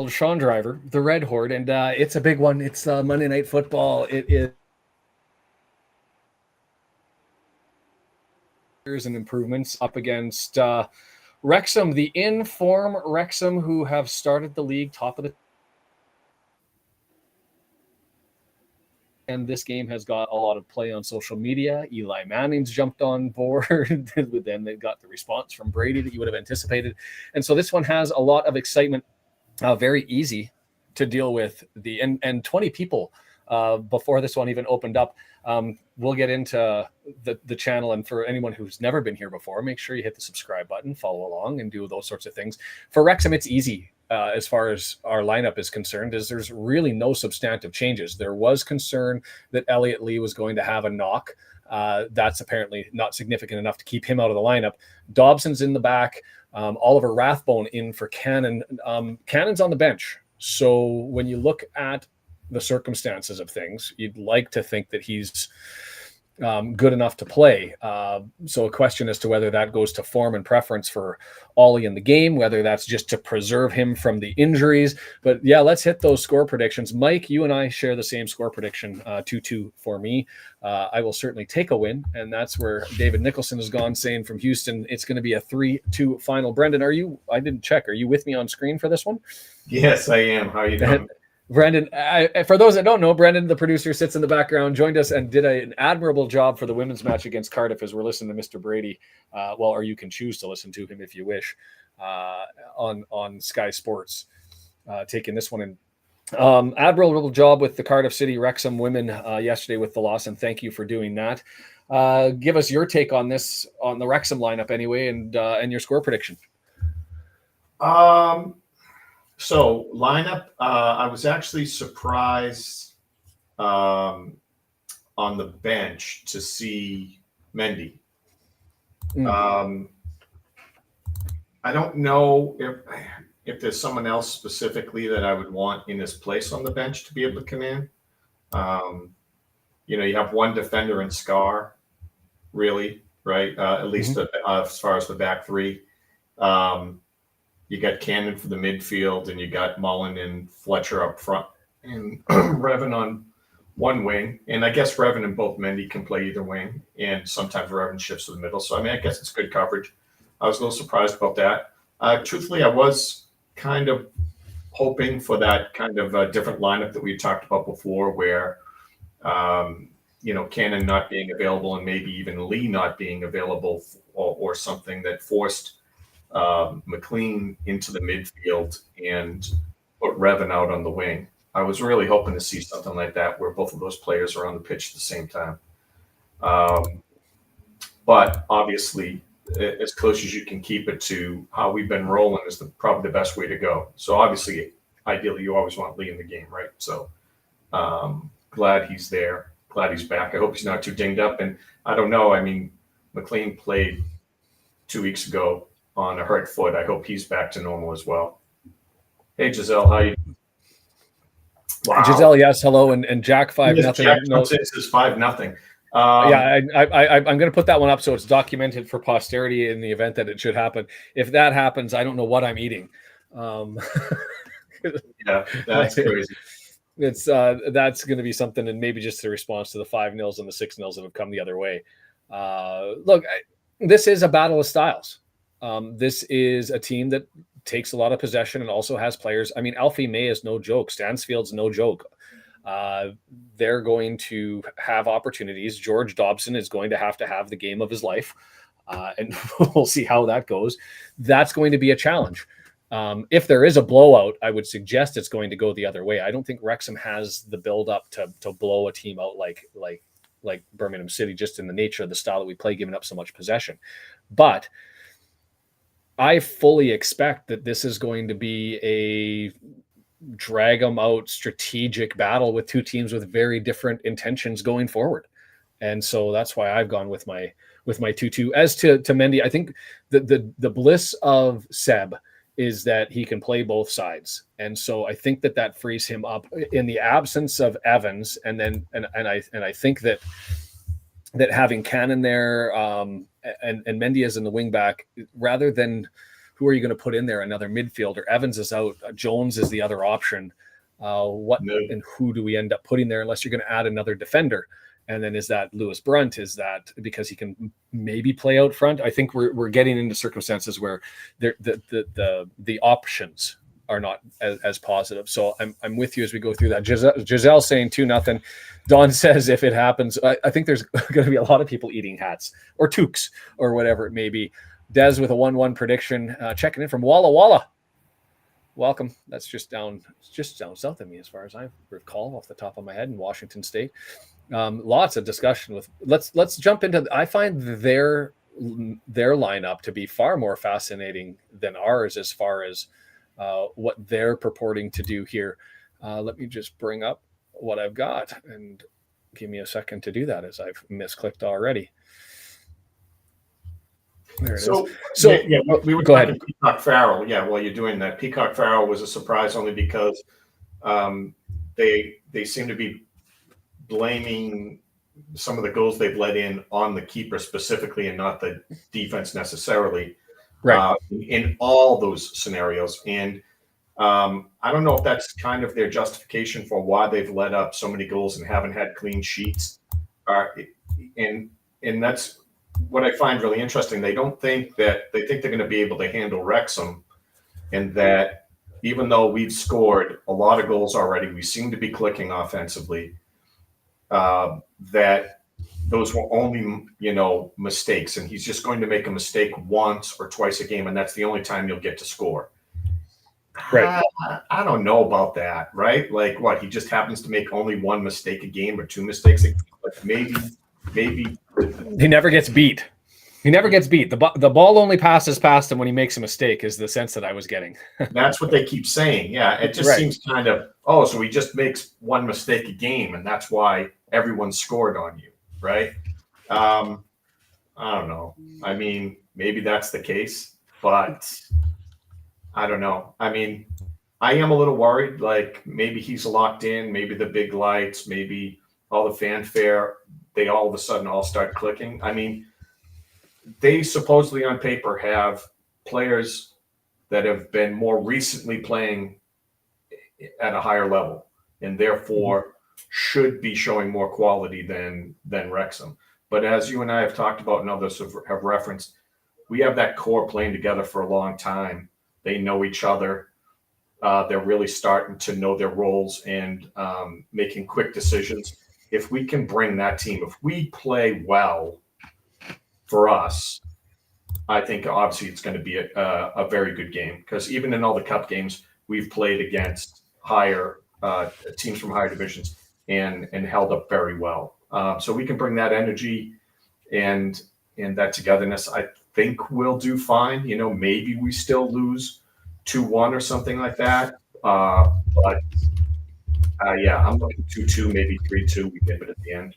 23-year-old Sean Driver, the Red Horde, and it's a big one. It's Monday Night Football. It is and improvements up against Wrexham, the in-form Wrexham, who have started the league top of the. And this game has got a lot of play on social media. Eli Manning's jumped on board. Then they got the response from Brady that you would have anticipated. And so this one has a lot of excitement. Very easy to deal with. And 20 people before this one even opened up. We'll get into the channel. And for anyone who's never been here before, make sure you hit the subscribe button, follow along, and do those sorts of things. For Wrexham, it's easy. As far as our lineup is concerned, is there's really no substantive changes. There was concern that Elliot Lee was going to have a knock. That's apparently not significant enough to keep him out of the lineup. Dobson's in the back. Oliver Rathbone in for Cannon. Cannon's on the bench. So when you look at the circumstances of things, you'd like to think that he's good enough to play. So a question as to whether that goes to form and preference for Ollie in the game, whether that's just to preserve him from the injuries. But yeah, let's hit those score predictions. Mike, you and I share the same score prediction, 2-2 for me. I will certainly take a win, and that's where David Nicholson has gone, saying from Houston, it's going to be a 3-2 final. Brendan, I didn't check. Are you with me on screen for this one? Yes, I am. How are you doing? Brendan, for those that don't know, Brendan, the producer, sits in the background, joined us, and did an admirable job for the women's match against Cardiff as we're listening to Mr. Brady. Or you can choose to listen to him if you wish, on Sky Sports, taking this one in. Admirable job with the Cardiff City Wrexham women yesterday with the loss, and thank you for doing that. Give us your take on this, on the Wrexham lineup anyway, and your score prediction. So lineup, I was actually surprised on the bench to see Mendy. I don't know if there's someone else specifically that I would want in his place on the bench to be able to come in. You have one defender in Scar, really, right? At least as far as the back three. You got Cannon for the midfield, and you got Mullen and Fletcher up front, and Revan on one wing. And I guess Revan and both Mendy can play either wing, and sometimes Revan shifts to the middle. So, I guess it's good coverage. I was a little surprised about that. Truthfully, I was kind of hoping for that kind of different lineup that we talked about before, where, Cannon not being available and maybe even Lee not being available, or something that forced McLean into the midfield and put Revan out on the wing. I was really hoping to see something like that where both of those players are on the pitch at the same time. But obviously, as close as you can keep it to how we've been rolling is probably the best way to go. So obviously, ideally, you always want Lee in the game, right? So glad he's there. Glad he's back. I hope he's not too dinged up. And I don't know. McLean played 2 weeks ago on a hurt foot. I hope he's back to normal as well. Hey, Giselle, how you doing? Wow. Giselle, yes, hello, and Jack 5-0. Jack is 5-0. I'm going to put that one up so it's documented for posterity in the event that it should happen. If that happens, I don't know what I'm eating. Yeah, that's crazy. It's that's going to be something, and maybe just a response to the 5-0s and the 6-0s that have come the other way. Look, this is a battle of styles. This is a team that takes a lot of possession and also has players. Alfie May is no joke. Stansfield's no joke. They're going to have opportunities. George Dobson is going to have the game of his life. And we'll see how that goes. That's going to be a challenge. If there is a blowout, I would suggest it's going to go the other way. I don't think Wrexham has the build-up to blow a team out like Birmingham City, just in the nature of the style that we play, giving up so much possession. But I fully expect that this is going to be a drag them out strategic battle with two teams with very different intentions going forward. And so that's why I've gone with my 2-2. As to Mendy, I think the bliss of Seb is that he can play both sides. And so I think that frees him up in the absence of Evans. And I think that having Cannon there, and Mendy as in the wing back, rather than who are you going to put in there? Another midfielder. Evans is out. Jones is the other option. What and who do we end up putting there unless you're going to add another defender? And then is that Lewis Brunt? Is that because he can maybe play out front? I think we're getting into circumstances where the options are not as positive. So I'm with you as we go through that. Giselle saying 2-0. Don says if it happens, I think there's going to be a lot of people eating hats or toques or whatever it may be. Des with a 1-1 prediction, checking in from Walla Walla. Welcome. That's just down south of me as far as I recall off the top of my head in Washington State. Lots of discussion with. Let's jump into. I find their lineup to be far more fascinating than ours as far as what they're purporting to do here. Let me just bring up what I've got and give me a second to do that as I've misclicked already. There it is. So we were talking Peacock Farrell. Yeah, while you're doing that, Peacock Farrell was a surprise only because they seem to be blaming some of the goals they've let in on the keeper specifically and not the defense necessarily. Right. In all those scenarios. And I don't know if that's kind of their justification for why they've let up so many goals and haven't had clean sheets. And that's what I find really interesting. They think they're going to be able to handle Wrexham, and that even though we've scored a lot of goals already, we seem to be clicking offensively, that those were only, mistakes. And he's just going to make a mistake once or twice a game, and that's the only time you'll get to score. Right. I don't know about that, right? Like what? He just happens to make only one mistake a game or two mistakes a game. Like maybe he never gets beat. He never gets beat. The ball only passes past him when he makes a mistake is the sense that I was getting. That's what they keep saying. Yeah, it just seems kind of, so he just makes one mistake a game, and that's why everyone scored on you, right? I don't know. I mean, maybe that's the case, but I don't know. I mean, I am a little worried. Like maybe he's locked in, maybe the big lights, maybe all the fanfare, they all of a sudden all start clicking. I mean, they supposedly on paper have players that have been more recently playing at a higher level and therefore should be showing more quality than Wrexham. But as you and I have talked about and others have referenced, we have that core playing together for a long time. They know each other. They're really starting to know their roles and making quick decisions. If we can bring that team, if we play well for us, I think obviously it's going to be a very good game, because even in all the cup games, we've played against higher teams from higher divisions and held up very well. So we can bring that energy and that togetherness. I think we'll do fine. Maybe we still lose 2-1 or something like that. But I'm looking 2-2, maybe 3-2. We give it at the end.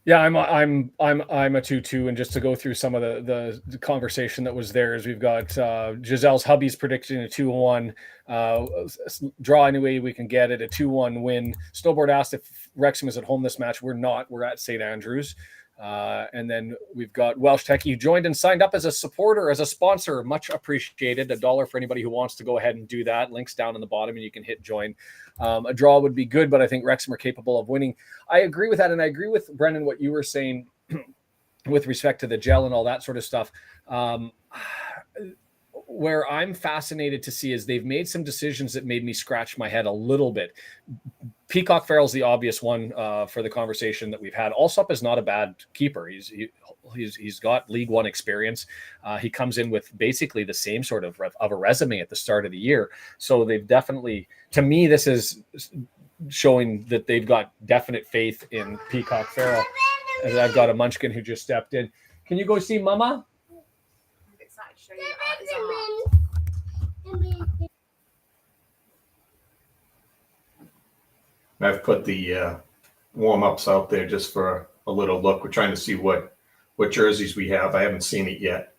Yeah, I'm a 2-2, and just to go through some of the conversation that was there is we've got Giselle's hubby's predicting a 2-1 draw any way we can get it, a 2-1 win. Snowboard asked if Wrexham is at home this match. We're not. We're at St. Andrews. And then we've got Welsh Techie who joined and signed up as a supporter, as a sponsor. Much appreciated. $1 for anybody who wants to go ahead and do that. Links down in the bottom and you can hit join. A draw would be good, but I think Wrexham are capable of winning. I agree with that. And I agree with Brendan, what you were saying with respect to the gel and all that sort of stuff. Where I'm fascinated to see is they've made some decisions that made me scratch my head a little bit. Peacock Farrell's the obvious one for the conversation that we've had. Allsop is not a bad keeper. He's got League One experience. He comes in with basically the same sort of a resume at the start of the year. So they've definitely, to me, this is showing that they've got definite faith in Peacock Farrell. And I've got a munchkin who just stepped in. Can you go see Mama? I've put the warm-ups out there just for a little look. We're trying to see what jerseys we have. I haven't seen it yet.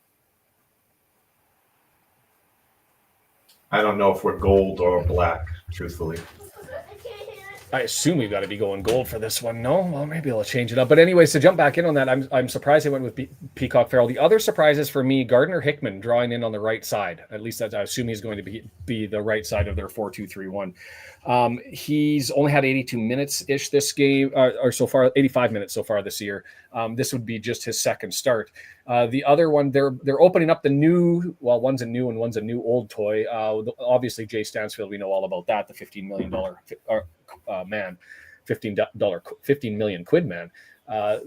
I don't know if we're gold or black, truthfully. I assume we've got to be going gold for this one. No, well, maybe I'll change it up. But anyways, to jump back in on that, I'm surprised I went with Peacock Farrell. The other surprises for me, Gardner Hickman drawing in on the right side. At least I assume he's going to be the right side of their 4-2-3-1. He's only had 82 minutes ish this game, or so far 85 minutes so far this year. This would be just his second start. The other one, they're opening up the new. Well, one's a new and one's a new old toy. Obviously, Jay Stansfield, we know all about that. The $15 million man, $15 million quid man,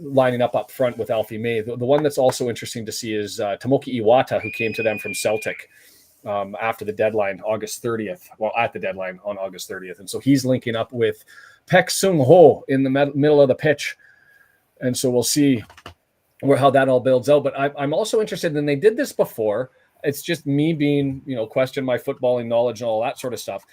lining up front with Alfie May. The one that's also interesting to see is Tomoki Iwata, who came to them from Celtic after the deadline, August 30th. Well, at the deadline on August 30th, and so he's linking up with Pek Sung Ho in the middle of the pitch, and so we'll see how that all builds out. But I'm also interested, and they did this before. It's just me being, question my footballing knowledge and all that sort of stuff.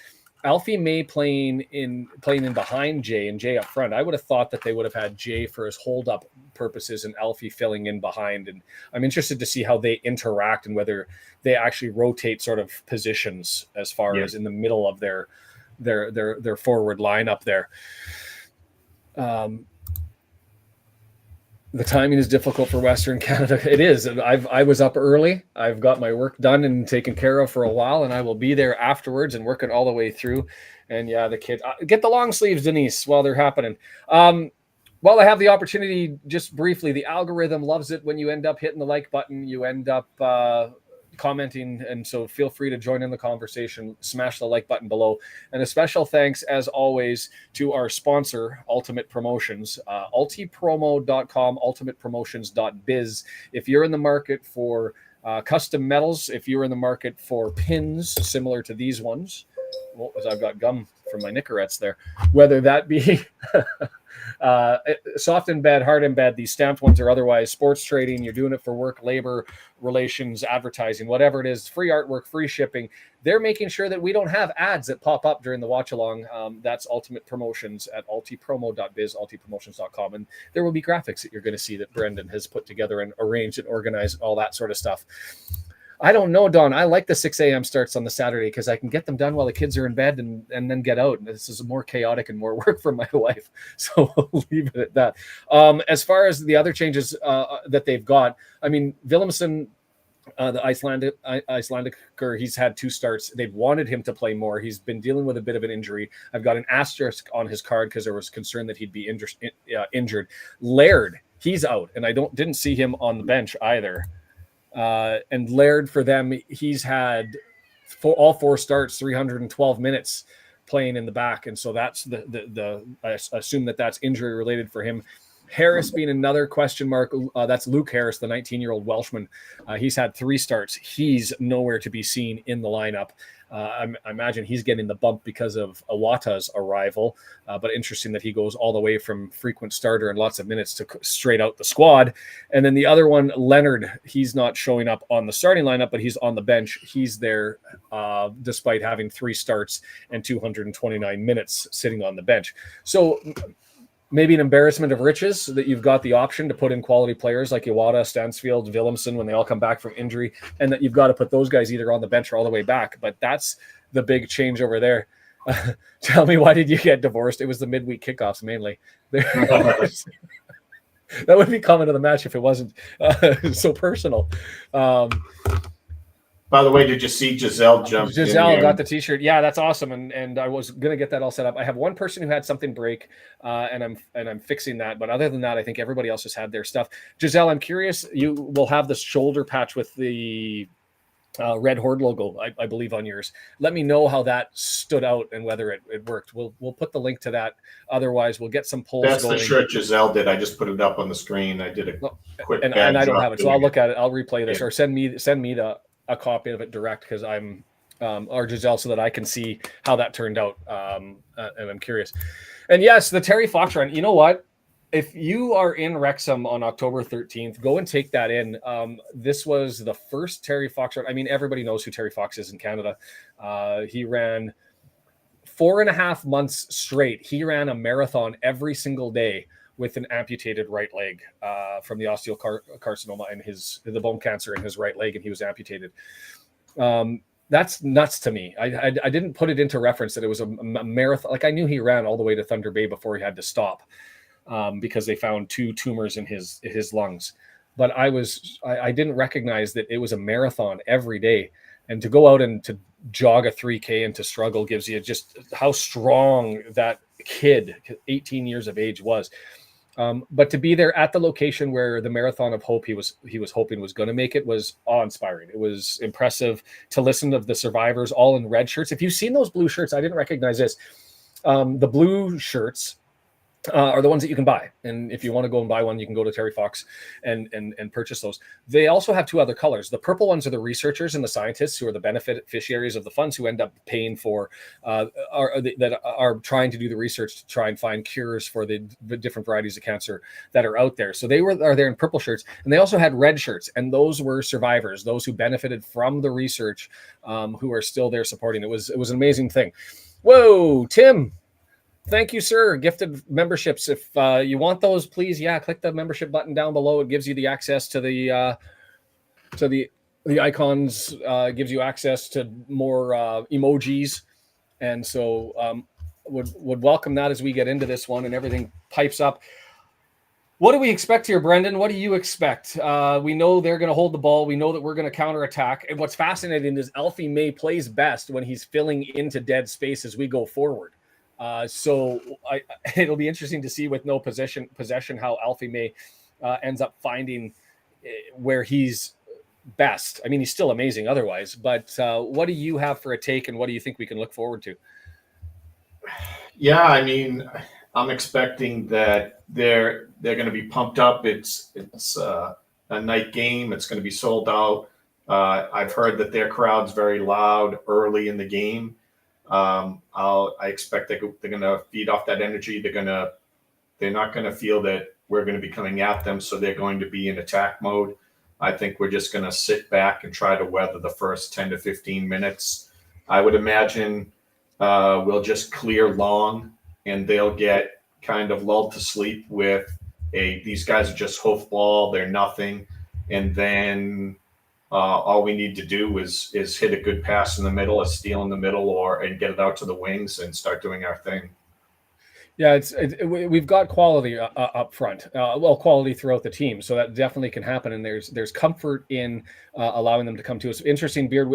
Alfie May playing in behind Jay and Jay up front. I would have thought that they would have had Jay for his hold up purposes and Alfie filling in behind. And I'm interested to see how they interact and whether they actually rotate sort of positions as far as in the middle of their forward lineup there. The timing is difficult for Western Canada. It is. I was up early. I've got my work done and taken care of for a while, and I will be there afterwards and working all the way through. And yeah, the kid, get the long sleeves, Denise, while they're happening. While I have the opportunity, just briefly, the algorithm loves it when you end up hitting the like button. You end up commenting, and so feel free to join in the conversation. Smash the like button below, and a special thanks as always to our sponsor, Ultimate Promotions, ultipromo.com, ultimatepromotions.biz. If you're in the market for custom medals, if you're in the market for pins similar to these ones, I've got gum from my Nicorettes there, whether that be soft embed, hard embed, these stamped ones or otherwise, sports trading, you're doing it for work, labor relations, advertising, whatever it is, free artwork, free shipping. They're making sure that we don't have ads that pop up during the watch along. That's Ultimate Promotions at ultipromo.biz, ultipromotions.com. And there will be graphics that you're going to see that Brendan has put together and arranged and organized, all that sort of stuff. I don't know, Don. I like the 6 a.m. starts on the Saturday because I can get them done while the kids are in bed and then get out. And this is more chaotic and more work for my wife. So we'll leave it at that. As far as the other changes that they've got, I mean, Willemsen, the Icelandicer, he's had 2 starts. They've wanted him to play more. He's been dealing with a bit of an injury. I've got an asterisk on his card because there was concern that he'd be injured. Laird, he's out, and I didn't see him on the bench either. And Laird, for them, he's had all 4 starts, 312 minutes playing in the back, and so that's the I assume that's injury related for him. Harris being another question mark. That's Luke Harris, the 19-year-old Welshman. He's had 3 starts. He's nowhere to be seen in the lineup. I imagine he's getting the bump because of Iwata's arrival, but interesting that he goes all the way from frequent starter and lots of minutes to straight out the squad. And then the other one, Leonard, he's not showing up on the starting lineup, but he's on the bench. He's there despite having 3 starts and 229 minutes sitting on the bench. So maybe an embarrassment of riches that you've got the option to put in quality players like Iwata, Stansfield, Willemsen when they all come back from injury, and that you've got to put those guys either on the bench or all the way back. But that's the big change over there. Tell me, why did you get divorced? It was the midweek kickoffs mainly. That would be common to the match if it wasn't so personal. By the way, did you see Giselle jump? Giselle got the T-shirt. Yeah, that's awesome. And I was gonna get that all set up. I have one person who had something break, and I'm fixing that. But other than that, I think everybody else has had their stuff. Giselle, I'm curious. You will have the shoulder patch with the Red Horde logo, I believe, on yours. Let me know how that stood out and whether it worked. We'll put the link to that. Otherwise, we'll get some polls. That's going. the shirt Giselle did. I just put it up on the screen. I did a quick and I don't have it, so I'll look at it. I'll replay this, or send me a copy of it direct because I'm or Giselle, so that I can see how that turned out. And I'm curious. And yes, the Terry Fox run. You know what? If you are in Wrexham on October 13th, go and take that in. This was the first Terry Fox run. I mean, everybody knows who Terry Fox is in Canada. He ran 4.5 months straight. He ran a marathon every single day with an amputated right leg from the osteocarcinoma and the bone cancer in his right leg, and he was amputated. That's nuts to me. I didn't put it into reference that it was a marathon. Like I knew he ran all the way to Thunder Bay before he had to stop because they found 2 tumors in his lungs. But I didn't recognize that it was a marathon every day. And to go out and to jog a 3K and to struggle gives you just how strong that kid, 18 years of age, was. But to be there at the location where the Marathon of Hope he was hoping was going to make it was awe-inspiring. It was impressive to listen to the survivors all in red shirts. If you've seen those blue shirts, I didn't recognize this. The blue shirts are the ones that you can buy. And if you want to go and buy one, you can go to Terry Fox and purchase those. They also have 2 other colors. The purple ones are the researchers and the scientists who are the beneficiaries of the funds who end up paying for, that are trying to do the research to try and find cures for the different varieties of cancer that are out there. So they are there in purple shirts, and they also had red shirts, and those were survivors, those who benefited from the research, who are still there supporting. It was an amazing thing. Whoa, Tim. Thank you, sir. Gifted memberships. If you want those, please, click the membership button down below. It gives you the access to the icons. Gives you access to more emojis, and so would welcome that as we get into this one and everything pipes up. What do we expect here, Brendan? What do you expect? We know they're going to hold the ball. We know that we're going to counterattack. And what's fascinating is Alfie May plays best when he's filling into dead space as we go forward. So it'll be interesting to see with no possession how Alfie May ends up finding where he's best. I mean, he's still amazing otherwise, but what do you have for a take, and what do you think we can look forward to? Yeah, I mean, I'm expecting that they're going to be pumped up. It's a night game. It's going to be sold out. I've heard that their crowd's very loud early in the game. I expect they're going to feed off that energy. They're not going to feel that we're going to be coming at them, so they're going to be in attack mode. I think we're just going to sit back and try to weather the first 10 to 15 minutes. I would imagine we'll just clear long, and they'll get kind of lulled to sleep with these guys are just hoofball, they're nothing, and then all we need to do is hit a good pass in the middle, a steal in the middle, and get it out to the wings and start doing our thing. Yeah, we've got quality up front, quality throughout the team, so that definitely can happen. And there's comfort in allowing them to come to us. Interesting, Beard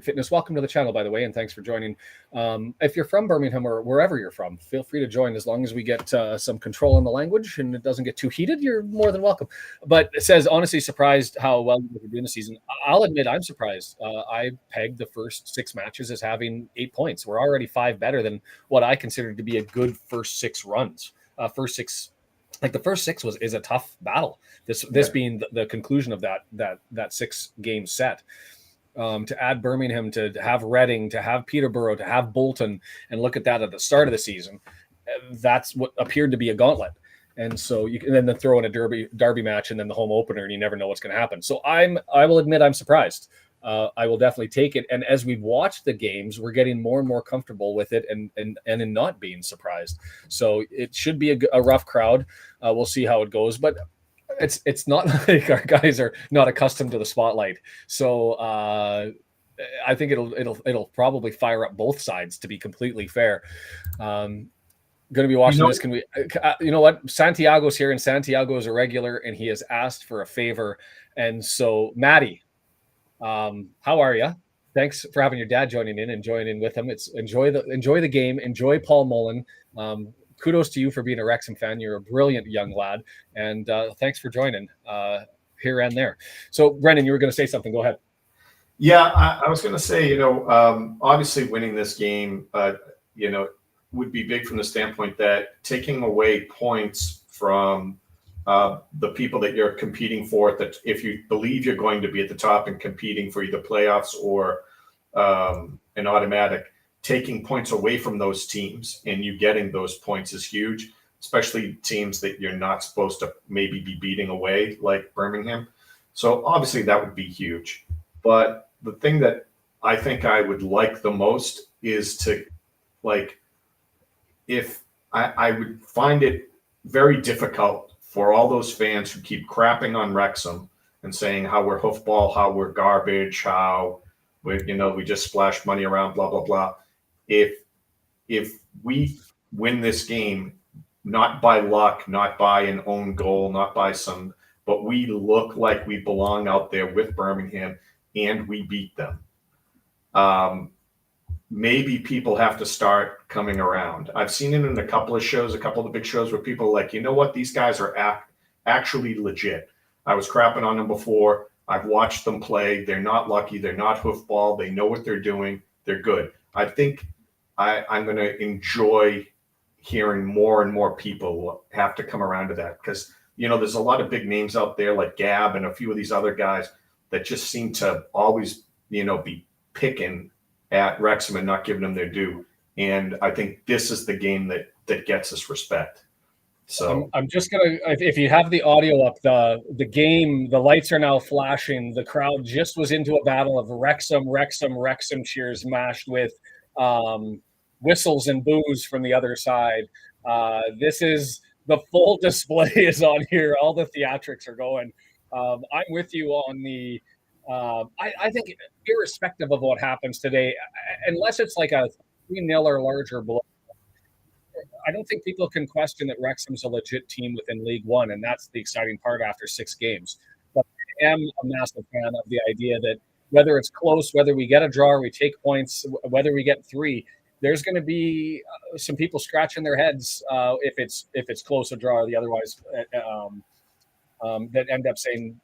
Fitness. Welcome to the channel, by the way, and thanks for joining. If you're from Birmingham or wherever you're from, feel free to join. As long as we get some control on the language and it doesn't get too heated, you're more than welcome. But it says, honestly surprised how well you're doing this season. I'll admit I'm surprised. I pegged the first 6 matches as having 8 points. We're already 5 better than what I consider to be a good first 6 runs. First 6, like the first 6 is a tough battle. This being the conclusion of that 6 game set. To add Birmingham, to have Reading, to have Peterborough, to have Bolton, and look at that at the start of the season. That's what appeared to be a gauntlet. And so you can then throw in a derby match and then the home opener, and you never know what's going to happen. So I will admit I'm surprised. I will definitely take it. And as we watch the games, we're getting more and more comfortable with it and in not being surprised. So it should be a rough crowd. We'll see how it goes, but it's not like our guys are not accustomed to the spotlight. So I think it'll probably fire up both sides, to be completely fair. Going to be watching this. Can we, you know what? Santiago's here, and Santiago is a regular, and he has asked for a favor. And so, Maddie, how are you? Thanks for having your dad joining in with him. Enjoy the game. Enjoy Paul Mullen. Kudos to you for being a Wrexham fan. You're a brilliant young lad, and thanks for joining here and there. So, Brendan, you were going to say something. Go ahead. Yeah, I was going to say, obviously winning this game, would be big from the standpoint that taking away points from the people that you're competing for, that if you believe you're going to be at the top and competing for either playoffs or an automatic, taking points away from those teams and you getting those points is huge, especially teams that you're not supposed to maybe be beating away, like Birmingham. So obviously that would be huge. But the thing that I think I would like the most is to, if I would find it very difficult for all those fans who keep crapping on Wrexham and saying how we're hoofball, how we're garbage, how We just splashed money around, blah, blah, blah. If we win this game, not by luck, not by an own goal, not by but we look like we belong out there with Birmingham and we beat them. Maybe people have to start coming around. I've seen it in a couple of shows, a couple of the big shows where people are like, you know what? These guys are actually legit. I was crapping on them before. I've watched them play. They're not lucky. They're not hoofball. They know what they're doing. They're good. I think I'm going to enjoy hearing more and more people have to come around to that, because, there's a lot of big names out there like Gab and a few of these other guys that just seem to always, be picking at Wrexham and not giving them their due. And I think this is the game that gets us respect. So I'm just gonna, if you have the audio up, the game, the lights are now flashing. The crowd just was into a battle of Wrexham cheers mashed with whistles and boos from the other side. This is the full display is on here. All the theatrics are going. I'm with you on the. I think irrespective of what happens today, unless it's like a 3-0 or larger blow, I don't think people can question that Wrexham's a legit team within League One, and that's the exciting part after 6 games. But I am a massive fan of the idea that whether it's close, whether we get a draw or we take points, whether we get 3, there's going to be some people scratching their heads if it's close, a draw, or the otherwise that end up saying,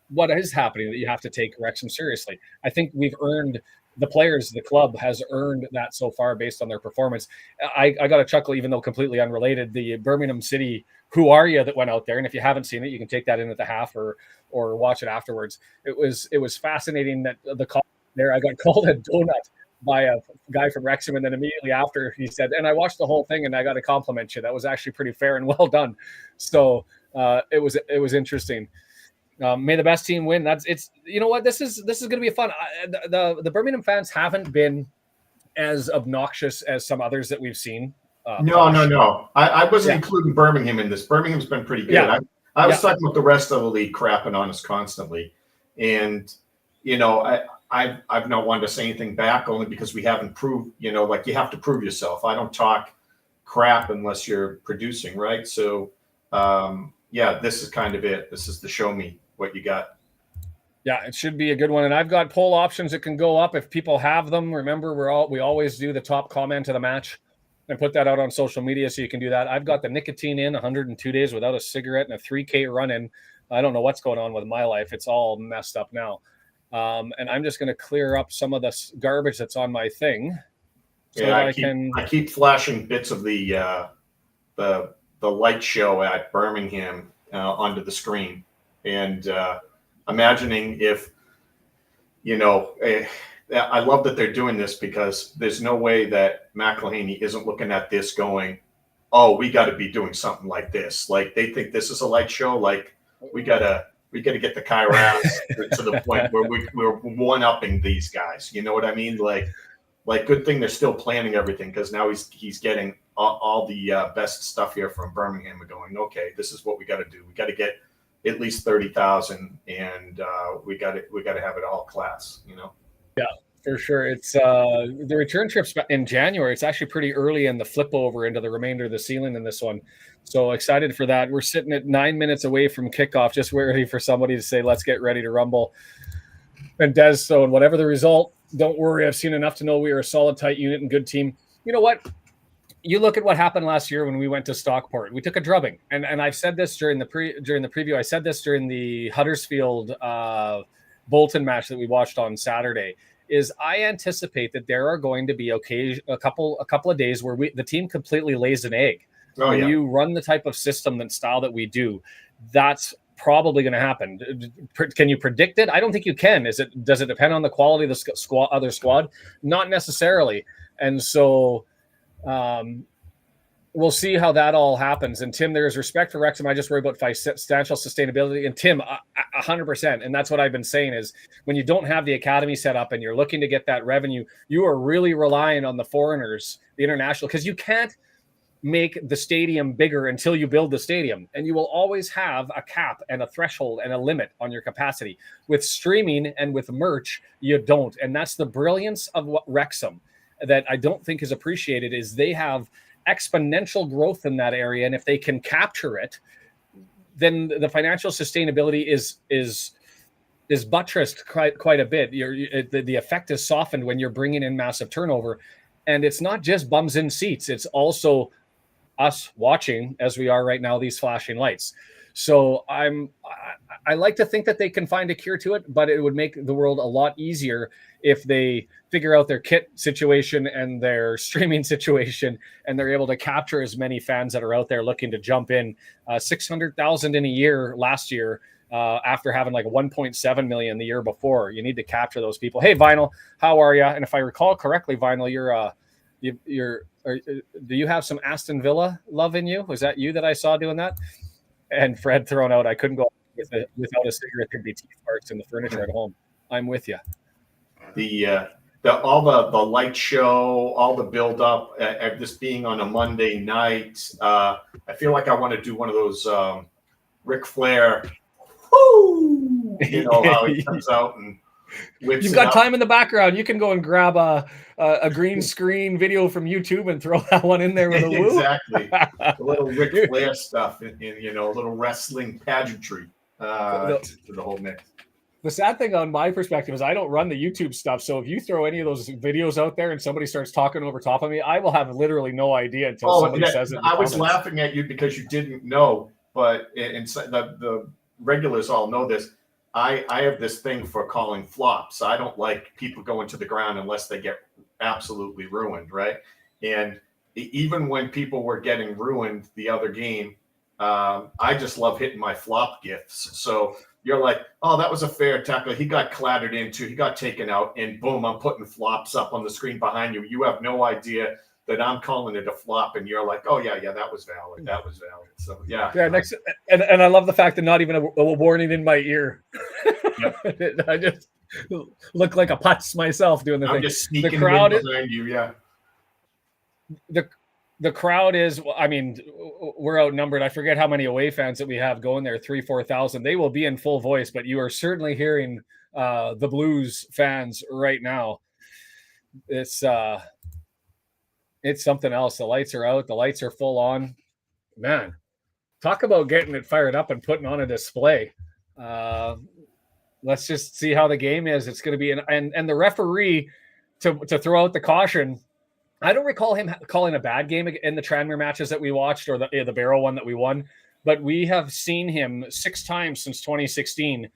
what is happening that you have to take Wrexham seriously? I think we've earned, the players, the club has earned that so far based on their performance. I got a chuckle, even though completely unrelated. The Birmingham City Who Are You that went out there, and if you haven't seen it, you can take that in at the half or watch it afterwards. It was fascinating that the call there, I got called a donut by a guy from Wrexham, and then immediately after he said, and I watched the whole thing and I got to compliment you. That was actually pretty fair and well done. So it was interesting. May the best team win. You know what? This is going to be fun. The Birmingham fans haven't been as obnoxious as some others that we've seen. No. I wasn't including Birmingham in this. Birmingham's been pretty good. Yeah. I was talking about the rest of the league crapping on us constantly, and I've not wanted to say anything back, only because we haven't proved. Like, you have to prove yourself. I don't talk crap unless you're producing, right? So this is kind of it. This is the show me what you got. Yeah, it should be a good one. And I've got poll options that can go up if people have them. Remember, we always do the top comment of the match and put that out on social media, so you can do that. I've got the nicotine in 102 days without a cigarette and a 3K run in. I don't know what's going on with my life. It's all messed up now. And I'm just going to clear up some of the garbage that's on my thing. So I keep flashing bits of the light show at Birmingham onto the screen, and imagining if I love that they're doing this, because there's no way that McElhaney isn't looking at this going, oh, we got to be doing something like this. Like, they think this is a light show. Like, we gotta get the Kairos to the point where we're one-upping these guys. You know what I mean? Like good thing they're still planning everything, because now he's getting all the best stuff here from Birmingham. We're going, okay, this is what we got to do. We got to get at least 30,000, and we got to have it all class. Yeah, for sure. It's the return trips in January. It's actually pretty early in the flip over into the remainder of the ceiling in this one. So excited for that. We're sitting at 9 minutes away from kickoff, just ready for somebody to say, let's get ready to rumble. And Des, so and whatever the result, don't worry. I've seen enough to know we are a solid, tight unit and good team. You know what? You look at what happened last year when we went to Stockport. We took a drubbing, and I've said this during the preview. I said this during the Huddersfield Bolton match that we watched on Saturday. Is I anticipate that there are going to be a couple of days where the team completely lays an egg. When you run the type of system and style that we do, that's probably going to happen. Can you predict it? I don't think you can. Does it depend on the quality of the other squad? Not necessarily. And so we'll see how that all happens. And Tim, there is respect for Wrexham. I just worry about financial sustainability. And Tim, 100%. And that's what I've been saying is, when you don't have the academy set up and you're looking to get that revenue, you are really relying on the foreigners, the international, because you can't. make the stadium bigger until you build the stadium. And you will always have a cap and a threshold and a limit on your capacity. With streaming and with merch, you don't. And that's the brilliance of what Wrexham that I don't think is appreciated is they have exponential growth in that area. And if they can capture it, then the financial sustainability is buttressed quite a bit. The effect is softened when you're bringing in massive turnover. And it's not just bums in seats. It's also us watching, as we are right now, these flashing lights. So I like to think that they can find a cure to it, but it would make the world a lot easier if they figure out their kit situation and their streaming situation, and they're able to capture as many fans that are out there looking to jump in. 600,000 in a year last year, after having like 1.7 million the year before. You need to capture those people. Hey, Vinyl, how are you? And if I recall correctly, Vinyl, do you have some Aston Villa love in you? Was that you that I saw doing that? And Fred throwing out, I couldn't go without a cigarette. There'd be teeth marks in the furniture at home. I'm with you. All the light show, all the build up, this being on a Monday night. I feel like I want to do one of those Ric Flair. Woo! You know how he comes out and whips. You've got time in the background. You can go and grab a green screen video from YouTube and throw that one in there with a woo. Exactly. A little Ric Flair stuff in a little wrestling pageantry to the whole mix. The sad thing on my perspective is I don't run the YouTube stuff. So if you throw any of those videos out there and somebody starts talking over top of me, I will have literally no idea until somebody says it. I was laughing at you because you didn't know, but the regulars all know this. I have this thing for calling flops. I don't like people going to the ground unless they get absolutely ruined, right? And even when people were getting ruined the other game, I just love hitting my flop gifts. So you're like, oh, that was a fair tackle. He got clattered into, he got taken out, and boom, I'm putting flops up on the screen behind you. You have no idea that I'm calling it a flop, and you're like, oh, yeah, that was valid. That was valid. So, yeah. Yeah, next, and I love the fact that not even a warning in my ear. Yep. I just look like a putz myself doing the thing. Just sneaking the crowd behind you, yeah. The crowd is, I mean, we're outnumbered. I forget how many away fans that we have going there, 3,000-4,000. They will be in full voice, but you are certainly hearing the Blues fans right now. It's something else. The lights are out. The lights are full on. Man, talk about getting it fired up and putting on a display. Let's just see how the game is. It's going to be and the referee to throw out the caution. I don't recall him calling a bad game in the Tranmere matches that we watched or the Barrow one that we won, but we have seen him 6 times since 2016,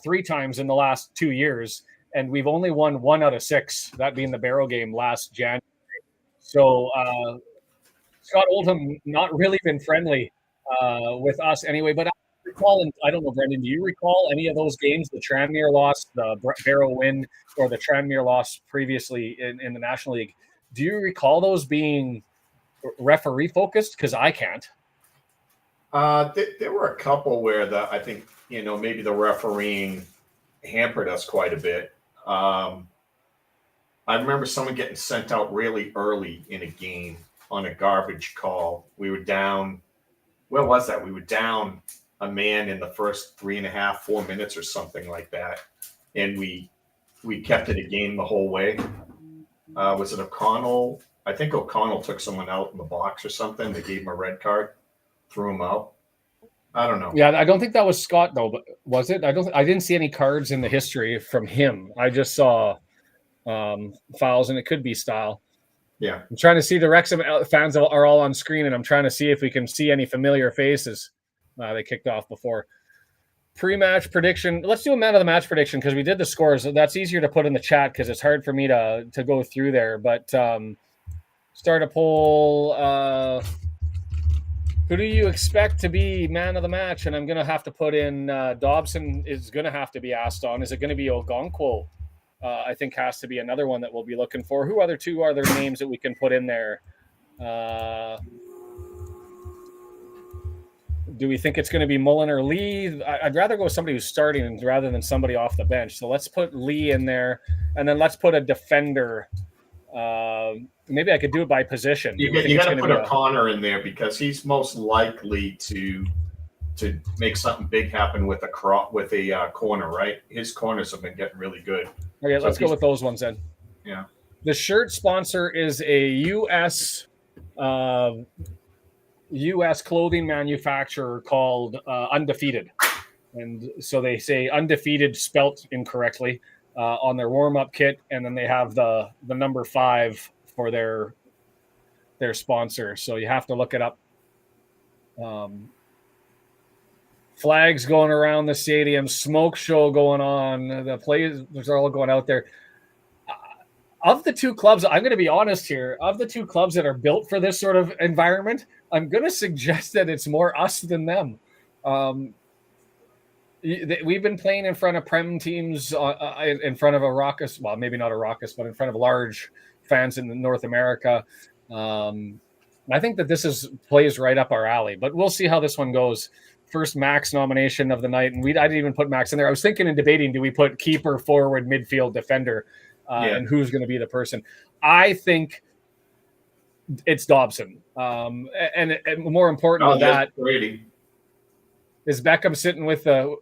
3 times in the last 2 years, and we've only won 1 out of 6, that being the Barrow game last January. So Scott Oldham not really been friendly with us anyway, but I recall, and I don't know, Brendan, do you recall any of those games, the Tranmere loss, the Barrow win, or the Tranmere loss previously in the National League? Do you recall those being referee focused? Because I can't. There were a couple where I think maybe the refereeing hampered us quite a bit. I remember someone getting sent out really early in a game on a garbage call. We were down. Where was that? We were down a man in the first 3.5, 4 minutes or something like that, and we kept it a game the whole way. Was it O'Connell? I think O'Connell took someone out in the box or something. They gave him a red card, threw him out. I don't know. Yeah, I don't think that was Scott though. But was it? I didn't see any cards in the history from him. I just saw fouls, and it could be style. Yeah, I'm trying to see the Wrexham fans are all on screen, and I'm trying to see if we can see any familiar faces. They kicked off before. Pre-match prediction. Let's do a man of the match prediction because we did the scores. That's easier to put in the chat because it's hard for me to go through there. But start a poll. Who do you expect to be man of the match? And I'm going to have to put in Dobson is going to have to be asked on. Is it going to be Ogonkwo? I think has to be another one that we'll be looking for. Who other 2 other names that we can put in there? Do we think it's going to be Mullen or Lee? I'd rather go with somebody who's starting rather than somebody off the bench. So let's put Lee in there, and then let's put a defender Maybe I could do it by position. You got to put O'Connor in there because he's most likely to make something big happen with a corner, right? His corners have been getting really good. Okay, let's go with those ones then. Yeah. The shirt sponsor is a U.S. clothing manufacturer called Undefeated. And so they say Undefeated spelt incorrectly on their warm-up kit, and then they have the number 5 for their sponsor. So you have to look it up. Flags going around the stadium, smoke show going on. The players are all going out there. Of the two clubs, I'm going to be honest here. Of the two clubs that are built for this sort of environment, I'm going to suggest that it's more us than them. We've been playing in front of Prem teams, in front of a raucous, well, maybe not a raucous, but in front of large fans in North America. I think that this plays right up our alley, but we'll see how this one goes. First Max nomination of the night, and I didn't even put Max in there. I was thinking and debating, do we put keeper, forward, midfield, defender, and who's going to be the person? I think it's Dobson. And more important than that, Brady. Is Beckham sitting with the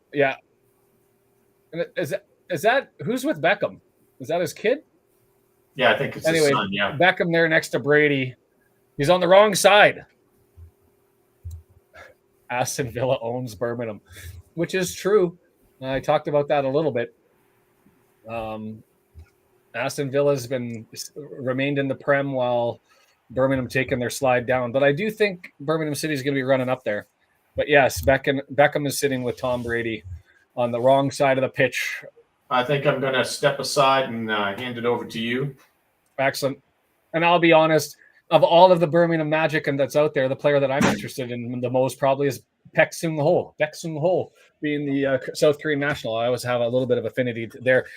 Is that who's with Beckham? Is that his kid? Yeah, I think it's his son. Yeah, Beckham there next to Brady. He's on the wrong side. Aston Villa owns Birmingham, which is true. I talked about that a little bit. Aston Villa's remained in the Prem while Birmingham taking their slide down. But I do think Birmingham City is going to be running up there. But yes, Beckham is sitting with Tom Brady on the wrong side of the pitch. I think I'm going to step aside and hand it over to you. Excellent. And I'll be honest, of all of the Birmingham Magic and that's out there, the player that I'm interested in the most probably is Baek Seung-ho. Baek Seung-ho being the South Korean national. I always have a little bit of affinity there.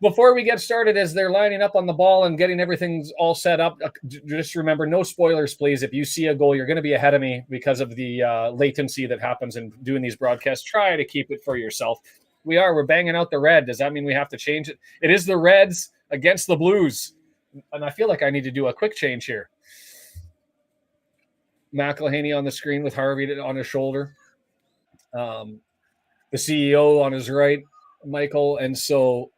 Before we get started, as they're lining up on the ball and getting everything all set up, just remember, no spoilers, please. If you see a goal, you're going to be ahead of me because of the latency that happens in doing these broadcasts. Try to keep it for yourself. We're banging out the red. Does that mean we have to change it? It is the Reds against the Blues. And I feel like I need to do a quick change here. McElhaney on the screen with Harvey on his shoulder. The CEO on his right, Michael. And so,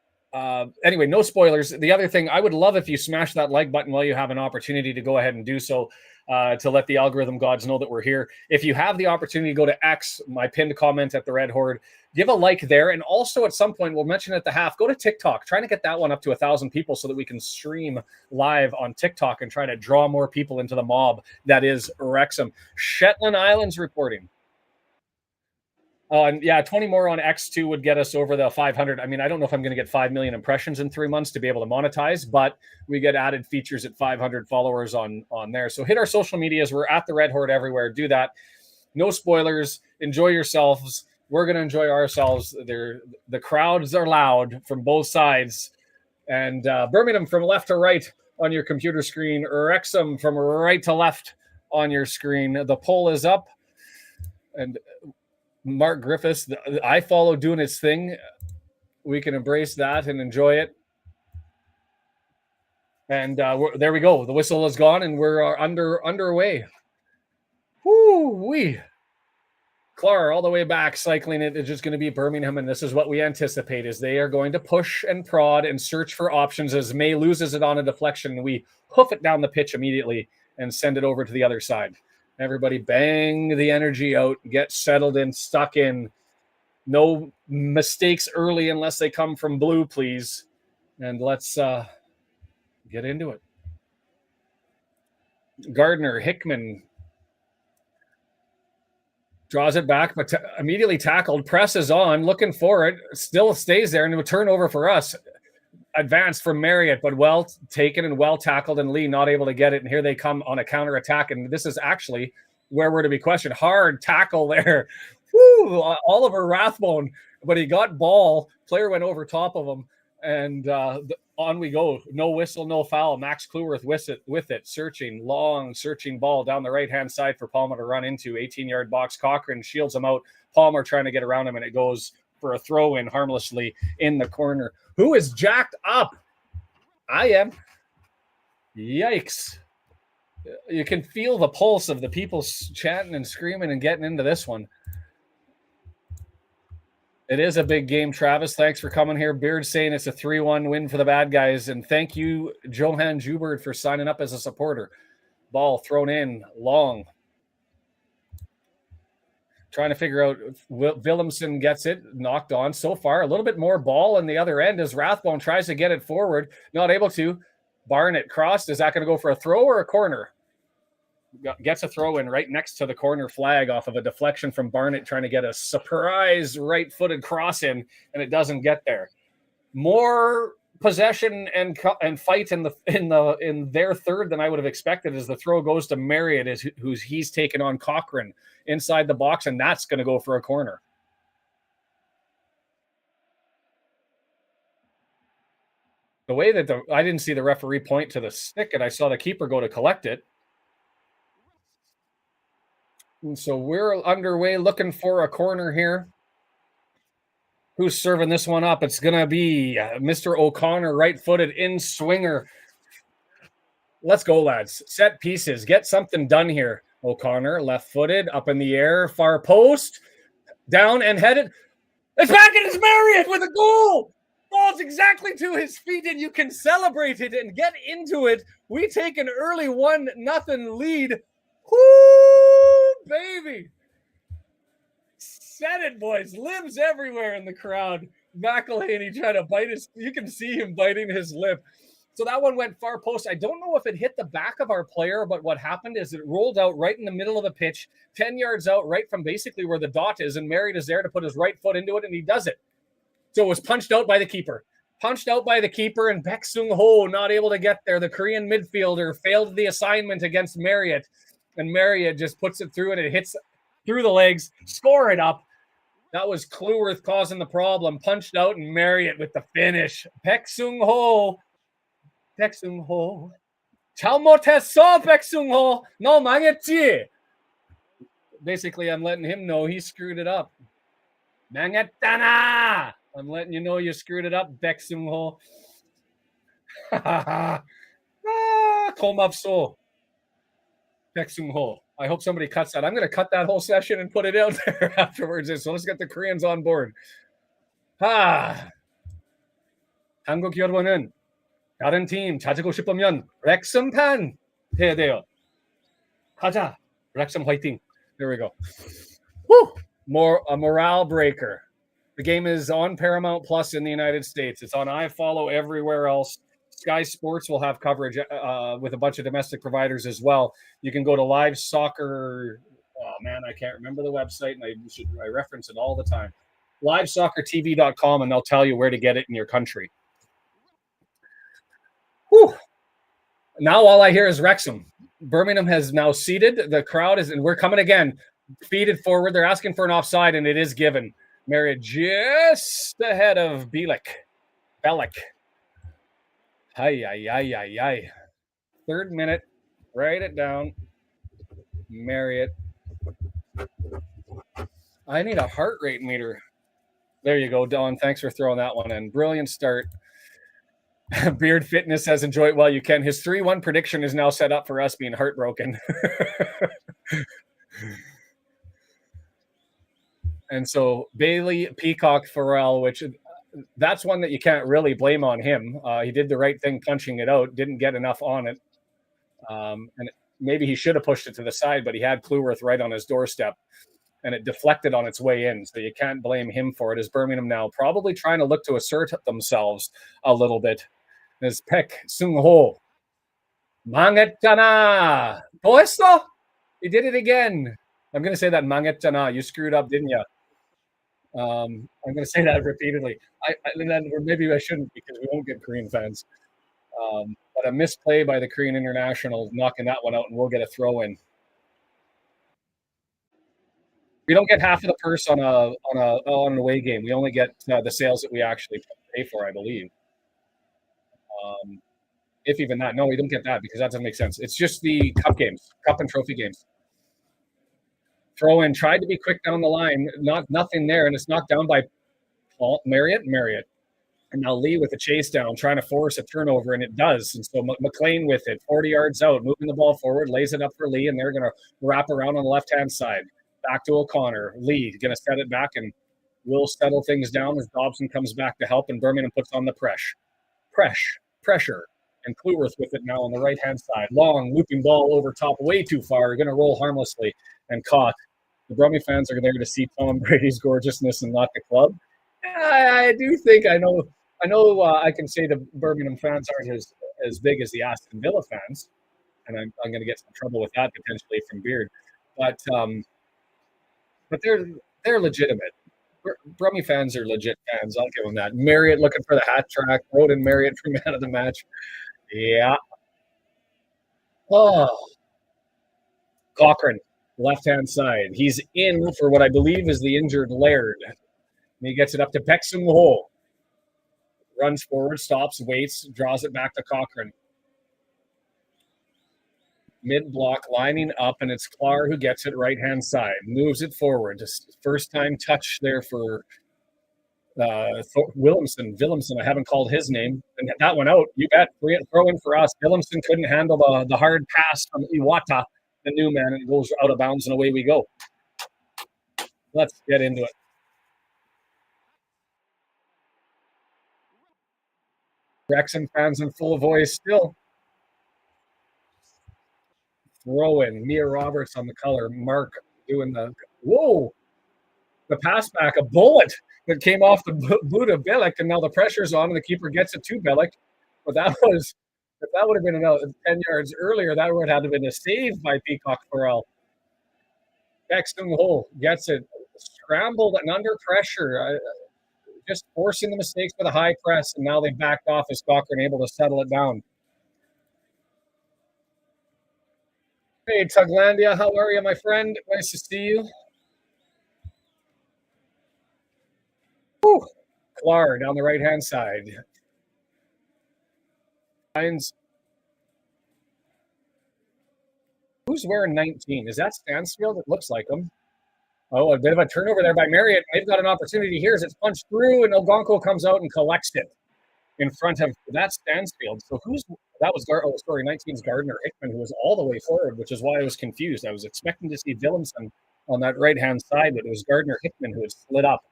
anyway, no spoilers. The other thing, I would love if you smash that like button while you have an opportunity to go ahead and do so, to let the algorithm gods know that we're here. If you have the opportunity, go to X, my pinned comment at the Red Horde, give a like there. And also at some point, we'll mention at the half, go to TikTok, trying to get that one up to 1,000 people so that we can stream live on TikTok and try to draw more people into the mob that is Wrexham. Shetland Islands reporting. And 20 more on X2 would get us over the 500. I mean, I don't know if I'm going to get 5 million impressions in 3 months to be able to monetize, but we get added features at 500 followers on there. So hit our social medias. We're at the Red Horde everywhere. Do that. No spoilers. Enjoy yourselves. We're going to enjoy ourselves. The crowds are loud from both sides. And Birmingham from left to right on your computer screen. Wrexham from right to left on your screen. The poll is up. And Mark Griffiths, the iFollow doing its thing. We can embrace that and enjoy it. And there we go. The whistle is gone, and we're underway. Woo-wee. Clar all the way back, cycling it. It's just going to be Birmingham, and this is what we anticipate, is they are going to push and prod and search for options as May loses it on a deflection, and we hoof it down the pitch immediately and send it over to the other side. Everybody bang the energy out, get settled in, stuck in. No mistakes early unless they come from blue, please. And let's get into it. Gardner, Hickman draws it back, but immediately tackled, presses on, looking for it, still stays there, and a turnover for us. Advanced from Marriott, but well taken and well tackled, and Lee not able to get it. And here they come on a counter attack. And this is actually where we're to be questioned. Hard tackle there. Woo! Oliver Rathbone, but he got ball. Player went over top of him, and on we go. No whistle, no foul. Max Kluwerth with it. Searching ball down the right-hand side for Palmer to run into. 18-yard box. Cochran shields him out. Palmer trying to get around him, and it goes for a throw-in harmlessly in the corner. Who is jacked up? I am. Yikes. You can feel the pulse of the people chanting and screaming and getting into this one. It is a big game, Travis. Thanks for coming here. Beard saying it's a 3-1 win for the bad guys. And thank you, Johan Joubert, for signing up as a supporter. Ball thrown in, long. Trying to figure out if Willemsen gets it, knocked on so far. A little bit more ball on the other end as Rathbone tries to get it forward. Not able to. Barnett crossed. Is that going to go for a throw or a corner? Gets a throw in right next to the corner flag off of a deflection from Barnett, trying to get a surprise right-footed cross in, and it doesn't get there. More possession and fight in their third than I would have expected, as the throw goes to Marriott, he's taken on Cochran inside the box, and that's going to go for a corner. The way that I didn't see the referee point to the stick, and I saw the keeper go to collect it. And so we're underway looking for a corner here. Who's serving this one up? It's going to be Mr. O'Connor, right-footed in swinger. Let's go, lads. Set pieces. Get something done here. O'Connor, left-footed, up in the air, far post, down and headed. It's back, and it's Marriott with a goal. Falls exactly to his feet, and you can celebrate it and get into it. We take an early 1-0 lead. Woo, baby. Set it, boys. Limbs everywhere in the crowd. McElhaney trying to bite you can see him biting his lip. So that one went far post. I don't know if it hit the back of our player, but what happened is it rolled out right in the middle of the pitch, 10 yards out, right from basically where the dot is, and Marriott is there to put his right foot into it, and he does it. So it was punched out by the keeper. And Baek Sung-ho not able to get there. The Korean midfielder failed the assignment against Marriott, and Marriott just puts it through, and it hits through the legs. Score it up. That was Cleworth causing the problem. Punched out, and Marriott with the finish. Baek Sung-ho. 잘못했어, Baek Sung-ho. No, 망했지. Basically, I'm letting him know he screwed it up. 망했잖아. I'm letting you know you screwed it up, Baek Sung-ho. 고맙소. Baek Sung-ho. I hope somebody cuts that. I'm going to cut that whole session and put it out there afterwards. So let's get the Koreans on board. 한국 여러분은 다른 팀 찾고 싶으면 Wrexham fan 해야 돼요. 가자. Wrexham 화이팅. There we go. Woo! A morale breaker. The game is on Paramount Plus in the United States. It's on iFollow everywhere else. Sky Sports will have coverage with a bunch of domestic providers as well. You can go to Live Soccer. Oh, man, I can't remember the website, and I reference it all the time. LiveSoccerTV.com, and they'll tell you where to get it in your country. Whew. Now all I hear is Wrexham. Birmingham has now seated. The crowd is, and we're coming again. Feeded forward. They're asking for an offside, and it is given. Marriott just ahead of Bellick. Ay. 3rd minute. Write it down. Marriott. I need a heart rate meter. There you go, Don. Thanks for throwing that one in. Brilliant start. Beard Fitness says enjoy it while you can. His 3-1 prediction is now set up for us being heartbroken. And so Bailey, Peacock, Farrell, which that's one that you can't really blame on him. He did the right thing punching it out, didn't get enough on it. And maybe he should have pushed it to the side, but he had Cleworth right on his doorstep, and it deflected on its way in. So you can't blame him for it. As Birmingham now probably trying to look to assert themselves a little bit. There's Baek Sung-ho. 망했잖아. 또 했어? He did it again. I'm going to say that 망했잖아. You screwed up, didn't you? I'm going to say that repeatedly. Or maybe I shouldn't, because we won't get Korean fans. But a misplay by the Korean international knocking that one out, and we'll get a throw in. We don't get half of the purse on an away game. We only get the sales that we actually pay for, I believe. If even that. No, we don't get that because that doesn't make sense. It's just the cup games, cup and trophy games. Throw in, tried to be quick down the line, nothing there, and it's knocked down by Marriott. And now Lee with the chase down, trying to force a turnover, and it does. And so McLean with it, 40 yards out, moving the ball forward, lays it up for Lee, and they're going to wrap around on the left-hand side. Back to O'Connor. Lee going to set it back and will settle things down as Dobson comes back to help, and Birmingham puts on the pressure. And Kluwerth with it now on the right-hand side. Long, looping ball over top, way too far. Going to roll harmlessly and caught. The Brummie fans are there to see Tom Brady's gorgeousness and not the club. I do think I know I can say the Birmingham fans aren't as big as the Aston Villa fans, and I'm going to get some trouble with that potentially from Beard. But they're legitimate. Brummie fans are legit fans. I'll give them that. Marriott looking for the hat trick. Roden Marriott for man of the match. Yeah. Oh. Cochrane, left-hand side. He's in for what I believe is the injured Laird. And he gets it up to Bexham Hole. Runs forward, stops, waits, draws it back to Cochrane. Mid-block, lining up, and it's Clark who gets it right-hand side. Moves it forward. Just first-time touch there for Willemson. I haven't called his name. And that one out. You bet. Throw in for us. Willemson couldn't handle the hard pass from Iwata, the new man, and it goes out of bounds, and away we go. Let's get into it. Wrexham fans in full voice still. Throw in. Mia Roberts on the color. Mark doing the pass back, a bullet that came off the boot of Billick, and now the pressure's on, and the keeper gets it to Billick. But if that would have been another 10 yards earlier, that would have been a save by Peacock Farrell. Bexton Hole gets it, scrambled and under pressure, just forcing the mistakes with a high press, and now they backed off as Cochrane able to settle it down. Hey, Tuglandia, how are you, my friend? Nice to see you. Whew. Clark down the right-hand side. Finds. Who's wearing 19? Is that Stansfield? It looks like him. Oh, a bit of a turnover there by Marriott. They've got an opportunity here as it's punched through, and Ogonko comes out and collects it in front of that's Stansfield. So that was 19's Gardner Hickman, who was all the way forward, which is why I was confused. I was expecting to see Willemson on that right-hand side, but it was Gardner Hickman who had slid up.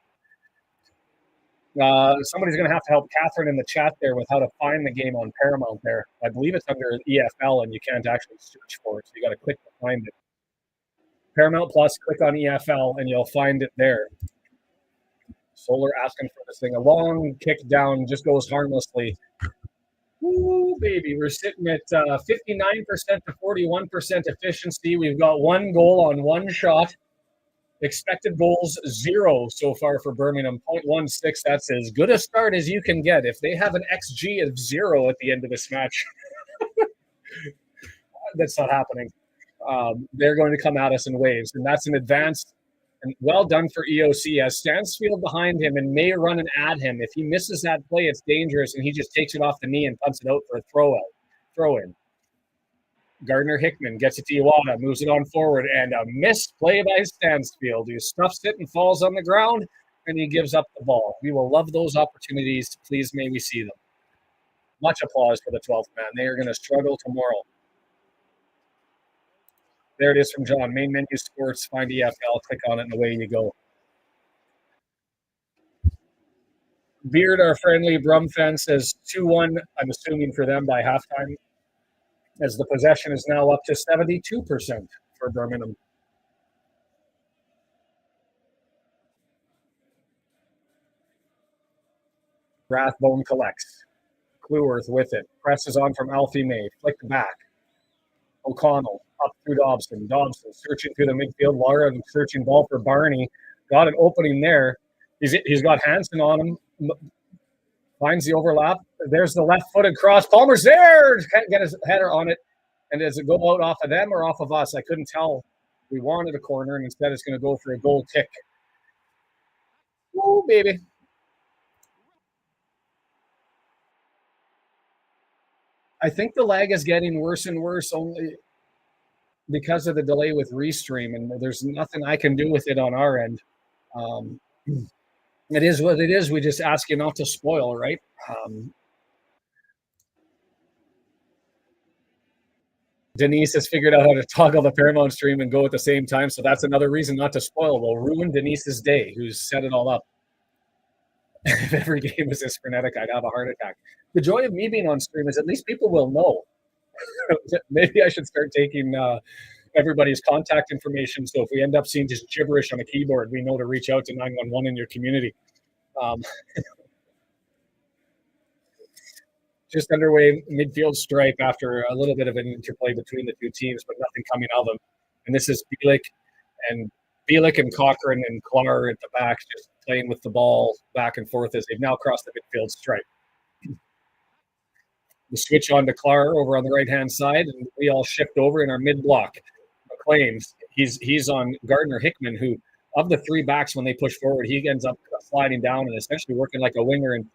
Somebody's going to have to help Catherine in the chat there with how to find the game on Paramount there. I believe it's under EFL, and you can't actually search for it, so you got to click to find it. Paramount Plus, click on EFL, and you'll find it there. Solar asking for this thing. A long kick down, just goes harmlessly. Ooh, baby. We're sitting at 59% to 41% efficiency. We've got one goal on one shot. Expected goals 0 so far for Birmingham, 0.16. That's as good a start as you can get. If they have an XG of 0 at the end of this match, that's not happening. They're going to come at us in waves, and that's an advance. And well done for EOC. As Stansfield behind him and may run and at him. If he misses that play, it's dangerous, and he just takes it off the knee and punts it out for a throw in. Gardner Hickman gets it to Iwata, moves it on forward, and a missed play by Stansfield, who stuffs it and falls on the ground, and he gives up the ball. We will love those opportunities. Please may we see them. Much applause for the 12th man. They are going to struggle tomorrow. There it is from John. Main menu sports, find EFL, click on it, and away you go. Beard, our friendly Brum fan, says 2-1, I'm assuming for them by halftime, as the possession is now up to 72% for Birmingham. Rathbone collects. Kluwerth with it. Presses on from Alfie May. Flicked back. O'Connell up through Dobson. Dobson searching through the midfield. Lara searching ball for Barney. Got an opening there. He's got Hansen on him. Finds the overlap. There's the left-footed cross. Palmer's there. Can't get his header on it. And does it go out off of them or off of us? I couldn't tell. We wanted a corner, and instead it's going to go for a goal kick. Oh, baby. I think the lag is getting worse and worse only because of the delay with Restream, and there's nothing I can do with it on our end. It is what it is. We just ask you not to spoil, right? Denise has figured out how to toggle the Paramount stream and go at the same time, so that's another reason not to spoil. We'll ruin Denise's day, who's set it all up. If every game was this frenetic, I'd have a heart attack. The joy of me being on stream is at least people will know. Maybe I should start taking everybody's contact information, so if we end up seeing just gibberish on a keyboard, we know to reach out to 911 in your community. Just underway midfield stripe after a little bit of an interplay between the two teams, but nothing coming of them. And this is Bielik and Cochrane and Klar at the back, just playing with the ball back and forth as they've now crossed the midfield stripe. The switch on to Klar over on the right-hand side, and we all shift over in our mid-block. McLean, he's on Gardner Hickman, who, of the three backs, when they push forward, he ends up sliding down and essentially working like a winger in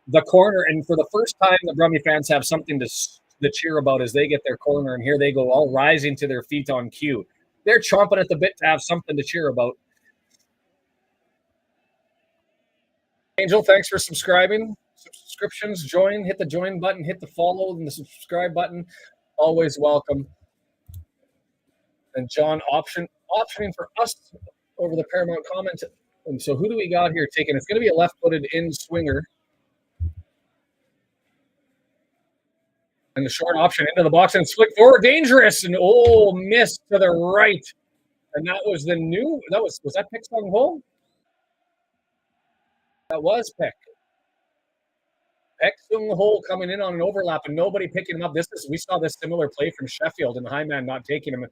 the corner. And for the first time, the Brummy fans have something to cheer about as they get their corner, and here they go, all rising to their feet on cue. They're chomping at the bit to have something to cheer about. Angel, thanks for subscribing. Subscriptions, join, hit the join button, hit the follow and the subscribe button. Always welcome. And John optioning for us over the Paramount comment. And so who do we got here taking? It's going to be a left-footed in swinger. And the short option into the box and flick forward, dangerous, and miss to the right. And that was was that Pick Sung Ho? That was Pick. Pick Sung Ho coming in on an overlap and nobody picking him up. We saw this similar play from Sheffield and the high man not taking him,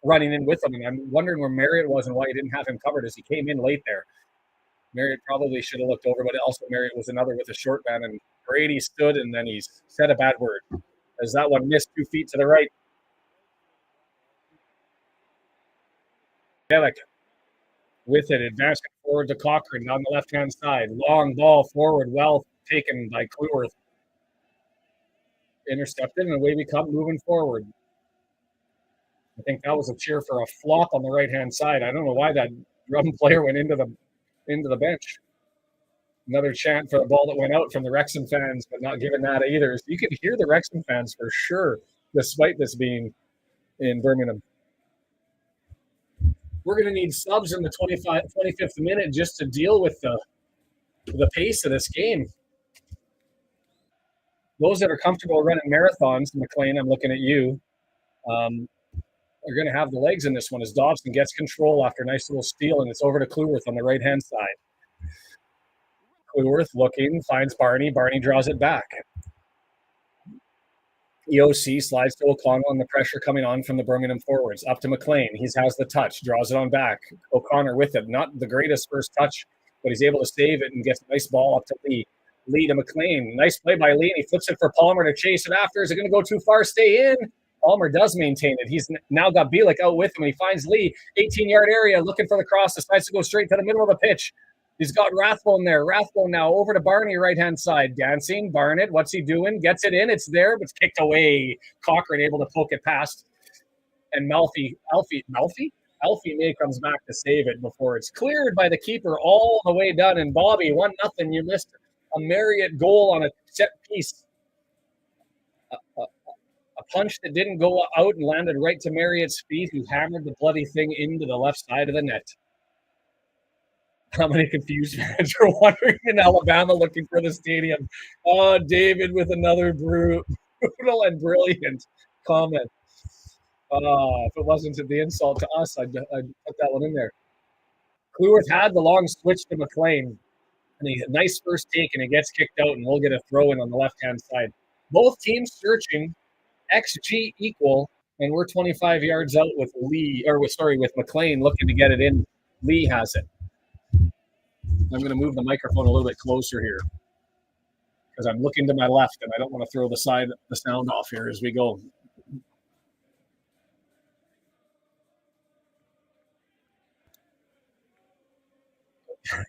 running in with him. And I'm wondering where Marriott was and why he didn't have him covered as he came in late there. Marriott probably should have looked over, but also Marriott was another with a short man, and Brady stood and then he's said a bad word as that one missed 2 feet to the right. Bielik with it, advancing forward to Cochrane on the left-hand side. Long ball forward, well taken by Kluwer. Intercepted, and away we come moving forward. I think that was a cheer for a flop on the right-hand side. I don't know why that Drum player went into the bench. Another chant for the ball that went out from the Wrexham fans, but not given that either. So you can hear the Wrexham fans for sure, despite this being in Birmingham. We're going to need subs in the 25th minute just to deal with the pace of this game. Those that are comfortable running marathons, McLean, I'm looking at you, are going to have the legs in this one as Dobson gets control after a nice little steal, and it's over to Kluwerth on the right-hand side. Kluwerth looking, finds Barney. Barney draws it back. EOC slides to O'Connell and the pressure coming on from the Birmingham forwards. Up to McLean. He has the touch, draws it on back. O'Connor with it. Not the greatest first touch, but he's able to save it and gets a nice ball up to Lee. Lee to McLean. Nice play by Lee, and he flips it for Palmer to chase it after. Is it going to go too far? Stay in. Palmer does maintain it. He's now got Bielik out with him. He finds Lee, 18-yard area, looking for the cross. Decides to go straight to the middle of the pitch. He's got Rathbone there. Rathbone now over to Barney, right-hand side. Dancing. Barnett, what's he doing? Gets it in. It's there, but it's kicked away. Cochrane able to poke it past. And Alfie May comes back to save it before it's cleared by the keeper all the way done. And Bobby, 1-0. You missed a Marriott goal on a set piece. A punch that didn't go out and landed right to Marriott's feet, who hammered the bloody thing into the left side of the net. How many confused fans are wandering in Alabama looking for the stadium? Oh, David with another brutal and brilliant comment. If it wasn't the insult to us, I'd put that one in there. Kluwerth had the long switch to McLean, and a nice first take, and it gets kicked out, and we'll get a throw in on the left-hand side. Both teams searching, XG equal, and we're 25 yards out with McLean looking to get it in. Lee has it. I'm going to move the microphone a little bit closer here because I'm looking to my left and I don't want to throw the sound off here as we go.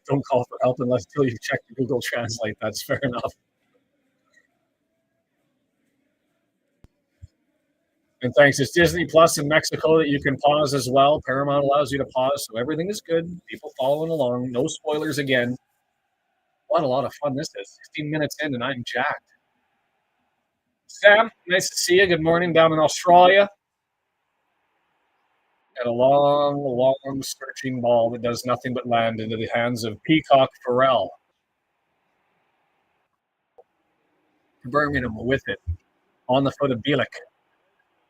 Don't call for help until you check the Google Translate. That's fair enough. And thanks. It's Disney Plus in Mexico that you can pause as well. Paramount allows you to pause, so everything is good. People following along. No spoilers again. What a lot of fun this is. 16 minutes in, and I'm jacked. Sam, nice to see you. Good morning down in Australia. And a long, long searching ball that does nothing but land into the hands of Peacock Farrell. Birmingham with it. On the foot of Bielik.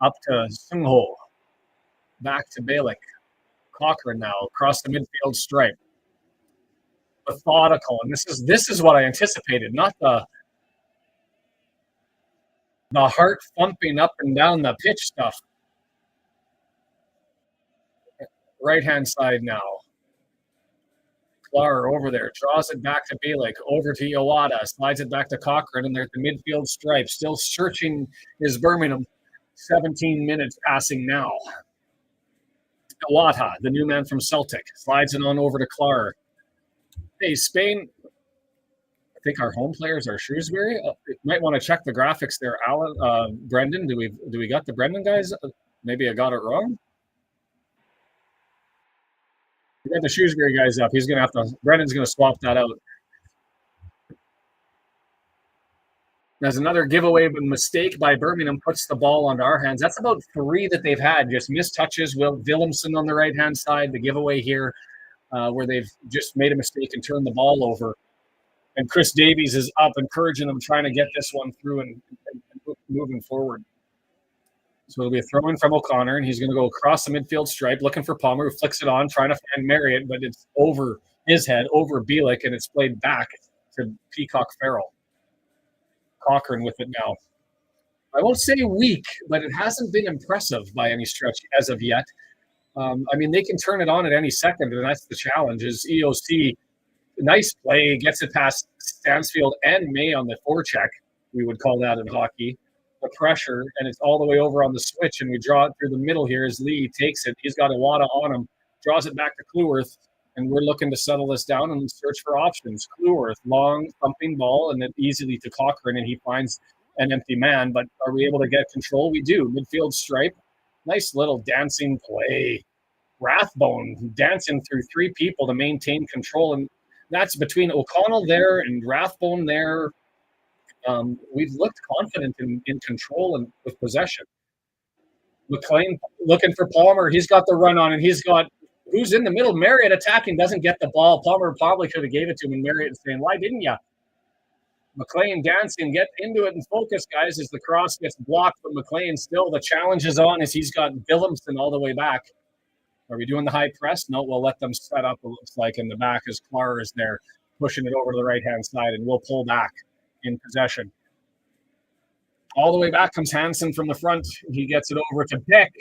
Up to Sungho. Back to Bielik. Cochrane now across the midfield stripe. Methodical. And this is what I anticipated, not the heart thumping up and down the pitch stuff. Right-hand side now. Klar over there, draws it back to Bielik, over to Iwata, slides it back to Cochrane, and they're at the midfield stripe, still searching his Birmingham. 17 minutes passing now. Iwata, the new man from Celtic, slides it on over to Klar. Hey, Spain, I think our home players are Shrewsbury. Might want to check the graphics there, Alan. Brendan, do we got the Brendan guys? Maybe I got it wrong. We got the Shrewsbury guys up. He's gonna have to. Brendan's gonna swap that out. There's another giveaway, but mistake by Birmingham puts the ball onto our hands. That's about 3 that they've had. Just missed touches. Willemsen on the right hand side. The giveaway here, where they've just made a mistake and turned the ball over. And Chris Davies is up, encouraging them, trying to get this one through and moving forward. So it'll be a throw in from O'Connor, and he's going to go across the midfield stripe, looking for Palmer, who flicks it on, trying to find Marriott, but it's over his head, over Bielik, and it's played back to Peacock Farrell. Cochrane with it now. I won't say weak, but it hasn't been impressive by any stretch as of yet. I mean, they can turn it on at any second, and that's the challenge. Is EOC, nice play, gets it past Stansfield and May on the forecheck. We would call that in hockey. The pressure, and it's all the way over on the switch, and we draw it through the middle here as Lee takes it. He's got Iwata on him, draws it back to Cleworth, and we're looking to settle this down and search for options. Cleworth, long thumping ball, and then easily to Cochrane, and he finds an empty man. But are we able to get control? We do. Midfield stripe, nice little dancing play. Rathbone dancing through 3 people to maintain control, and that's between O'Connell there and Rathbone there. We've looked confident in control and with possession. McLean looking for Palmer. He's got the run on, and he's got who's in the middle. Marriott attacking, doesn't get the ball. Palmer probably could have gave it to him, and Marriott is saying, "Why didn't you?" McLean dancing, get into it and focus, guys, as the cross gets blocked. But McLean still, the challenge is on as he's got Willemsen all the way back. Are we doing the high press? No, we'll let them set up, it looks like, in the back as Klar is there, pushing it over to the right-hand side, and we'll pull back in possession. All the way back comes Hansen from the front. He gets it over to Beck.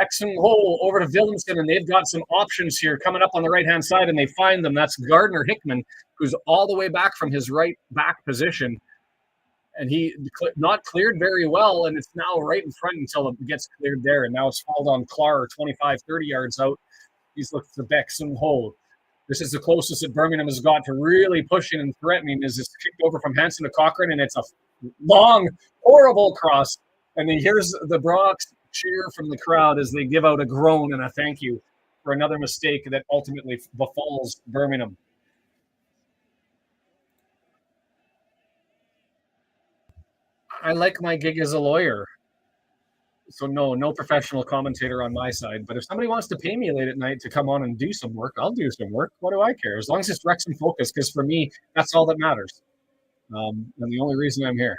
Exum Hole over to Willemsen, and they've got some options here coming up on the right-hand side, and they find them. That's Gardner Hickman, who's all the way back from his right back position. And he not cleared very well, and it's now right in front until it gets cleared there. And now it's fouled on Klar, 25, 30 yards out. He's looking for Exum Hole. This is the closest that Birmingham has got to really pushing and threatening. Is this kicked over from Hansen to Cochrane, and it's a long, horrible cross. And then here's the Bronx cheer from the crowd as they give out a groan and a thank you for another mistake that ultimately befalls Birmingham. I like my gig as a lawyer. So no professional commentator on my side. But if somebody wants to pay me late at night to come on and do some work, I'll do some work. What do I care? As long as it's Wrexham focused, because for me, that's all that matters. And the only reason I'm here.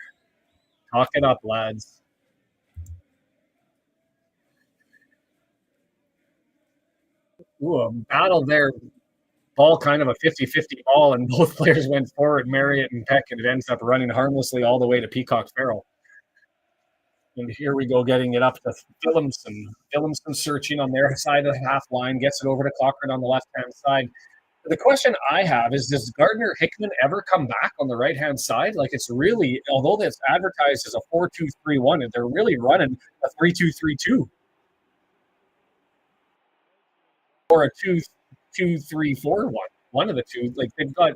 Talk it up, lads. Ooh, a battle there. Ball kind of a 50-50 ball, and both players went forward, Marriott and Peck, and it ends up running harmlessly all the way to Peacock Farrell. And here we go, getting it up to Willemsen. Willemsen searching on their side of the half line, gets it over to Cochrane on the left-hand side. The question I have is, does Gardner Hickman ever come back on the right-hand side? Like, it's really, although it's advertised as a 4-2-3-1, and they're really running a 3-2-3-2. Or a 2-2-3-4-1. One of the two. Like, they've got,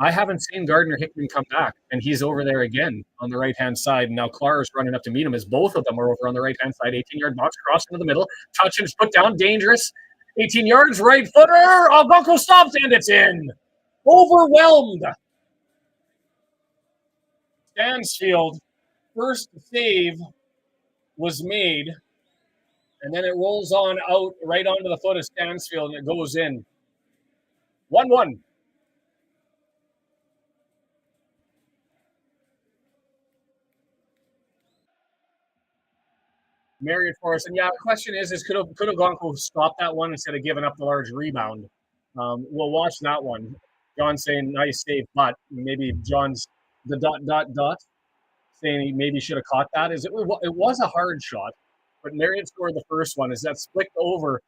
I haven't seen Gardner Hickman come back, and he's over there again on the right-hand side. And now Klar is running up to meet him as both of them are over on the right-hand side. 18-yard box, cross into the middle. Touch and put down, dangerous. 18 yards, right footer. Algonco stops, and it's in. Overwhelmed. Stansfield, first save was made, and then it rolls on out right onto the foot of Stansfield, and it goes in. 1-1. Marriott for us. And yeah, the question is could Ogonko stop that one instead of giving up the large rebound? We'll watch that one. John saying nice save, but maybe John's the ... saying he maybe should have caught that. It was a hard shot, but Marriott scored the first one. Is that flicked over,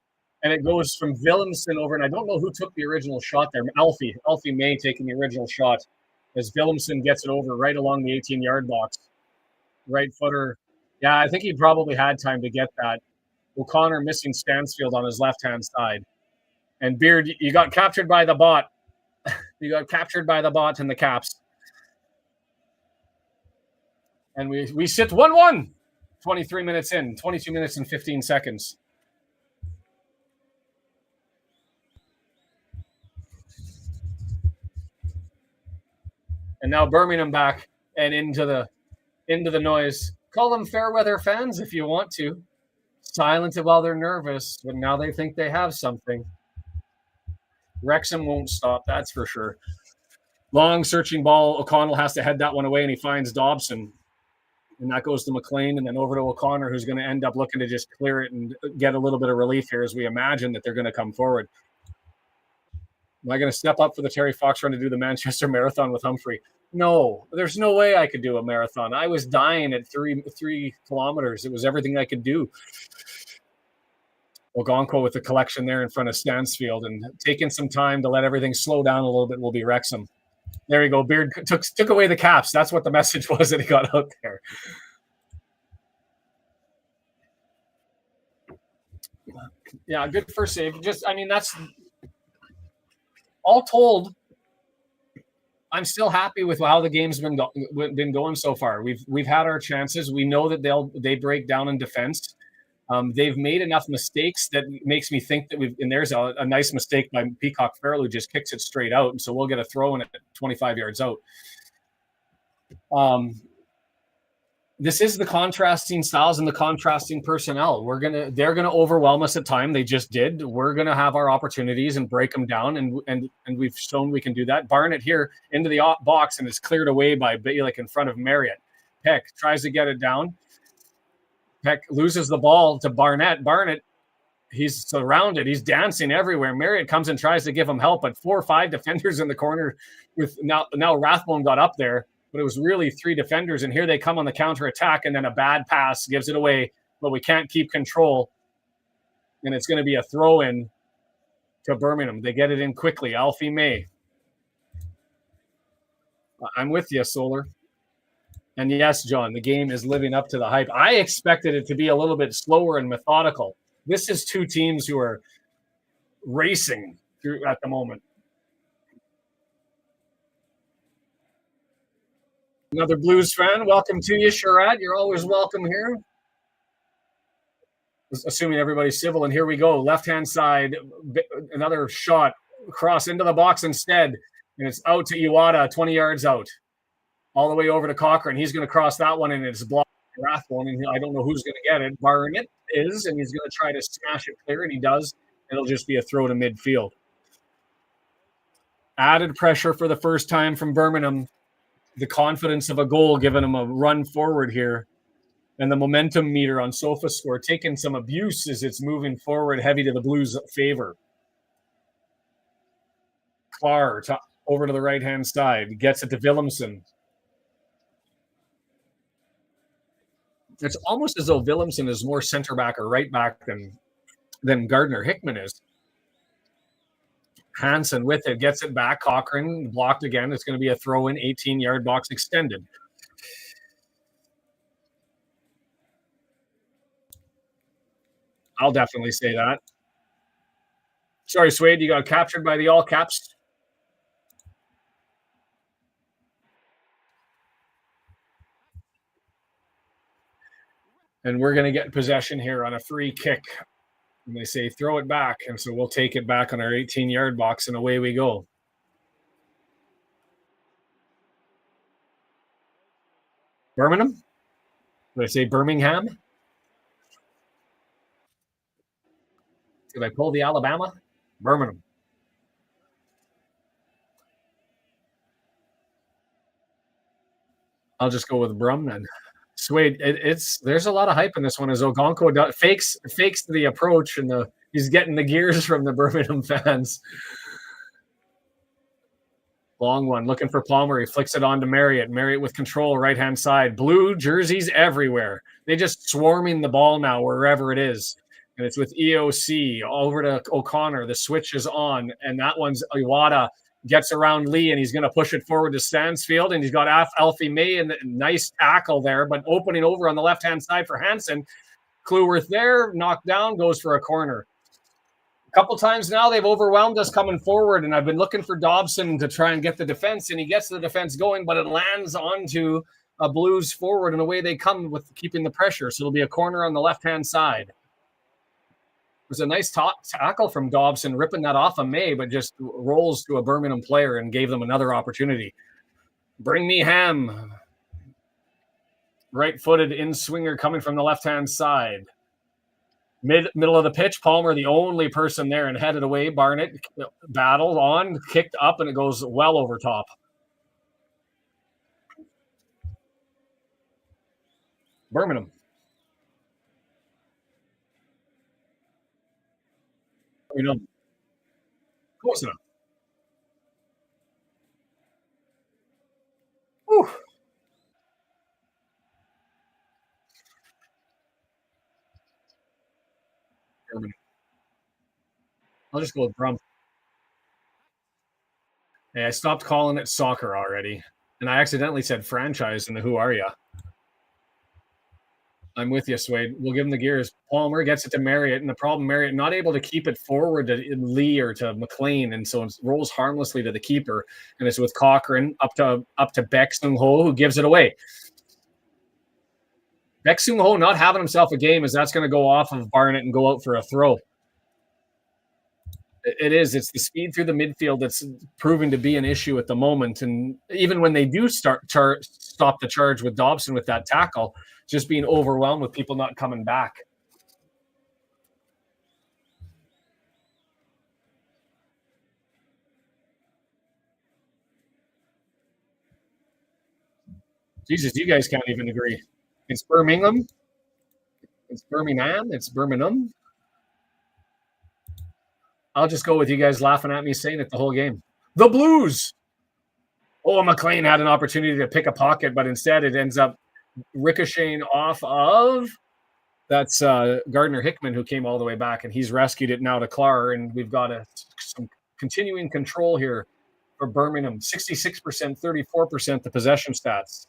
and it goes from Willemsen over, and I don't know who took the original shot there. Alfie May taking the original shot as Willemsen gets it over right along the 18-yard box. Right footer. Yeah, I think he probably had time to get that. O'Connor missing Stansfield on his left-hand side. And Beard, you got captured by the bot. You got captured by the bot in the Caps. And we sit 1-1. 23 minutes in. 22 minutes and 15 seconds. And now Birmingham back and into the noise. Call them fair weather fans if you want to. Silent it while they're nervous, but now they think they have something. Wrexham won't stop, that's for sure. Long searching ball. O'Connell has to head that one away, and he finds Dobson. And that goes to McLean, and then over to O'Connor, who's going to end up looking to just clear it and get a little bit of relief here as we imagine that they're going to come forward. Am I going to step up for the Terry Fox run to do the Manchester Marathon with Humphrey? No, there's no way I could do a marathon. I was dying at 3 kilometers. It was everything I could do. Ogonko with the collection there in front of Stansfield, and taking some time to let everything slow down a little bit will be Wrexham. There you go. Beard took away the Caps. That's what the message was that he got out there. Yeah, good first save. That's all told. I'm still happy with how the game's been going so far. We've had our chances. We know that they break down in defense. They've made enough mistakes that makes me think that and there's a nice mistake by Peacock Farrell who just kicks it straight out, and so we'll get a throw in at 25 yards out. This is the contrasting styles and the contrasting personnel. They're gonna overwhelm us at time. They just did. We're gonna have our opportunities and break them down, and we've shown we can do that. Barnett here into the box, and it's cleared away by Balick in front of Marriott. Peck tries to get it down. Peck loses the ball to Barnett. Barnett, he's surrounded. He's dancing everywhere. Marriott comes and tries to give him help, but 4 or 5 defenders in the corner. With now Rathbone got up there, but it was really 3 defenders, and here they come on the counterattack, and then a bad pass gives it away, but we can't keep control, and it's going to be a throw-in to Birmingham. They get it in quickly. Alfie May. I'm with you, Solar. And yes, John, the game is living up to the hype. I expected it to be a little bit slower and methodical. This is 2 teams who are racing through at the moment. Another Blues fan. Welcome to you, Sherrod. You're always welcome here. Assuming everybody's civil. And here we go. Left-hand side. Another shot. Cross into the box instead. And it's out to Iwata, 20 yards out. All the way over to Cochran. He's going to cross that one, and it's blocked by Rathbone, and I don't know who's going to get it. Barnett is, and he's going to try to smash it clear, and he does. It'll just be a throw to midfield. Added pressure for the first time from Birmingham. The confidence of a goal giving them a run forward here. And the momentum meter on SofaScore taking some abuse as it's moving forward heavy to the Blues' favor. Clark over to the right-hand side. Gets it to Willemsen. It's almost as though Willemsen is more center back or right back than Gardner Hickman is. Hansen with it, gets it back. Cochran blocked again. It's going to be a throw-in, 18-yard box extended. I'll definitely say that. Sorry, Swade, you got captured by the All Caps. And we're going to get possession here on a free kick. And they say, throw it back. And so we'll take it back on our 18-yard box, and away we go. Birmingham? Did I say Birmingham? Did I pull the Alabama? Birmingham. I'll just go with Brum then. Swade, there's a lot of hype in this one as Ogonko fakes the approach and he's getting the gears from the Birmingham fans. Long one, looking for Palmer. He flicks it on to Marriott. Marriott with control, right-hand side. Blue jerseys everywhere. They just swarming the ball now wherever it is. And it's with EOC over to O'Connor. The switch is on, and that one's Iwata. Gets around Lee, and he's going to push it forward to Stansfield, and he's got Alfie May, and nice tackle there, but opening over on the left-hand side for Hansen. Clueworth there, knocked down, goes for a corner. A couple times now they've overwhelmed us coming forward, and I've been looking for Dobson to try and get the defense, and he gets the defense going, but it lands onto a Blues forward, and away they come with keeping the pressure. So it'll be a corner on the left-hand side. It was a nice tackle from Dobson, ripping that off of May, but just rolls to a Birmingham player and gave them another opportunity. Bring me Ham. Right-footed in-swinger coming from the left-hand side. Middle of the pitch, Palmer, the only person there, and headed away. Barnett battled on, kicked up, and it goes well over top. Birmingham. You know, close enough. Whew. Birmingham. I'll just go with Brum. Hey, I stopped calling it soccer already, and I accidentally said franchise in the Who Are Ya? I'm with you, Swade. We'll give him the gears. Palmer gets it to Marriott, and the problem, Marriott not able to keep it forward to Lee or to McLean, and so it rolls harmlessly to the keeper, and it's with Cochran up to Beck Sung Ho, who gives it away. Beck Sung Ho not having himself a game, as that's going to go off of Barnett and go out for a throw. It is. It's the speed through the midfield that's proving to be an issue at the moment, and even when they do stop the charge with Dobson with that tackle, just being overwhelmed with people not coming back. Jesus, you guys can't even agree. It's Birmingham. It's Birmingham. It's Birmingham. I'll just go with you guys laughing at me saying it the whole game. The Blues. Oh, McLean had an opportunity to pick a pocket, but instead it ends up ricocheting off of that's Gardner Hickman, who came all the way back, and he's rescued it now to Clark, and we've got some continuing control here for Birmingham. 66%, 34% the possession stats.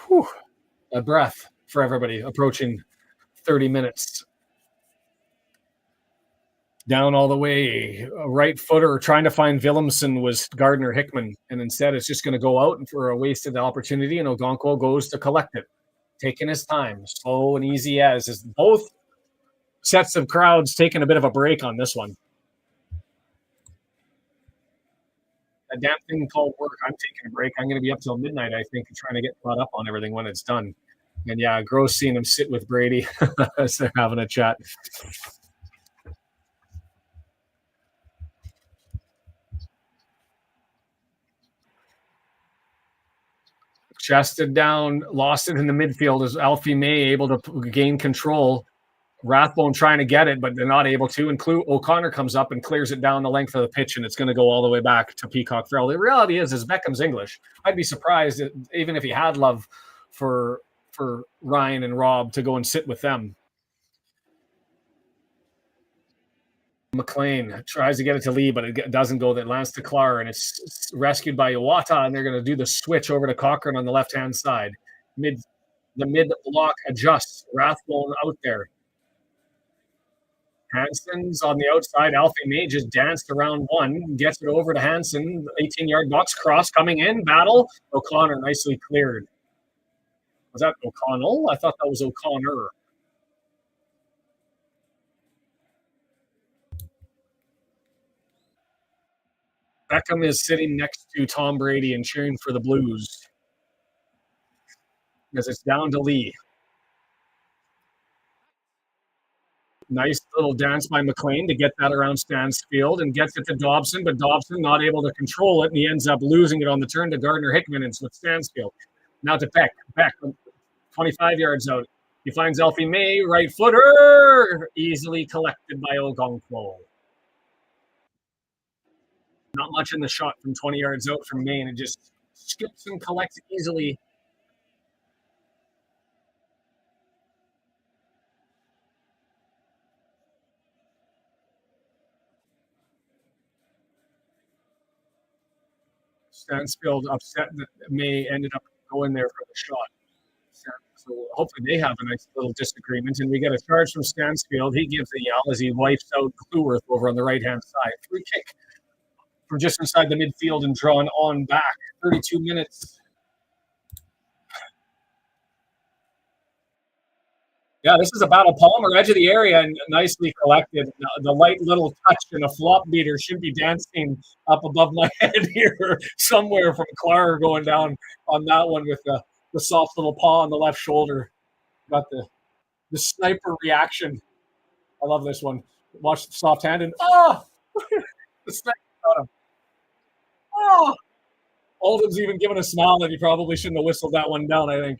Whew. A breath for everybody approaching 30 minutes. Down all the way, a right footer trying to find Willemsen was Gardner Hickman, and instead it's just going to go out for a wasted opportunity, and Ogonko goes to collect it, taking his time, slow and easy as both sets of crowds taking a bit of a break on this one. A damn thing called work. I'm taking a break. I'm going to be up till midnight, I think, trying to get caught up on everything when it's done. And yeah, gross seeing him sit with Brady as they're having a chat. Chested down, lost it in the midfield as Alfie May able to gain control. Rathbone trying to get it, but they're not able to. And O'Connor comes up and clears it down the length of the pitch, and it's going to go all the way back to Peacock Farrell. The reality is Beckham's English. I'd be surprised, even if he had love for Ryan and Rob, to go and sit with them. McLean tries to get it to Lee, but it doesn't go. That lands to Clark, and it's rescued by Iwata, and they're going to do the switch over to Cochran on the left-hand side. The mid block adjusts. Rathbone out there. Hansen's on the outside. Alfie May just danced around one, gets it over to Hansen. 18-yard box cross coming in. Battle. O'Connor nicely cleared. Was that O'Connell? I thought that was O'Connor. Beckham is sitting next to Tom Brady and cheering for the Blues as it's down to Lee. Nice little dance by McLean to get that around Stansfield and gets it to Dobson, but Dobson not able to control it, and he ends up losing it on the turn to Gardner Hickman and with Stansfield. Now to Beck. Beck, 25 yards out. He finds Alfie May, right footer, easily collected by Ogonkwo. Not much in the shot from 20 yards out from May, and it just skips and collects easily. Stansfield upset that May ended up going there for the shot. So hopefully they have a nice little disagreement, and we get a charge from Stansfield. He gives a yell as he wipes out Kluworth over on the right-hand side. Free kick from just inside the midfield and drawn on back. 32 minutes. Yeah, this is a battle. Palmer, edge of the area, and nicely collected. The light little touch and a flop beater should be dancing up above my head here somewhere from Clark going down on that one with the soft little paw on the left shoulder. Got the sniper reaction. I love this one. Watch the soft hand and the sniper got him. Oldham's even giving a smile that he probably shouldn't have whistled that one down, I think.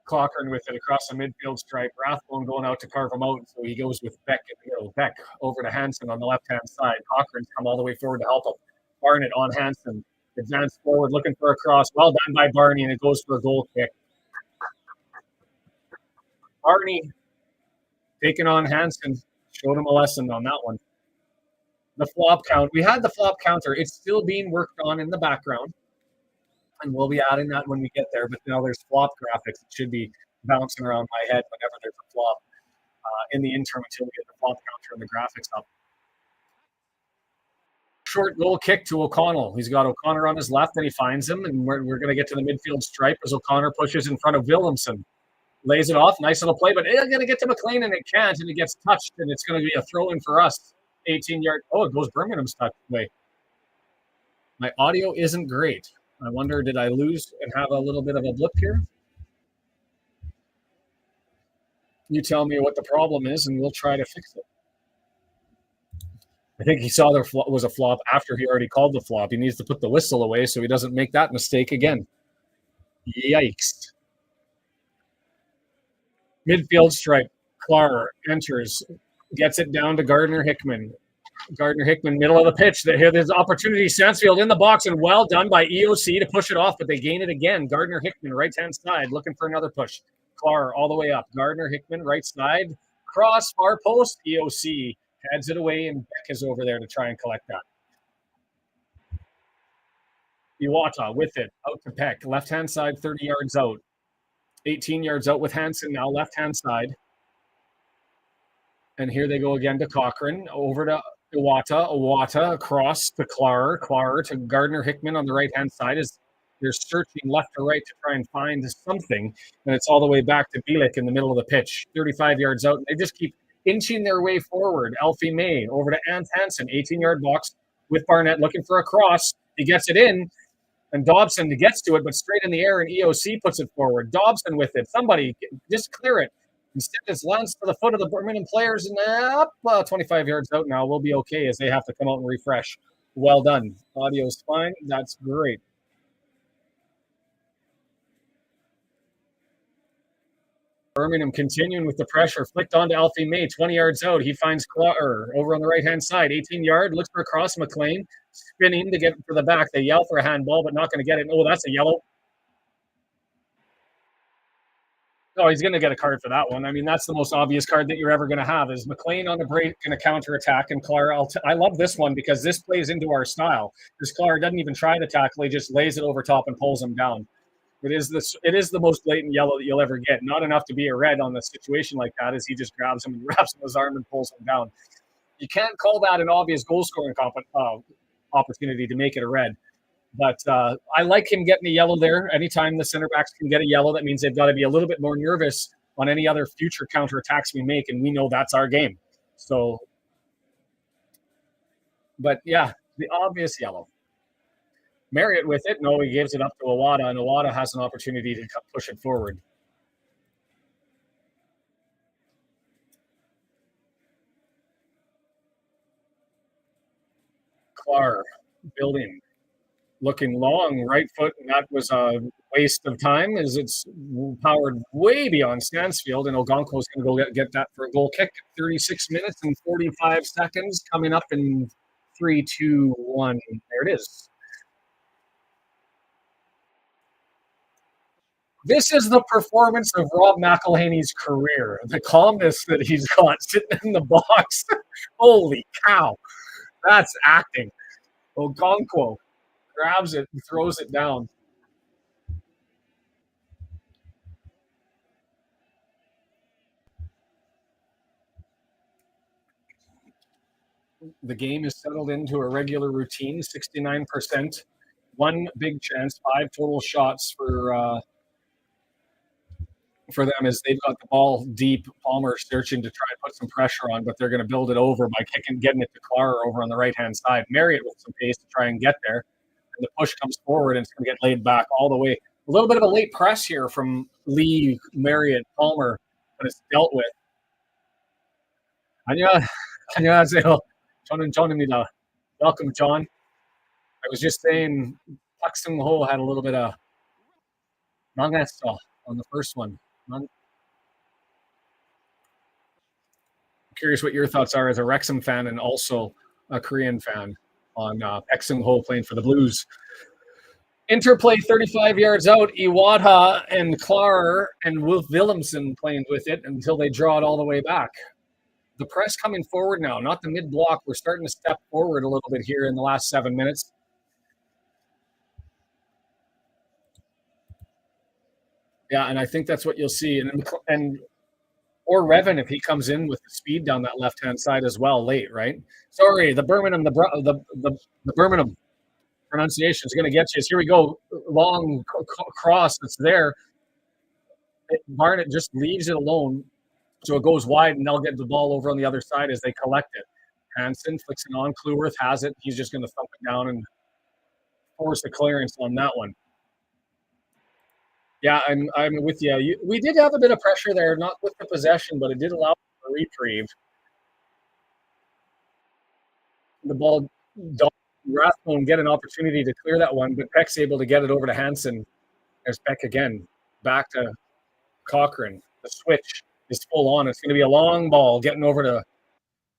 Cochrane with it across the midfield stripe. Rathbone going out to carve him out, so he goes with Beck in the middle. Beck over to Hansen on the left-hand side. Cochrane's come all the way forward to help him. Barnett on Hansen. Advanced forward, looking for a cross. Well done by Barney, and it goes for a goal kick. Barney taking on Hansen. Showed him a lesson on that one. The flop count. We had the flop counter. It's still being worked on in the background. And we'll be adding that when we get there. But now there's flop graphics. It should be bouncing around my head whenever there's a flop in the interim until we get the flop counter and the graphics up. Short goal kick to O'Connell. He's got O'Connor on his left, and he finds him. And we're going to get to the midfield stripe as O'Connor pushes in front of Williamson. Lays it off. Nice little play, but it's going to get to McLean, and it can't. And it gets touched, and it's going to be a throw-in for us. 18-yard. Oh, it goes Birmingham's touch way. My audio isn't great. I wonder, did I lose and have a little bit of a blip here? You tell me what the problem is, and we'll try to fix it. I think he saw there was a flop after he already called the flop. He needs to put the whistle away so he doesn't make that mistake again. Yikes. Midfield stripe. Clark enters, gets it down to Gardner Hickman. Gardner Hickman, middle of the pitch. Here, there's opportunity. Stansfield in the box, and well done by EOC to push it off, but they gain it again. Gardner Hickman, right-hand side, looking for another push. Clark all the way up. Gardner Hickman, right side. Cross, far post. EOC heads it away, and Beck is over there to try and collect that. Iwata with it, out to Peck. Left-hand side, 30 yards out. 18 yards out with Hansen now, left-hand side. And here they go again to Cochrane, over to Iwata across to Clark to Gardner Hickman on the right-hand side as they're searching left to right to try and find something, and it's all the way back to Bielik in the middle of the pitch, 35 yards out, and they just keep inching their way forward. Alfie May over to Ant Hansen, 18-yard box with Barnett looking for a cross. He gets it in, and Dobson gets to it, but straight in the air, and EOC puts it forward. Dobson with it. Somebody just clear it. Instead, it's lands to the foot of the Birmingham players, and up 25 yards out now. We'll be okay as they have to come out and refresh. Well done. Audio's fine. That's great. Birmingham continuing with the pressure. Flicked on to Alfie May, 20 yards out. He finds Clark over on the right-hand side. 18-yard, looks for a cross. McLean spinning to get to the back. They yell for a handball, but not going to get it. Oh, that's a yellow. Oh, he's going to get a card for that one. I mean, that's the most obvious card that you're ever going to have is McLean on the break and a counterattack. And Clark, I love this one because this plays into our style. This Clark doesn't even try to tackle. He just lays it over top and pulls him down. It is the most blatant yellow that you'll ever get. Not enough to be a red on the situation like that as he just grabs him and wraps him in his arm and pulls him down. You can't call that an obvious goal-scoring opportunity to make it a red. But I like him getting a yellow there. Anytime the center backs can get a yellow, that means they've got to be a little bit more nervous on any other future counterattacks we make, and we know that's our game. So, but yeah, the obvious yellow. Marriott with it. No, he gives it up to Iwata, and Iwata has an opportunity to push it forward. Clark building, looking long, right foot, and that was a waste of time as it's powered way beyond Stansfield, and Ogonko is going to go get that for a goal kick. 36 minutes and 45 seconds coming up in 3, 2, 1. There it is. This is the performance of Rob McElhaney's career. The calmness that he's got sitting in the box. Holy cow. That's acting. Ogonko grabs it and throws it down. The game is settled into a regular routine, 69%. One big chance, 5 total shots for them as they've got the ball deep. Palmer searching to try and put some pressure on, but they're going to build it over by getting it to Clara over on the right-hand side. Marriott with some pace to try and get there. And the push comes forward, and it's going to get laid back all the way. A little bit of a late press here from Lee, Marriott, Palmer, but it's dealt with. 안녕하세요. 저는 John입니다. Welcome, John. I was just saying, Park Seung-ho had a little bit of 망했어 on the first one. I'm curious what your thoughts are as a Wrexham fan and also a Korean fan on Park Seung-ho playing for the Blues. Interplay 35 yards out. Iwata and Klar and Wolf Willemsen playing with it until they draw it all the way back. The press coming forward now, not the mid-block. We're starting to step forward a little bit here in the last 7 minutes. Yeah, and I think that's what you'll see. Or Revan if he comes in with the speed down that left-hand side as well late, right? Sorry, the Birmingham pronunciation is going to get you. Here we go. Long cross that's there. Barnett just leaves it alone. So it goes wide, and they'll get the ball over on the other side as they collect it. Hansen flicks it on. Kluworth has it. He's just going to thump it down and force the clearance on that one. Yeah, I'm with you. We did have a bit of pressure there, not with the possession, but it did allow a reprieve. The ball, Rathbone get an opportunity to clear that one, but Peck's able to get it over to Hansen. There's Peck again. Back to Cochran. The switch is full on. It's going to be a long ball getting over to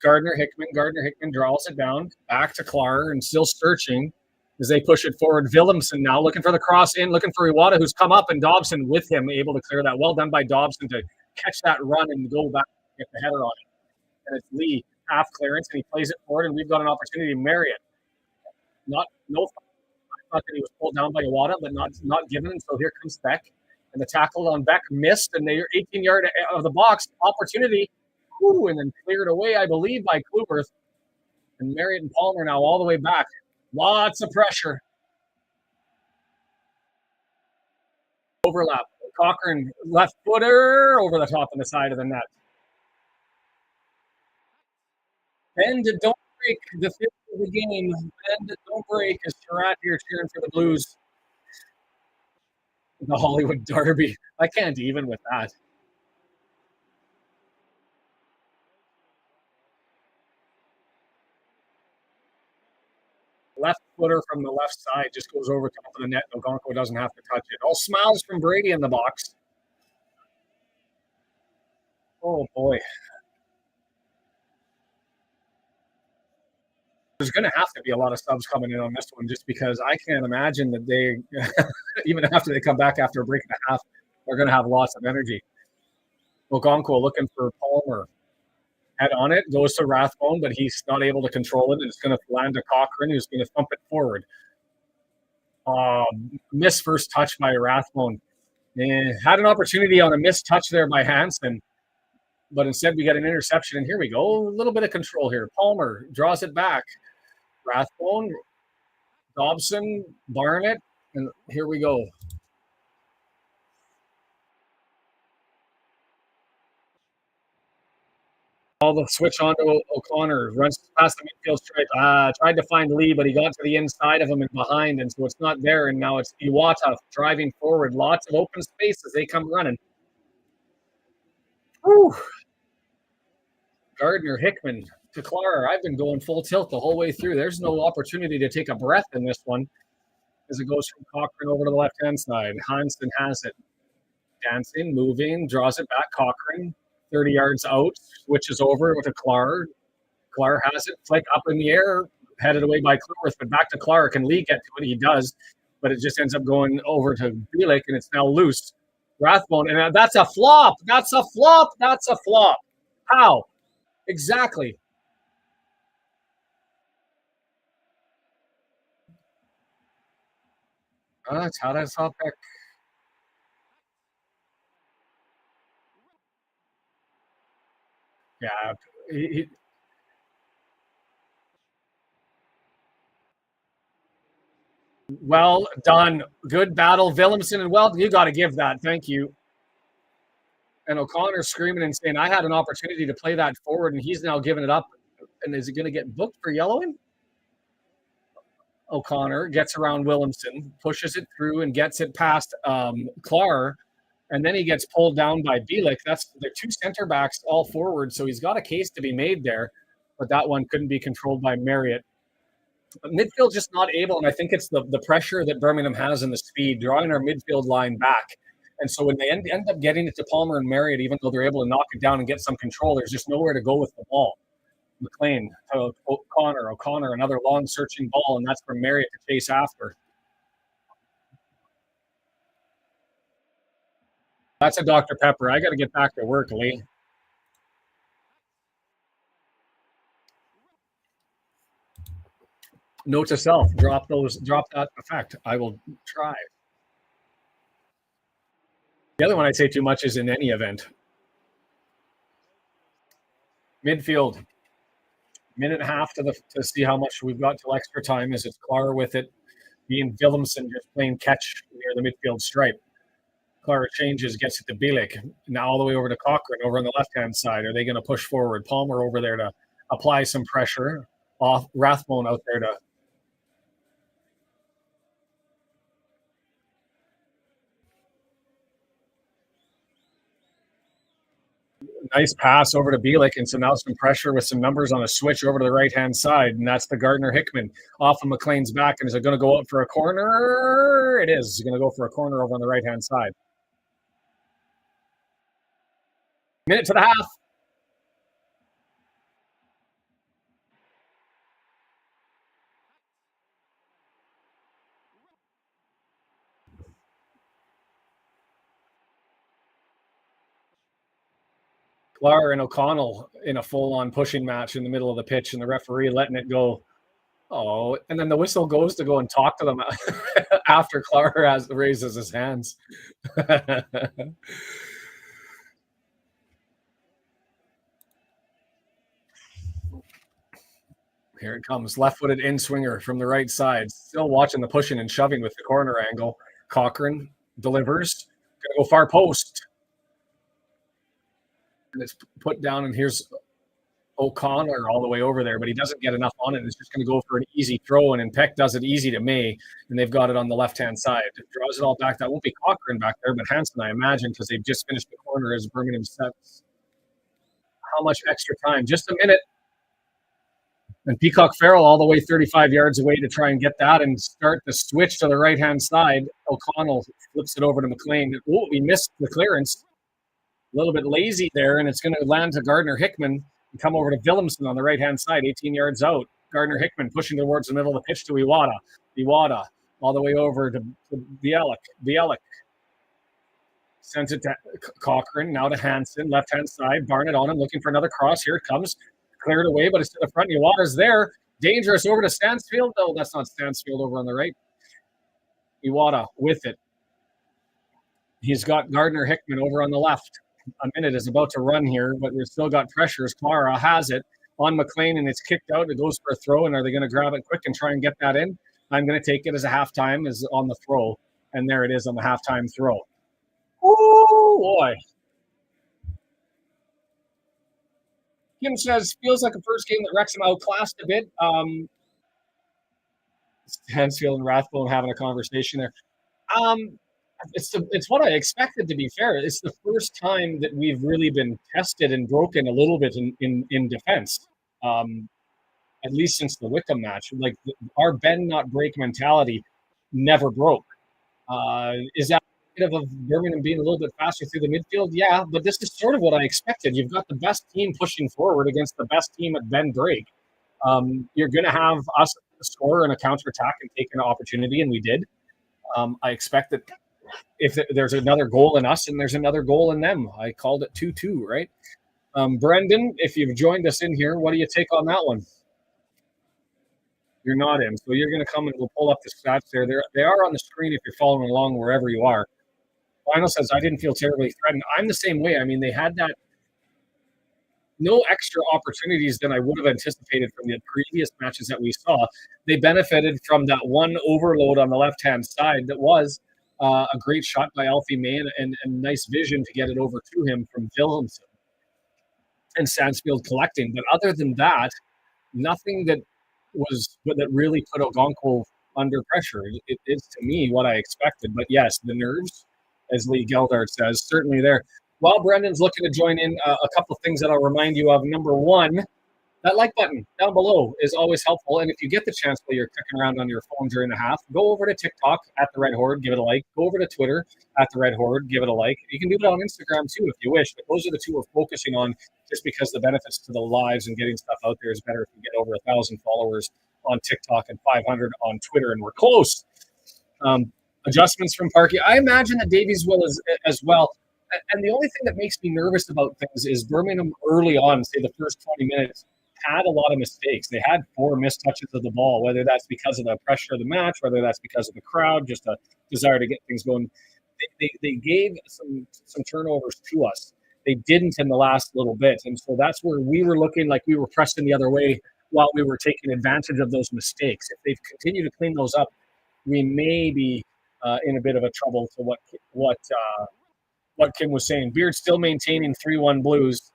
Gardner Hickman. Gardner Hickman draws it down. Back to Clark and still searching as they push it forward. Willemsen now looking for the cross in, looking for Iwata, who's come up, and Dobson with him, able to clear that. Well done by Dobson to catch that run and go back and get the header on it. And it's Lee, half clearance, and he plays it forward, and we've got an opportunity to marry it. I thought that he was pulled down by Iwata, but not given. So here comes Beck. And the tackle on Beck missed, and they're 18-yard of the box. Opportunity, and then cleared away, I believe, by Kluworth. And Marriott and Palmer now all the way back. Lots of pressure. Overlap. Cochran, left footer, over the top of the side of the net. Bend, don't break, the fifth of the game. Bend, don't break, as Sherratt here cheering for the Blues. The Hollywood Derby. I can't even with that. Left footer from the left side just goes over top of the net. Ogonko doesn't have to touch it. All smiles from Brady in the box. Oh, boy. There's going to have to be a lot of subs coming in on this one just because I can't imagine that they, even after they come back after a break and a half, they're going to have lots of energy. Ogonko looking for Palmer. Head on it, goes to Rathbone, but he's not able to control it. And it's going to land to Cochran, who's going to thump it forward. Missed first touch by Rathbone. Had an opportunity on a missed touch there by Hansen, but instead we get an interception. And here we go, a little bit of control here. Palmer draws it back. Rathbone, Dobson, Barnett, and here we go. All the switch on to O'Connor, runs past the midfield stripe. Tried to find Lee, but he got to the inside of him and behind, and so it's not there. And now it's Iwata driving forward. Lots of open space as they come running. Whew. Gardner, Hickman to Clara. I've been going full tilt the whole way through. There's no opportunity to take a breath in this one as it goes from Cochran over to the left-hand side. Hansen has it. Dancing, moving, draws it back. Cochran, 30 yards out, switches over to Clark. Clark has it, flick up in the air, headed away by Cleworth, but back to Clark. Can Lee get to it? He does, but it just ends up going over to Bielik, and it's now loose. Rathbone, and that's a flop. That's a flop. That's a flop. How? Exactly. That's how that's up back. Yeah. Well done. Good battle. Willemsen, and well, you got to give that. Thank you. And O'Connor screaming and saying, I had an opportunity to play that forward, and he's now giving it up. And is he going to get booked for yellowing? O'Connor gets around Willemsen, pushes it through and gets it past Clark, and then he gets pulled down by Bielik. That's the two center backs all forward, so he's got a case to be made there, but that one couldn't be controlled by Marriott. Midfield just not able, and I think it's the pressure that Birmingham has and the speed, drawing our midfield line back. And so when they end up getting it to Palmer and Marriott, even though they're able to knock it down and get some control, there's just nowhere to go with the ball. McLean to O'Connor, another long searching ball, and that's for Marriott to chase after. That's a Dr. Pepper. I got to get back to work, Lee. Note to self: drop that effect. I will try. The other one I'd say too much is in any event. Midfield. Minute and a half to see how much we've got till extra time as it's Clara with it. Being Willemsen just playing catch near the midfield stripe. Clara changes, gets it to Bielik. Now all the way over to Cochran over on the left-hand side. Are they going to push forward? Palmer over there to apply some pressure. Off Rathbone out there to nice pass over to Bielik, and so now some pressure with some numbers on a switch over to the right-hand side, and that's the Gardner Hickman off of McLean's back, and is it going to go out for a corner? It is. It's going to go for a corner over on the right-hand side. Minute to the half. Clark and O'Connell in a full-on pushing match in the middle of the pitch, and the referee letting it go. Oh, and then the whistle goes to go and talk to them after Clark raises his hands. Here it comes. Left-footed in-swinger from the right side. Still watching the pushing and shoving with the corner angle. Cochran delivers. Going to go far post. And it's put down, and here's O'Connor all the way over there, but he doesn't get enough on it. It's just going to go for an easy throw, and Peck does it easy to May, and they've got it on the left-hand side. It draws it all back. That won't be Cochran back there, but Hansen, I imagine, because they've just finished the corner as Birmingham sets. How much extra time? Just a minute. And Peacock Farrell all the way 35 yards away to try and get that and start the switch to the right-hand side. O'Connell flips it over to McLean. Oh, he missed the clearance. A little bit lazy there, and it's going to land to Gardner Hickman and come over to Willemsen on the right-hand side, 18 yards out. Gardner Hickman pushing towards the middle of the pitch to Iwata. Iwata all the way over to Bielik. Bielik sends it to Cochran, now to Hansen, left-hand side. Barnett on him, looking for another cross. Here it comes. Cleared away, but it's to the front. Iwata's there. Dangerous over to Stansfield. No, that's not Stansfield over on the right. Iwata with it. He's got Gardner Hickman over on the left. A minute is about to run here, but we've still got pressures. Clara has it on McLean, and it's kicked out. It goes for a throw, and are they going to grab it quick and try and get that in? I'm going to take it as a halftime is on the throw, and there it is on the halftime throw. Oh, boy. Kim says, feels like a first game that Wrexham outclassed a bit. Stansfield and Rathbone having a conversation there. It's what I expected, to be fair. It's the first time that we've really been tested and broken a little bit in defense, at least since the Wickham match. Like our bend not break mentality never broke. Is that of Birmingham being a little bit faster through the midfield? Yeah, but this is sort of what I expected. You've got the best team pushing forward against the best team at bend break. You're going to have us score in a counterattack and take an opportunity, and we did. I expect that if there's another goal in us and there's another goal in them. I called it 2-2, right? Brendan, if you've joined us in here, what do you take on that one? You're not in, so you're going to come and we'll pull up the stats there. They are on the screen if you're following along wherever you are. Final says, I didn't feel terribly threatened. I'm the same way. I mean, they had that no extra opportunities than I would have anticipated from the previous matches that we saw. They benefited from that one overload on the left-hand side that was a great shot by Alfie May and nice vision to get it over to him from Wilhelmsen and Sansfield collecting. But other than that, nothing that really put Ogonko under pressure. It is, to me, what I expected. But yes, the nerves, as Lee Geldart says, certainly there. While Brendan's looking to join in, a couple of things that I'll remind you of. Number one, that like button down below is always helpful. And if you get the chance while you're clicking around on your phone during the half, go over to TikTok at The Red Horde, give it a like. Go over to Twitter at The Red Horde, give it a like. You can do it on Instagram too if you wish. But those are the two we're focusing on just because the benefits to the lives and getting stuff out there is better if you get over 1,000 followers on TikTok and 500 on Twitter. And we're close. Adjustments from Parky. I imagine that Davies will as well. And the only thing that makes me nervous about things is Birmingham early on, say the first 20 minutes, had a lot of mistakes. They had 4 missed touches of the ball, whether that's because of the pressure of the match, whether that's because of the crowd, just a desire to get things going. They gave some turnovers to us. They didn't in the last little bit. And so that's where we were looking like we were pressing the other way while we were taking advantage of those mistakes. If they continue to clean those up, we may be in a bit of a trouble to what Kim was saying. Beard still maintaining 3-1 Blues.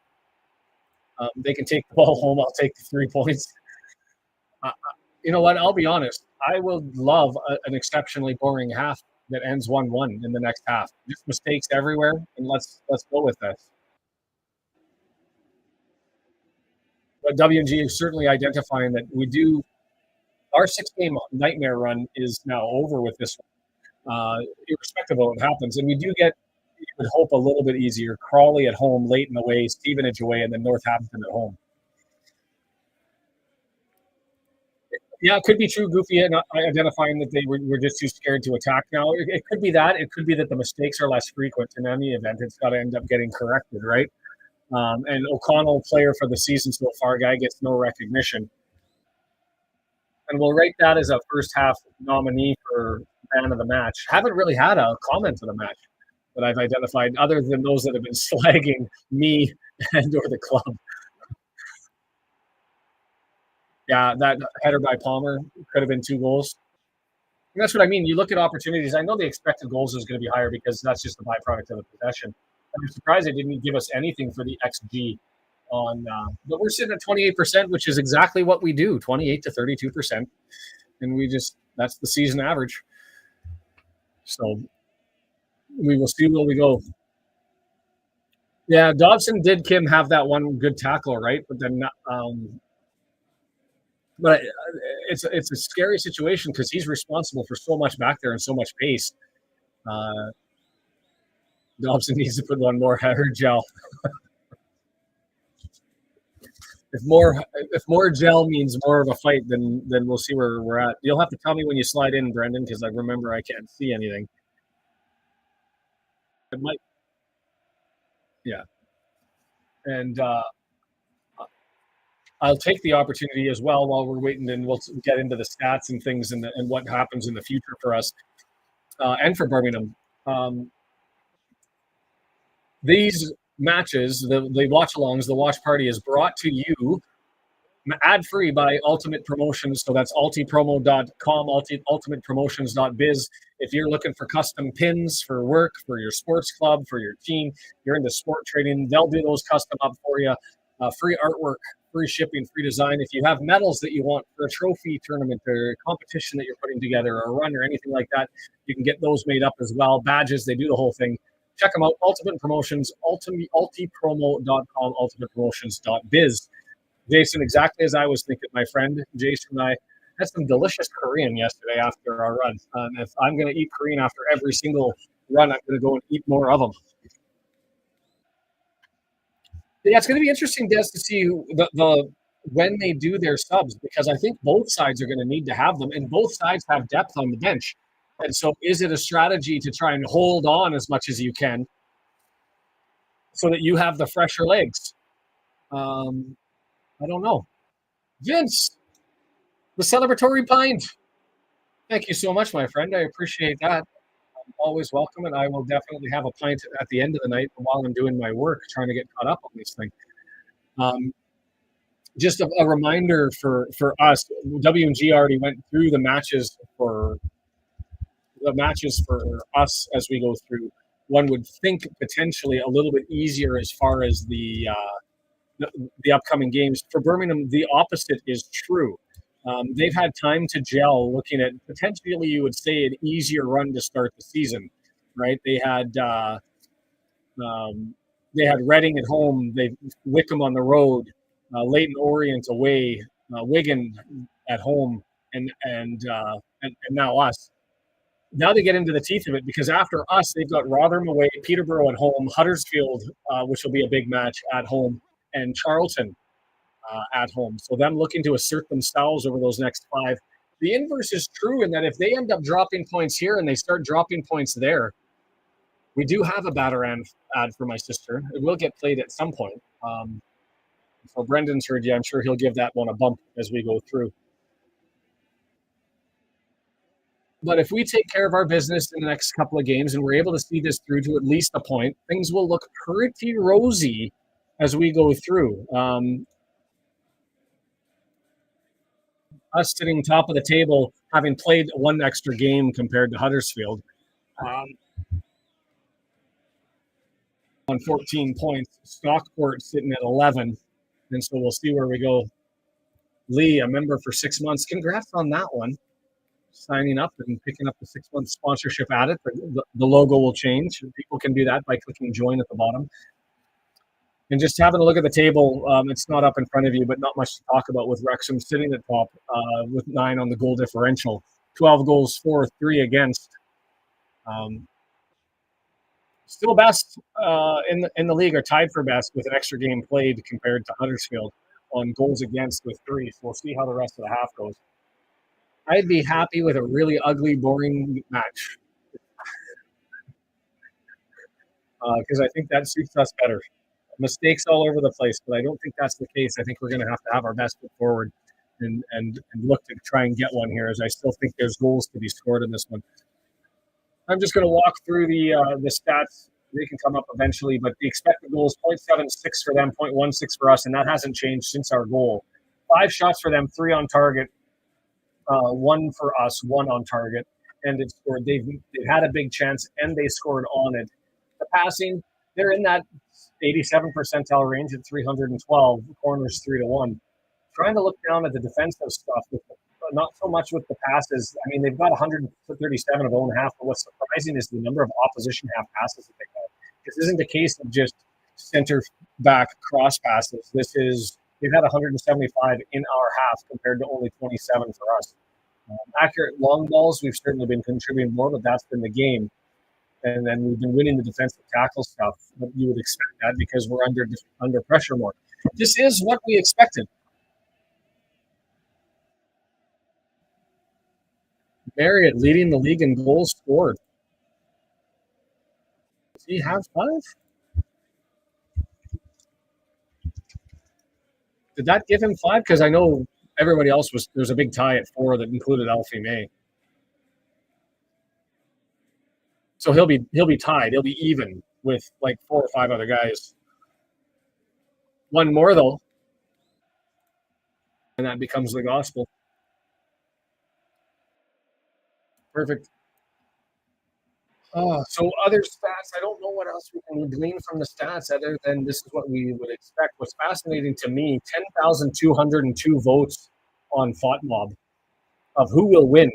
They can take the ball home. I'll take the 3 points. You know what? I'll be honest. I would love an exceptionally boring half that ends 1-1 in the next half. Just mistakes everywhere, and let's go with this. But W&G is certainly identifying that we do. Our 6-game nightmare run is now over with this one, irrespective of what happens. And we do get, you would hope, a little bit easier. Crawley at home, Leighton away, Stevenage away, and then Northampton at home. Yeah, it could be true, Goofy, and identifying that they were just too scared to attack now. It could be that. It could be that the mistakes are less frequent. In any event, it's got to end up getting corrected, right? And O'Connell, player for the season so far, guy gets no recognition. And we'll rate that as a first half nominee for man of the match. Haven't really had a comment of the match that I've identified, other than those that have been slagging me and or the club. Yeah, that header by Palmer could have been 2 goals. And that's what I mean. You look at opportunities. I know the expected goals is going to be higher because that's just a byproduct of the possession. I'm surprised they didn't give us anything for the XG on, but we're sitting at 28%, which is exactly what we do, 28 to 32%. And that's the season average. So we will see where we go. Yeah, Dobson did, Kim, have that one good tackle, right? But then, but it's a scary situation because he's responsible for so much back there and so much pace. Dobson needs to put one more hair gel. If more gel means more of a fight, then we'll see where we're at. You'll have to tell me when you slide in, Brendan, because I remember I can't see anything. It might, yeah. And I'll take the opportunity as well while we're waiting, and we'll get into the stats and things and what happens in the future for us and for Birmingham. These matches, the watch-alongs, the watch party is brought to you ad-free by Ultimate Promotions. So that's ultipromo.com, ultimatepromotions.biz. If you're looking for custom pins for work, for your sports club, for your team, you're into sport trading, they'll do those custom up for you. free artwork, free shipping, free design. If you have medals that you want for a trophy tournament or a competition that you're putting together or a run or anything like that, you can get those made up as well. Badges, they do the whole thing. Check them out. Ultimate Promotions, ultipromo.com, ultimatepromotions.biz. Jason, exactly as I was thinking, my friend. Jason and I had some delicious Korean yesterday after our run. If I'm going to eat Korean after every single run, I'm going to go and eat more of them. Yeah, it's going to be interesting, Des, to see the when they do their subs, because I think both sides are going to need to have them, and both sides have depth on the bench. And so, is it a strategy to try and hold on as much as you can so that you have the fresher legs? I don't know. Vince, the celebratory pint. Thank you so much, my friend. I appreciate that. I'm always welcome, and I will definitely have a pint at the end of the night while I'm doing my work, trying to get caught up on these things. Just a reminder for us, W&G already went through the matches for us as we go through. One would think potentially a little bit easier as far as the upcoming games. For Birmingham, the opposite is true. They've had time to gel, looking at potentially, you would say, an easier run to start the season, right? They had Reading at home, Wickham on the road, Leyton Orient away, Wigan at home, and now us. Now they get into the teeth of it, because after us, they've got Rotherham away, Peterborough at home, Huddersfield, which will be a big match at home, and Charlton at home. So them looking to assert themselves over those next 5. The inverse is true in that if they end up dropping points here and they start dropping points there, we do have a batter ad for my sister. It will get played at some point. So Brendan's heard you. I'm sure he'll give that one a bump as we go through. But if we take care of our business in the next couple of games and we're able to see this through to at least a point, things will look pretty rosy as we go through. Us sitting top of the table, having played one extra game compared to Huddersfield, on 14 points. Stockport sitting at 11. And so we'll see where we go. Lee, a member for 6 months. Congrats on that one. Signing up and picking up the 6-month sponsorship at it. The logo will change. People can do that by clicking join at the bottom. And just having a look at the table, it's not up in front of you, but not much to talk about with Wrexham sitting at top with 9 on the goal differential. 12 goals for, 3 against. Still best in the league, are tied for best with an extra game played compared to Huddersfield on goals against with 3. So we'll see how the rest of the half goes. I'd be happy with a really ugly, boring match because I think that suits us better. Mistakes all over the place, but I don't think that's the case. I think we're going to have our best foot forward and look to try and get one here, as I still think there's goals to be scored in this one. I'm just going to walk through the stats. They can come up eventually, but the expected goals, 0.76 for them, 0.16 for us, and that hasn't changed since our goal. 5 shots for them, 3 on target, 1 for us, 1 on target, and it's scored. They've had a big chance, and they scored on it. The passing, they're in that 87 percentile range at 312, corners 3-1. Trying to look down at the defensive stuff, not so much with the passes. I mean, they've got 137 of own half, but what's surprising is the number of opposition half passes that they have. This isn't a case of just center back cross passes. They've had 175 in our half compared to only 27 for us. Accurate long balls, we've certainly been contributing more, but that's been the game. And then we've been winning the defensive tackle stuff. But you would expect that because we're under pressure more. This is what we expected. Marriott leading the league in goals scored. Does he have 5? Did that give him 5? Because I know everybody else there's a big tie at 4 that included Alfie May. So he'll be tied. He'll be even with like 4 or 5 other guys. One more though, and that becomes the gospel. Perfect. So other stats, I don't know what else we can glean from the stats other than this is what we would expect. What's fascinating to me, 10,202 votes on FOTMob of who will win.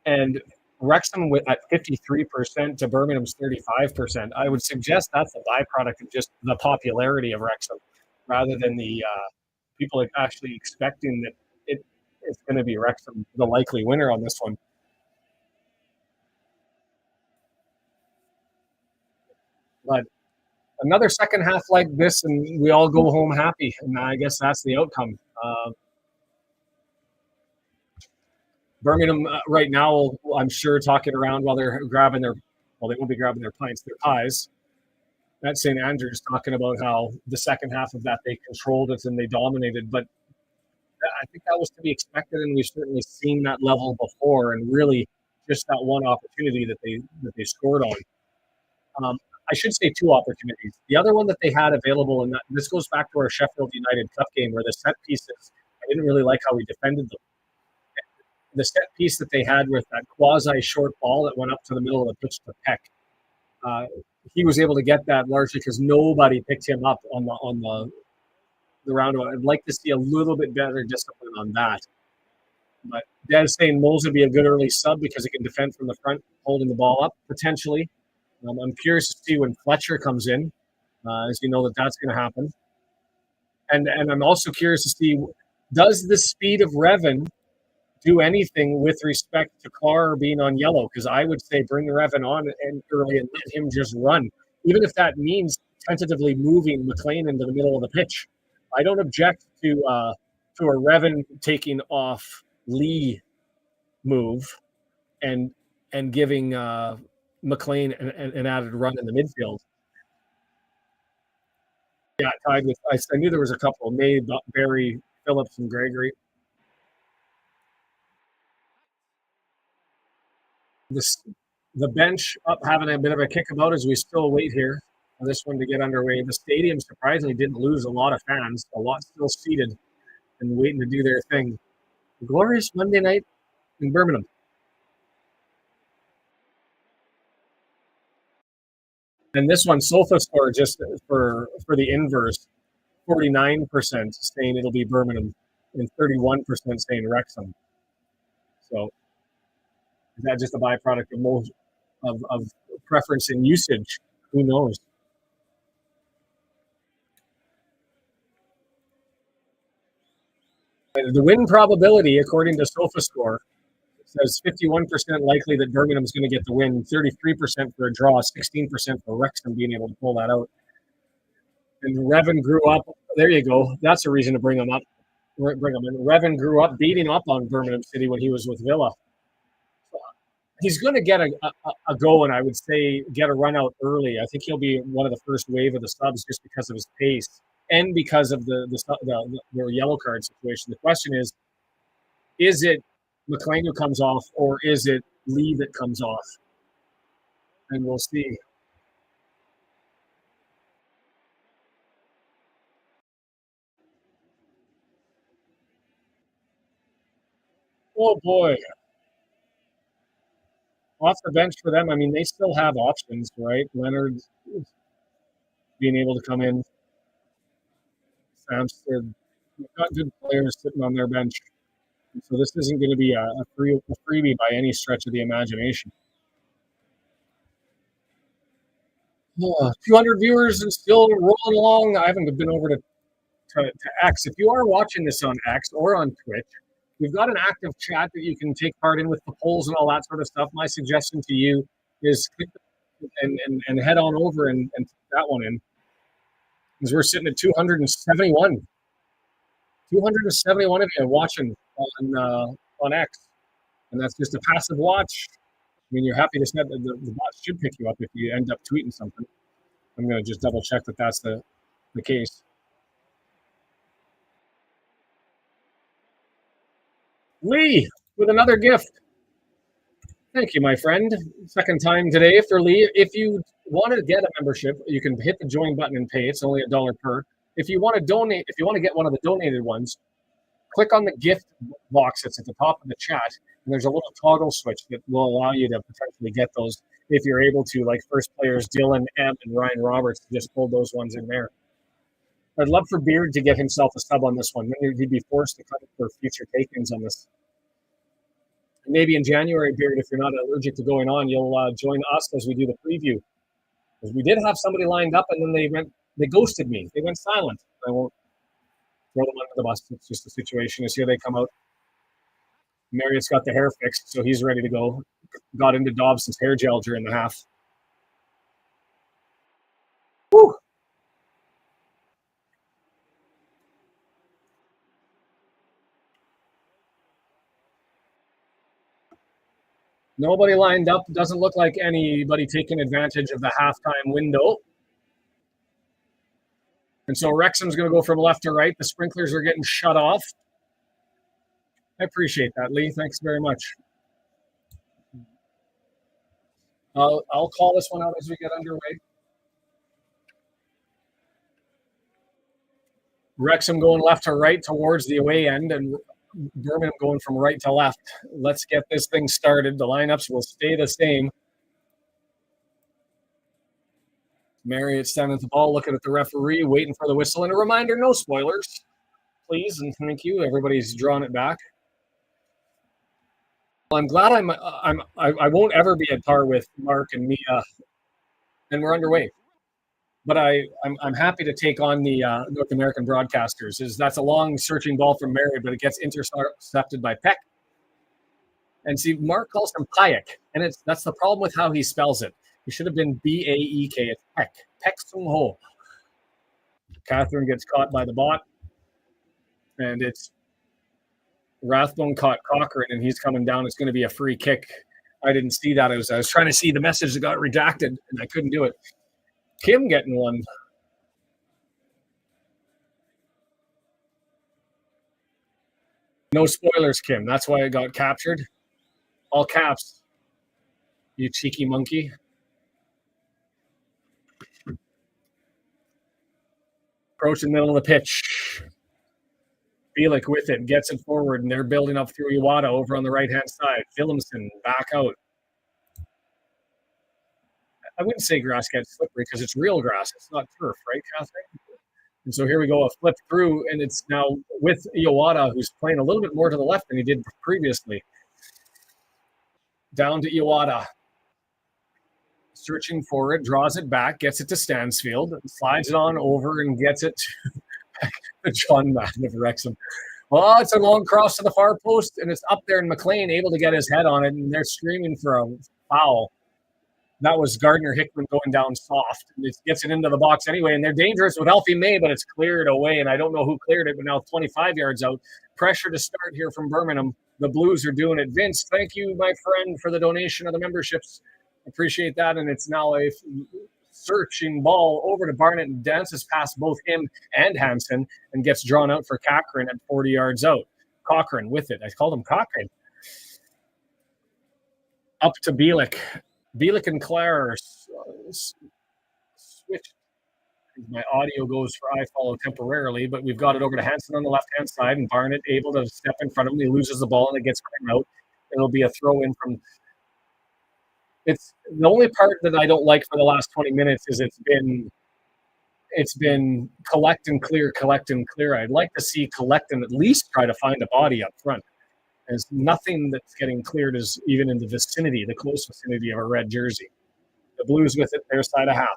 And Wrexham at 53% to Birmingham's 35%. I would suggest that's a byproduct of just the popularity of Wrexham rather than the people actually expecting that it's going to be Wrexham, the likely winner on this one. But another second half like this, and we all go home happy. And I guess that's the outcome. Birmingham right now, I'm sure, talking around while they're grabbing their, well, they won't be grabbing their pints, their pies. At St. Andrews, talking about how the second half of that they controlled it and they dominated. But I think that was to be expected, and we've certainly seen that level before. And really, just that one opportunity that they scored on. I should say two opportunities. The other one that they had available, and this goes back to our Sheffield United Cup game where the set pieces, I didn't really like how we defended them. The set piece that they had with that quasi short ball that went up to the middle of the pitch to Peck, he was able to get that largely because nobody picked him up on the roundabout. I'd like to see a little bit better discipline on that. But Dad's saying Moles would be a good early sub because he can defend from the front, holding the ball up potentially. I'm curious to see when Fletcher comes in, as you know that's going to happen. And I'm also curious to see, does the speed of Revan do anything with respect to Carr being on yellow? Because I would say bring Revan on and early and let him just run, even if that means tentatively moving McLean into the middle of the pitch. I don't object to a Revan taking off Lee move and giving McLean an added run in the midfield. Yeah, tied with. I knew there was a couple: May, Barry, Phillips, and Gregory. The bench up having a bit of a kickabout as we still wait here for this one to get underway. The stadium surprisingly didn't lose a lot of fans. A lot still seated and waiting to do their thing. A glorious Monday night in Birmingham. And this one, SofaScore, just for the inverse, 49% saying it'll be Birmingham and 31% saying Wrexham. So is that just a byproduct of preference and usage? Who knows? The win probability, according to SofaScore, says 51% likely that Birmingham's going to get the win, 33% for a draw, 16% for Wrexham being able to pull that out. And Revan grew up. There you go. That's a reason to bring him up. Bring him in. Revan grew up beating up on Birmingham City when he was with Villa. He's going to get a go, and I would say get a run out early. I think he'll be one of the first wave of the subs just because of his pace and because of the yellow card situation. The question is it McLean who comes off, or is it Lee that comes off? And we'll see. Oh, boy. Off the bench for them, I mean, they still have options, right? Leonard being able to come in. Samson, they've got good players sitting on their bench. So this isn't going to be a freebie by any stretch of the imagination. 200 viewers and still rolling along. I haven't been over to X. If you are watching this on X or on Twitch, we've got an active chat that you can take part in with the polls and all that sort of stuff. My suggestion to you is click and head on over and put that one in. Because we're sitting at 271. 271 of you watching on X. And that's just a passive watch. I mean, you're happy to see that the bot should pick you up if you end up tweeting something. I'm going to just double check that that's the case. Lee with another gift. Thank you, my friend. Second time today for Lee. If you want to get a membership, you can hit the join button and pay. It's only $1 per. If you want to donate, if you want to get one of the donated ones, click on the gift box that's at the top of the chat, and there's a little toggle switch that will allow you to potentially get those. if you're able to, like first players Dylan M and Ryan Roberts just pulled those ones in there. I'd love for Beard to get himself a sub on this one. Then he'd be forced to cut it for future take-ins on this. Maybe in January, Beard, if you're not allergic to going on, you'll join us as we do the preview. Because we did have somebody lined up, and then they ghosted me. They went silent. I won't throw them under the bus. It's just a situation. As here they come out. Marriott's got the hair fixed, so he's ready to go. Got into Dobson's hair gel during the half. Woo! Nobody lined up. Doesn't look like anybody taking advantage of the halftime window. And so Wrexham's going to go from left to right. The sprinklers are getting shut off. I appreciate that, Lee. Thanks very much. I'll call this one out as we get underway. Wrexham going left to right towards the away end, and Birmingham going from right to left. Let's get this thing started. The lineups will stay the same. Marriott standing at the ball, looking at the referee, waiting for the whistle. And a reminder, no spoilers, please, and thank you. Everybody's drawn it back. I'm glad I won't ever be at par with Mark and Mia, and we're underway. But I'm happy to take on the North American broadcasters. That's a long searching ball from Mary, but it gets intercepted by Peck. And see, Mark calls him Payek, and that's the problem with how he spells it. He should have been B-A-E-K. It's Peck. Peck Sung Ho. Catherine gets caught by the bot, and it's Rathbone caught Cochrane, and he's coming down. It's going to be a free kick. I didn't see that. I was trying to see the message that got redacted, and I couldn't do it. Kim getting one. No spoilers, Kim. That's why it got captured. All caps. You cheeky monkey. Approaching the middle of the pitch. Bielik with it, gets it forward, and they're building up through Iwata over on the right-hand side. Willemsen back out. I wouldn't say grass gets slippery because it's real grass. It's not turf, right, Catherine? And so here we go, a flip through, and it's now with Iwata, who's playing a little bit more to the left than he did previously. Down to Iwata. Searching for it, draws it back, gets it to Stansfield, slides it on over and gets it to John Madden of Wrexham. Well, it's a long cross to the far post, and it's up there, and McLean able to get his head on it, and they're screaming for a foul. That was Gardner Hickman going down soft. And it gets it into the box anyway, and they're dangerous with Alfie May, but it's cleared away, and I don't know who cleared it, but now 25 yards out. Pressure to start here from Birmingham. The Blues are doing it. Vince, thank you, my friend, for the donation of the memberships. Appreciate that, and it's now a searching ball over to Barnett and dances past both him and Hansen and gets drawn out for Cochrane at 40 yards out. Cochrane with it. I called him Cochrane. Up to Bielik. Bielik and Clare switch. My audio goes for iFollow temporarily, but we've got it over to Hansen on the left-hand side, and Barnett able to step in front of him. He loses the ball, and it gets out. It'll be a throw-in from... It's the only part that I don't like for the last 20 minutes is it's been collect and clear. I'd like to see collect and at least try to find a body up front. There's nothing that's getting cleared is even in the vicinity, the close vicinity of a red jersey. The Blues with it, their side of half.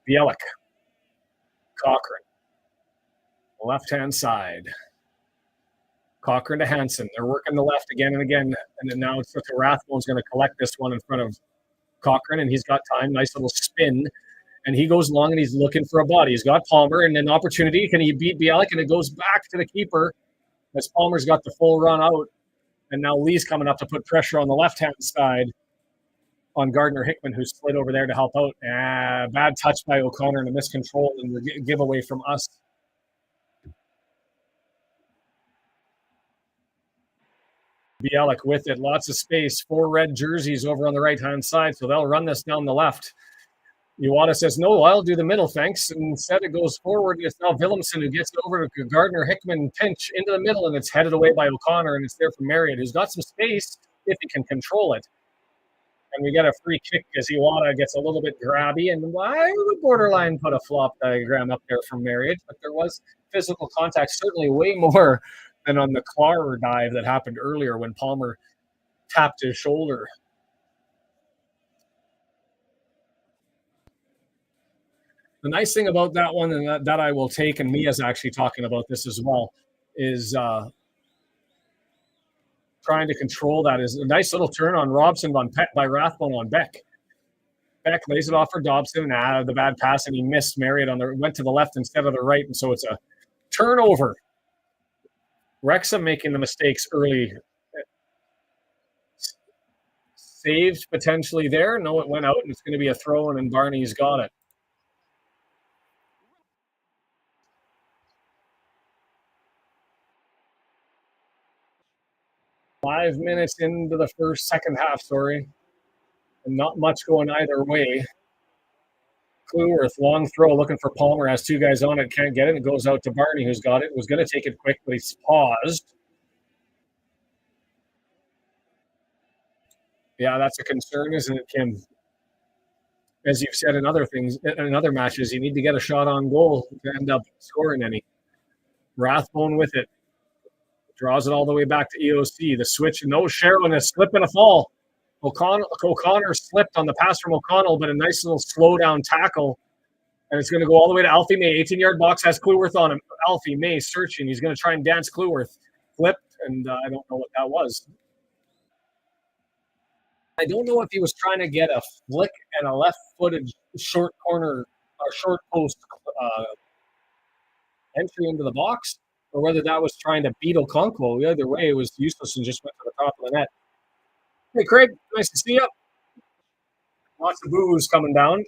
Bielik. Cochrane. Left-hand side. Cochrane to Hansen. They're working the left again and again. And then now it's to Rathbone's going to collect this one in front of Cochrane, and he's got time. Nice little spin. And he goes long, and he's looking for a body. He's got Palmer, and an opportunity. Can he beat Bielik? And it goes back to the keeper as Palmer's got the full run out. And now Lee's coming up to put pressure on the left-hand side on Gardner Hickman, who slid over there to help out. Bad touch by O'Connor and a miscontrol and the giveaway from us. Bielik with it, lots of space, 4 red jerseys over on the right-hand side, so they'll run this down the left. Iwata says, no, I'll do the middle, thanks. And instead it goes forward, and it's now Willemsen who gets it over to Gardner Hickman, pinch into the middle, and it's headed away by O'Connor, and it's there for Marriott, who's got some space if he can control it. And we get a free kick as Iwata gets a little bit grabby, and I would borderline put a flop diagram up there from Marriott, but there was physical contact, certainly way more than on the Klar dive that happened earlier when Palmer tapped his shoulder. The nice thing about that one, and that I will take, and Mia's actually talking about this as well, is trying to control that is a nice little turn on Robson by Rathbone on Beck. Beck lays it off for Dobson. The bad pass, and he missed Marriott went to the left instead of the right, and so it's a turnover. Wrexham making the mistakes early. Saved potentially there. No, it went out, and it's going to be a throw, and Barney's got it. Five minutes into the second half, and not much going either way. Clueworth, long throw, looking for Palmer, has two guys on it, can't get it. It goes out to Barney, who's got it. Was going to take it quick, but he's paused. Yeah, that's a concern, isn't it, Kim? As you've said in other matches, you need to get a shot on goal to end up scoring any. Rathbone with it. Draws it all the way back to EOC. The switch, no Sharon, a slip and a fall. O'Connor slipped on the pass from O'Connell, but a nice little slow down tackle. And it's going to go all the way to Alfie May. 18-yard box has Clueworth on him. Alfie May searching. He's going to try and dance Clueworth. Flipped, and I don't know what that was. I don't know if he was trying to get a flick and a left-footed short corner or short post entry into the box, or whether that was trying to beat Okonkwo. Either way, it was useless and just went to the top of the net. Hey, Craig, nice to see you. Lots of boo-boos coming down.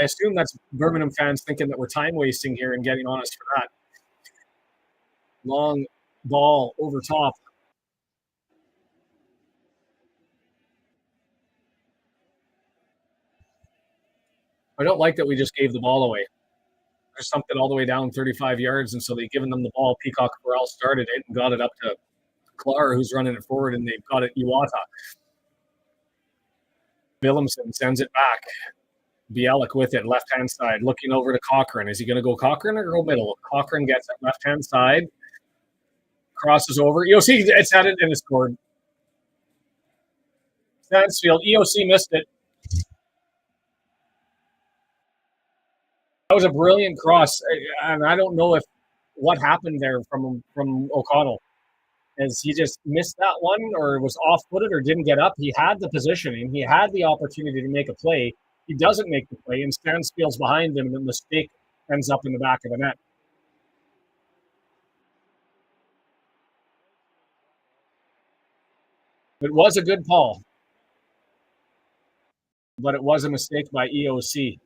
I assume that's Birmingham fans thinking that we're time wasting here and getting on us for that. Long ball over top. I don't like that we just gave the ball away. There's something all the way down 35 yards, and so they've given them the ball. Peacock Corral started it and got it up to Klar, who's running it forward, and they've got it Iwata. Willemsen sends it back. Bielik with it, left-hand side, looking over to Cochran. Is he going to go Cochran or go middle? Cochran gets it left-hand side, crosses over. EOC, it's had it and it's scored. Stansfield, EOC missed it. That was a brilliant cross, and I don't know what happened there from O'Connell. As he just missed that one, or was off-footed, or didn't get up. He had the positioning. He had the opportunity to make a play. He doesn't make the play, and Stansfield's behind him, and the mistake ends up in the back of the net. It was a good call, but it was a mistake by EOC.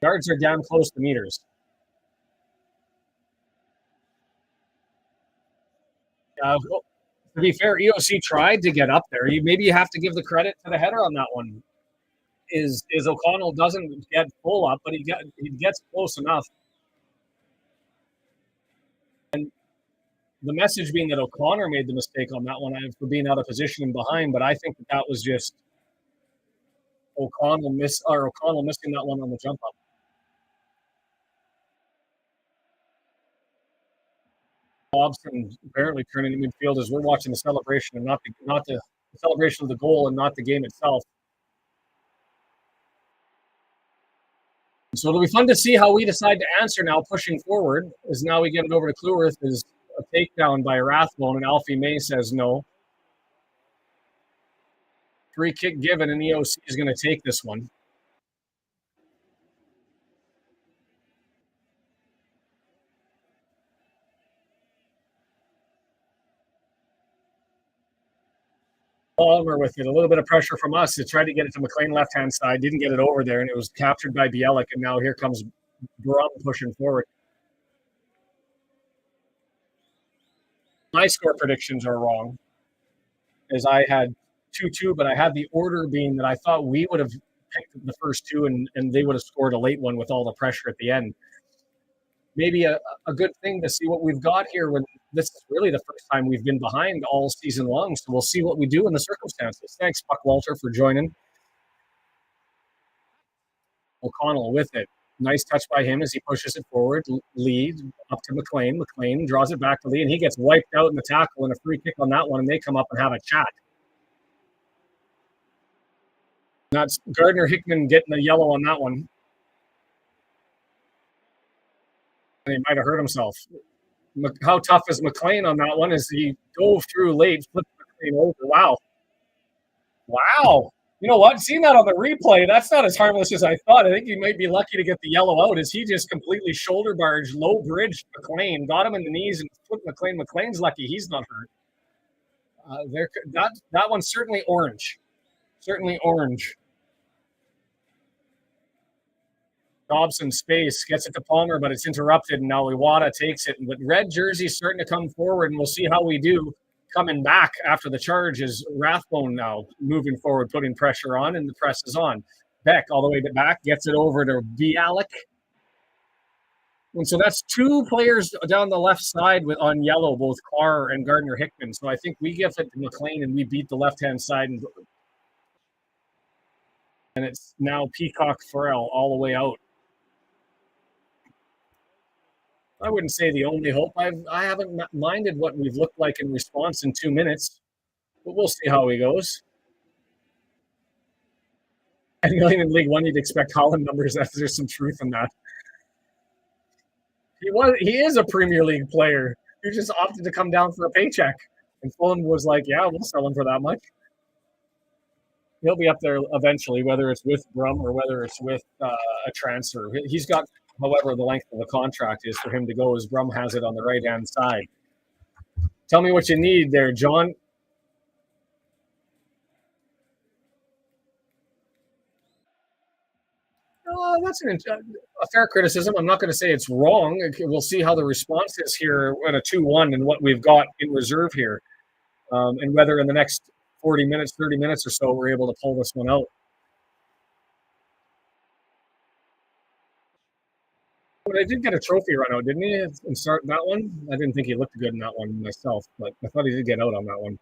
Yards are down close to meters. To be fair, EOC tried to get up there. Maybe you have to give the credit to the header on that one. Is O'Connell doesn't get full up, but he gets close enough. And the message being that O'Connor made the mistake on that one for being out of position and behind, but I think that was just O'Connell missing that one on the jump up. Dobson apparently turning in midfield as we're watching the celebration and not the celebration of the goal and not the game itself. So it'll be fun to see how we decide to answer now pushing forward, as now we get it over to Clueworth is a takedown by Rathbone, and Alfie May says no. Free kick given, and EOC is going to take this one. Palmer with it. A little bit of pressure from us to try to get it to McLean left-hand side. Didn't get it over there, and it was captured by Bielik, and now here comes Brum pushing forward. My score predictions are wrong, as I had 2-2, but I had the order being that I thought we would have picked the first two, and they would have scored a late one with all the pressure at the end. maybe a good thing to see what we've got here when this is really the first time we've been behind all season long. So we'll see what we do in the circumstances. Thanks, Buck Walter, for joining. O'Connell with it. Nice touch by him as he pushes it forward. Lead up to McLean. McLean draws it back to Lee, and he gets wiped out in the tackle and a free kick on that one, and they come up and have a chat. That's Gardner Hickman getting a yellow on that one. And he might have hurt himself. How tough is McLean on that one as he dove through late, flipped McLean over. Wow. Wow. You know what? Seeing that on the replay, that's not as harmless as I thought. I think he might be lucky to get the yellow out as he just completely shoulder barged, low bridged McLean, got him in the knees and flipped McLean. McLean's lucky he's not hurt. That one's certainly orange. Certainly orange. Dobson space, gets it to Palmer, but it's interrupted, and now Iwata takes it. But red jersey's starting to come forward, and we'll see how we do coming back after the charge is Rathbone now moving forward, putting pressure on, and the press is on. Beck all the way back, gets it over to Bialik. And so that's two players down the left side on yellow, both Carr and Gardner Hickman. So I think we give it to McLean, and we beat the left-hand side. And it's now Peacock Farrell all the way out. I wouldn't say the only hope. I haven't minded what we've looked like in response in 2 minutes, but we'll see how he goes. $10 million in League One, you'd expect Holland numbers. There's some truth in that. He is a Premier League player who just opted to come down for a paycheck, and Fulham was like, "Yeah, we'll sell him for that much." He'll be up there eventually, whether it's with Brum or whether it's with a transfer. He's got, however, the length of the contract is for him to go, as Brum has it on the right-hand side. Tell me what you need there, John. That's a fair criticism. I'm not going to say it's wrong. We'll see how the response is here at a 2-1 and what we've got in reserve here, and whether in the next 40 minutes, 30 minutes or so, we're able to pull this one out. But I did get a trophy run out, didn't he? And start that one. I didn't think he looked good in that one myself, but I thought he did get out on that one.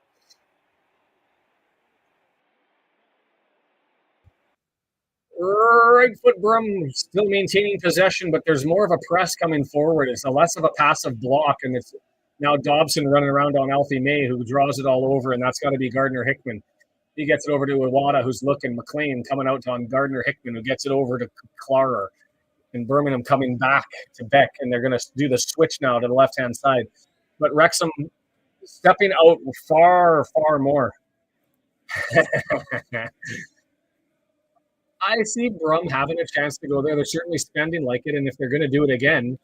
Right foot Brum still maintaining possession, but there's more of a press coming forward. It's a less of a passive block, and it's now Dobson running around on Alfie May, who draws it all over, and that's got to be Gardner Hickman. He gets it over to Iwata, who's looking. McLean coming out on Gardner Hickman, who gets it over to Clara. And Birmingham coming back to Beck, and they're going to do the switch now to the left-hand side. But Wrexham stepping out far, far more. I see Brum having a chance to go there. They're certainly spending like it, and if they're going to do it again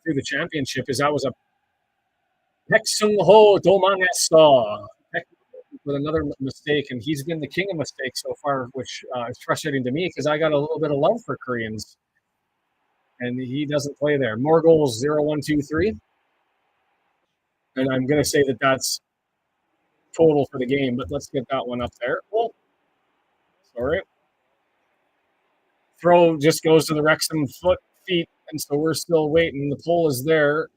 through the championship, that was a Pexung Ho Domangesa with another mistake, and he's been the king of mistakes so far, which is frustrating to me because I got a little bit of love for Koreans. And he doesn't play there. More goals, 0-1-2-3. And I'm going to say that that's total for the game, but let's get that one up there. Oh, sorry. Throw just goes to the Wrexham feet, and so we're still waiting. The pull is there.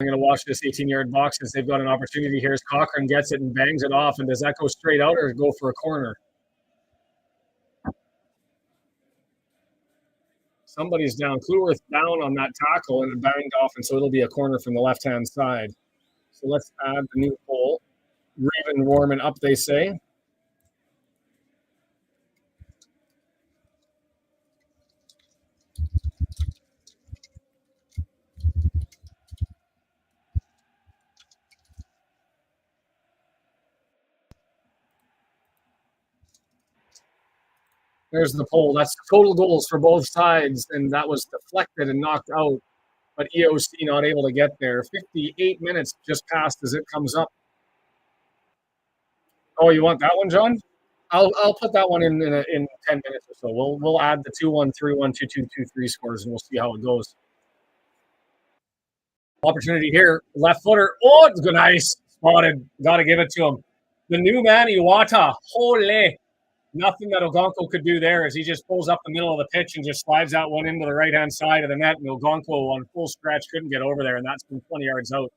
I'm going to watch this 18-yard box because they've got an opportunity here as Cochran gets it and bangs it off. And does that go straight out or go for a corner? Somebody's down. Kluwerth down on that tackle and it banged off, and so it'll be a corner from the left-hand side. So let's add the new pole. Raven warming up, they say. There's the pole. That's total goals for both sides, and that was deflected and knocked out. But EOC not able to get there. 58 minutes just passed as it comes up. Oh, you want that one, John? I'll put that one in 10 minutes or so. We'll add the 2-1, 3-1, 2-2, 2-3 scores, and we'll see how it goes. Opportunity here. Left footer. Oh, it's good. Nice. Spotted. Got to give it to him. The new man, Iwata. Holy. Nothing that Ogonko could do there is he just pulls up the middle of the pitch and just slides that one into the right-hand side of the net, and Ogonko on full stretch couldn't get over there, and that's from 20 yards out.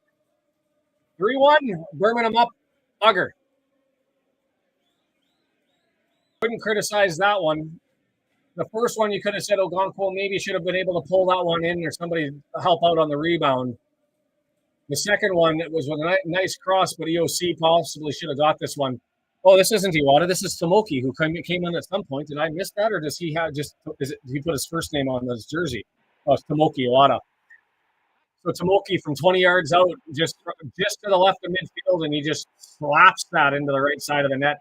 3-1, Birmingham up, Bugger. Couldn't criticize that one. The first one, you could have said Ogonko maybe should have been able to pull that one in or somebody help out on the rebound. The second one, it was with a nice cross, but EOC possibly should have got this one. Oh, this isn't Iwata. This is Tomoki, who came in at some point. Did I miss that, or does he have did he put his first name on his jersey? Oh, it's Tomoki Iwata. So Tomoki from 20 yards out, just to the left of midfield, and he just slaps that into the right side of the net.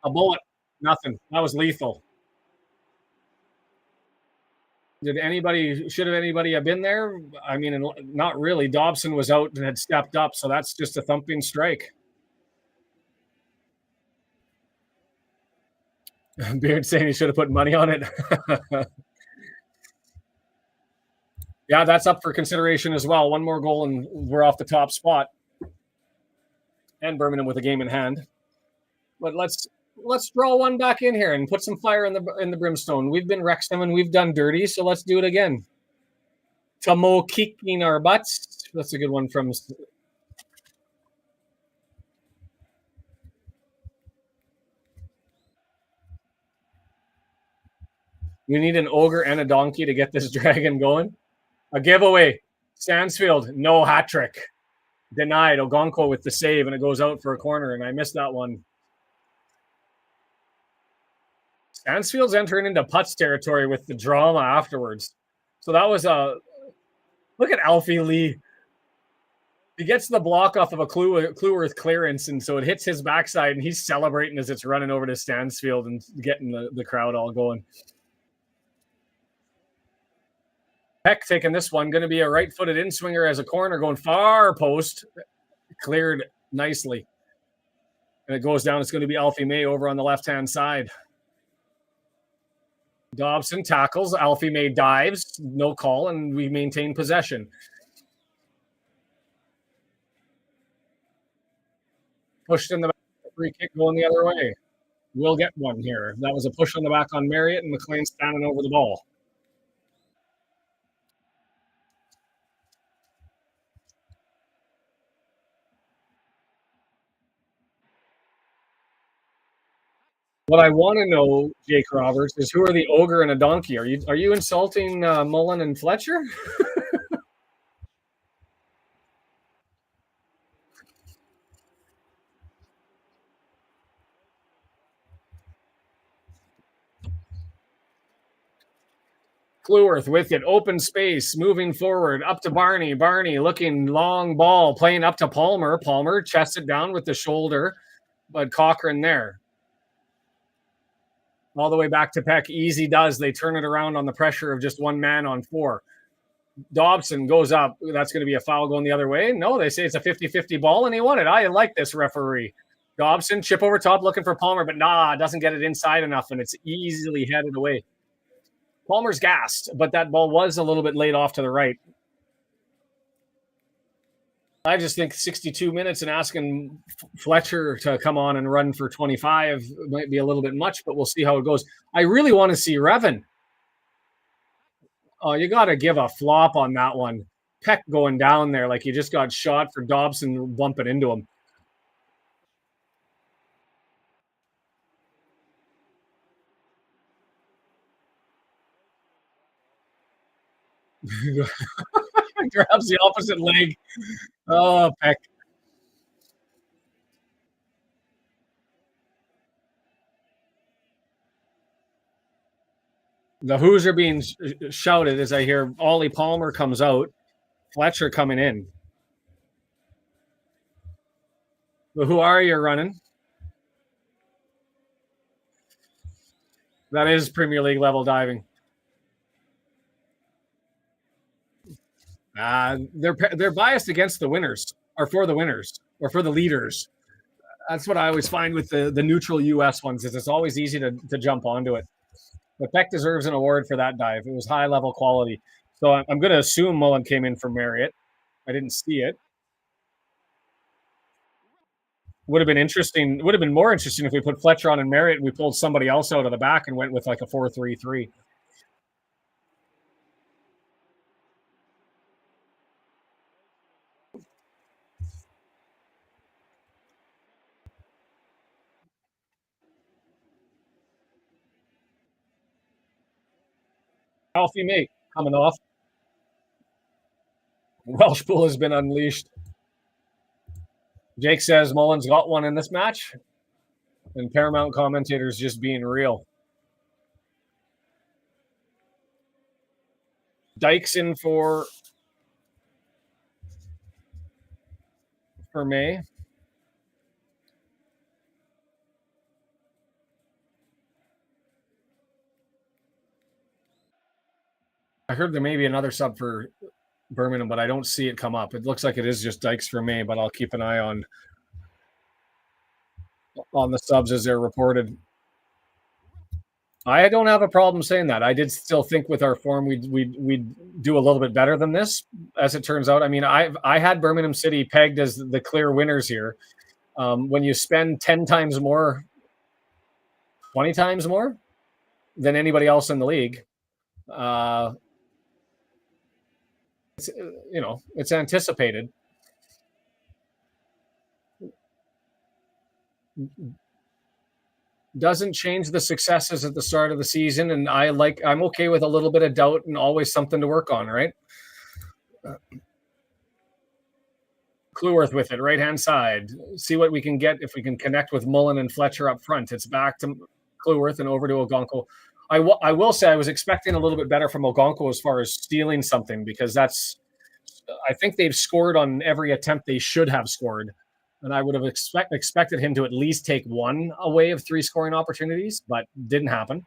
A bullet, nothing. That was lethal. Should anybody have been there? I mean, not really. Dobson was out and had stepped up, so that's just a thumping strike. Beard saying he should have put money on it. Yeah, that's up for consideration as well. One more goal and we're off the top spot. And Birmingham with a game in hand. But let's draw one back in here and put some fire in the brimstone. We've been Wrexham and we've done dirty, so let's do it again. Tomo kicking our butts. That's a good one from. We need an ogre and a donkey to get this dragon going. A giveaway. Stansfield, no hat trick. Denied. Ogonko with the save, and it goes out for a corner, and I missed that one. Stansfield's entering into putts territory with the drama afterwards. So that was a look at Alfie Lee. He gets the block off of a Clueworth clearance, and so it hits his backside, and he's celebrating as it's running over to Stansfield and getting the crowd all going. Peck taking this one, going to be a right-footed in-swinger as a corner, going far post, cleared nicely. And it goes down. It's going to be Alfie May over on the left-hand side. Dobson tackles. Alfie May dives. No call, and we maintain possession. Pushed in the back. Free kick going the other way. We'll get one here. That was a push on the back on Marriott, and McLean standing over the ball. What I want to know, Jake Roberts, is who are the ogre and a donkey? Are you insulting Mullen and Fletcher? Clueworth with it, open space, moving forward, up to Barney. Barney looking long ball, playing up to Palmer. Palmer chests it down with the shoulder, but Cochran there. All the way back to Peck. Easy does. They turn it around on the pressure of just one man on four. Dobson goes up. That's going to be a foul going the other way. No, they say it's a 50-50 ball, and he won it. I like this referee. Dobson, chip over top looking for Palmer, but doesn't get it inside enough, and it's easily headed away. Palmer's gassed, but that ball was a little bit laid off to the right. I just think 62 minutes and asking Fletcher to come on and run for 25 might be a little bit much, but we'll see how it goes. I really want to see Revan. Oh, you got to give a flop on that one. Peck going down there like he just got shot for Dobson bumping into him. Grabs the opposite leg. Oh, Peck. The who's are being shouted as I hear Ollie Palmer comes out. Fletcher coming in. Well, who are you running? That is Premier League level diving. They're biased against the winners, or for the winners, or for the leaders. That's what I always find with the neutral US ones, is it's always easy to jump onto it. But Peck deserves an award for that dive. It was high-level quality. So I'm going to assume Mullen came in for Marriott. I didn't see it. Would have been interesting. Would have been more interesting if we put Fletcher on and Marriott and we pulled somebody else out of the back and went with like a 4-3-3. Healthy mate coming off. Welsh Bull has been unleashed. Jake says Mullins got one in this match. And Paramount commentators just being real. Dykes in for May. I heard there may be another sub for Birmingham, but I don't see it come up. It looks like it is just Dykes for May, but I'll keep an eye on the subs as they're reported. I don't have a problem saying that. I did still think with our form we'd do a little bit better than this, as it turns out. I mean, I had Birmingham City pegged as the clear winners here. When you spend 10 times more, 20 times more than anybody else in the league, it's anticipated. Doesn't change the successes at the start of the season, and I'm okay with a little bit of doubt and always something to work on, right? Clueworth with it, right-hand side. See what we can get if we can connect with Mullen and Fletcher up front. It's back to Clueworth and over to Ogonko. I will say I was expecting a little bit better from Ogonko as far as stealing something, because I think they've scored on every attempt they should have scored. And I would have expected him to at least take one away of 3 scoring opportunities, but didn't happen.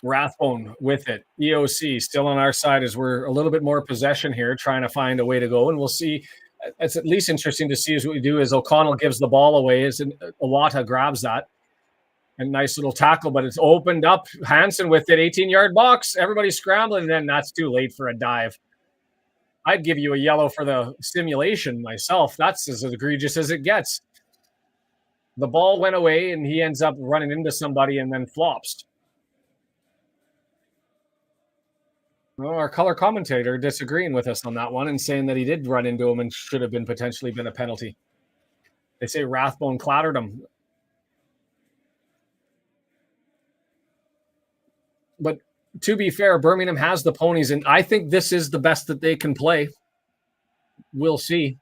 Rathbone with it. EOC still on our side as we're a little bit more possession here, trying to find a way to go. And we'll see. It's at least interesting to see as what we do is O'Connell gives the ball away as Iwata grabs that. And nice little tackle, but it's opened up. Hansen with it, 18-yard box. Everybody's scrambling, and then that's too late for a dive. I'd give you a yellow for the simulation myself. That's as egregious as it gets. The ball went away, and he ends up running into somebody and then flops. Well, our color commentator disagreeing with us on that one and saying that he did run into him and should have potentially been a penalty. They say Rathbone clattered him. But to be fair, Birmingham has the ponies, and I think this is the best that they can play. We'll see.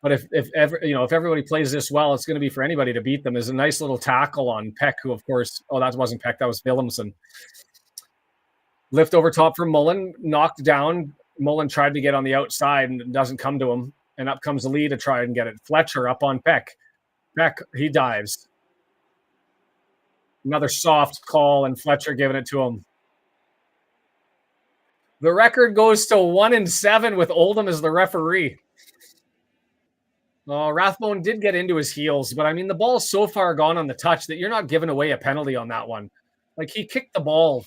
But if everybody plays this well, it's going to be for anybody to beat them. There's a nice little tackle on Peck, who, of course, that wasn't Peck, that was Willemsen. Lift over top from Mullen, knocked down. Mullen tried to get on the outside, and it doesn't come to him. And up comes Lee to try and get it. Fletcher up on Peck. Peck, he dives. Another soft call, and Fletcher giving it to him. The record goes to 1-7 with Oldham as the referee. Rathbone did get into his heels, but I mean, the ball's so far gone on the touch that you're not giving away a penalty on that one. Like, he kicked the ball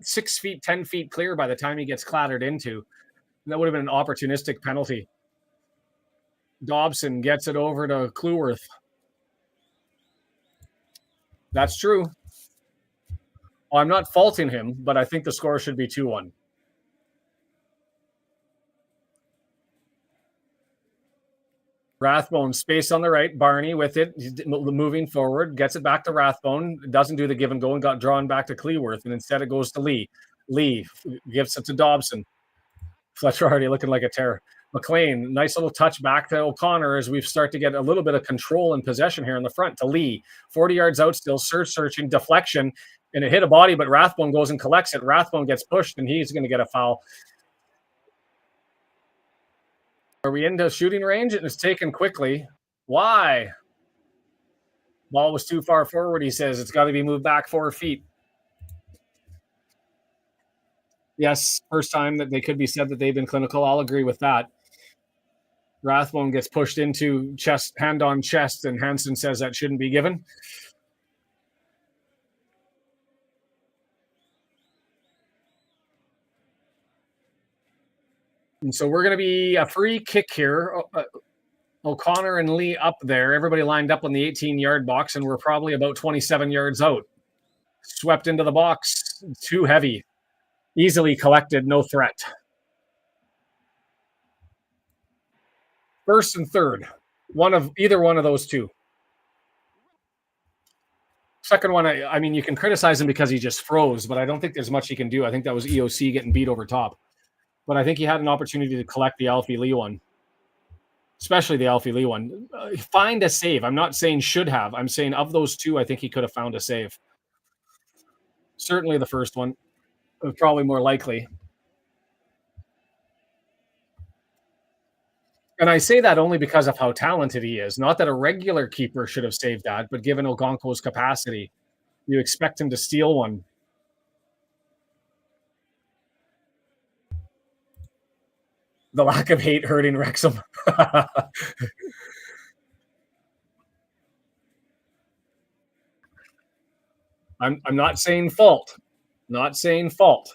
6 feet, 10 feet clear by the time he gets clattered into. That would have been an opportunistic penalty. Dobson gets it over to Clueworth. That's true. Well, I'm not faulting him, but I think the score should be 2-1. Rathbone, space on the right. Barney with it. He's moving forward. Gets it back to Rathbone. Doesn't do the give and go and got drawn back to Clueworth. And instead it goes to Lee. Lee gives it to Dobson. Fletcher already looking like a terror. McLean, nice little touch back to O'Connor as we start to get a little bit of control and possession here in the front to Lee. 40 yards out still, searching, deflection, and it hit a body, but Rathbone goes and collects it. Rathbone gets pushed, and he's going to get a foul. Are we into shooting range? And it's taken quickly. Why? Ball was too far forward, he says. It's got to be moved back 4 feet. Yes, first time that they could be said that they've been clinical. I'll agree with that. Rathbone gets pushed into chest, hand on chest, and Hansen says that shouldn't be given. And so we're going to be a free kick here. O'Connor and Lee up there. Everybody lined up on the 18-yard box, and we're probably about 27 yards out. Swept into the box. Too heavy. Easily collected. No threat. First and third. Either one of those two. Second one, I mean, you can criticize him because he just froze, but I don't think there's much he can do. I think that was EOC getting beat over top. But I think he had an opportunity to collect the Alfie Lee one, especially the Alfie Lee one. Find a save. I'm not saying should have. I'm saying of those two, I think he could have found a save. Certainly the first one was probably more likely. And I say that only because of how talented he is. Not that a regular keeper should have saved that, but given Ogonko's capacity, you expect him to steal one. The lack of hate hurting Wrexham. I'm not saying fault. Not saying fault.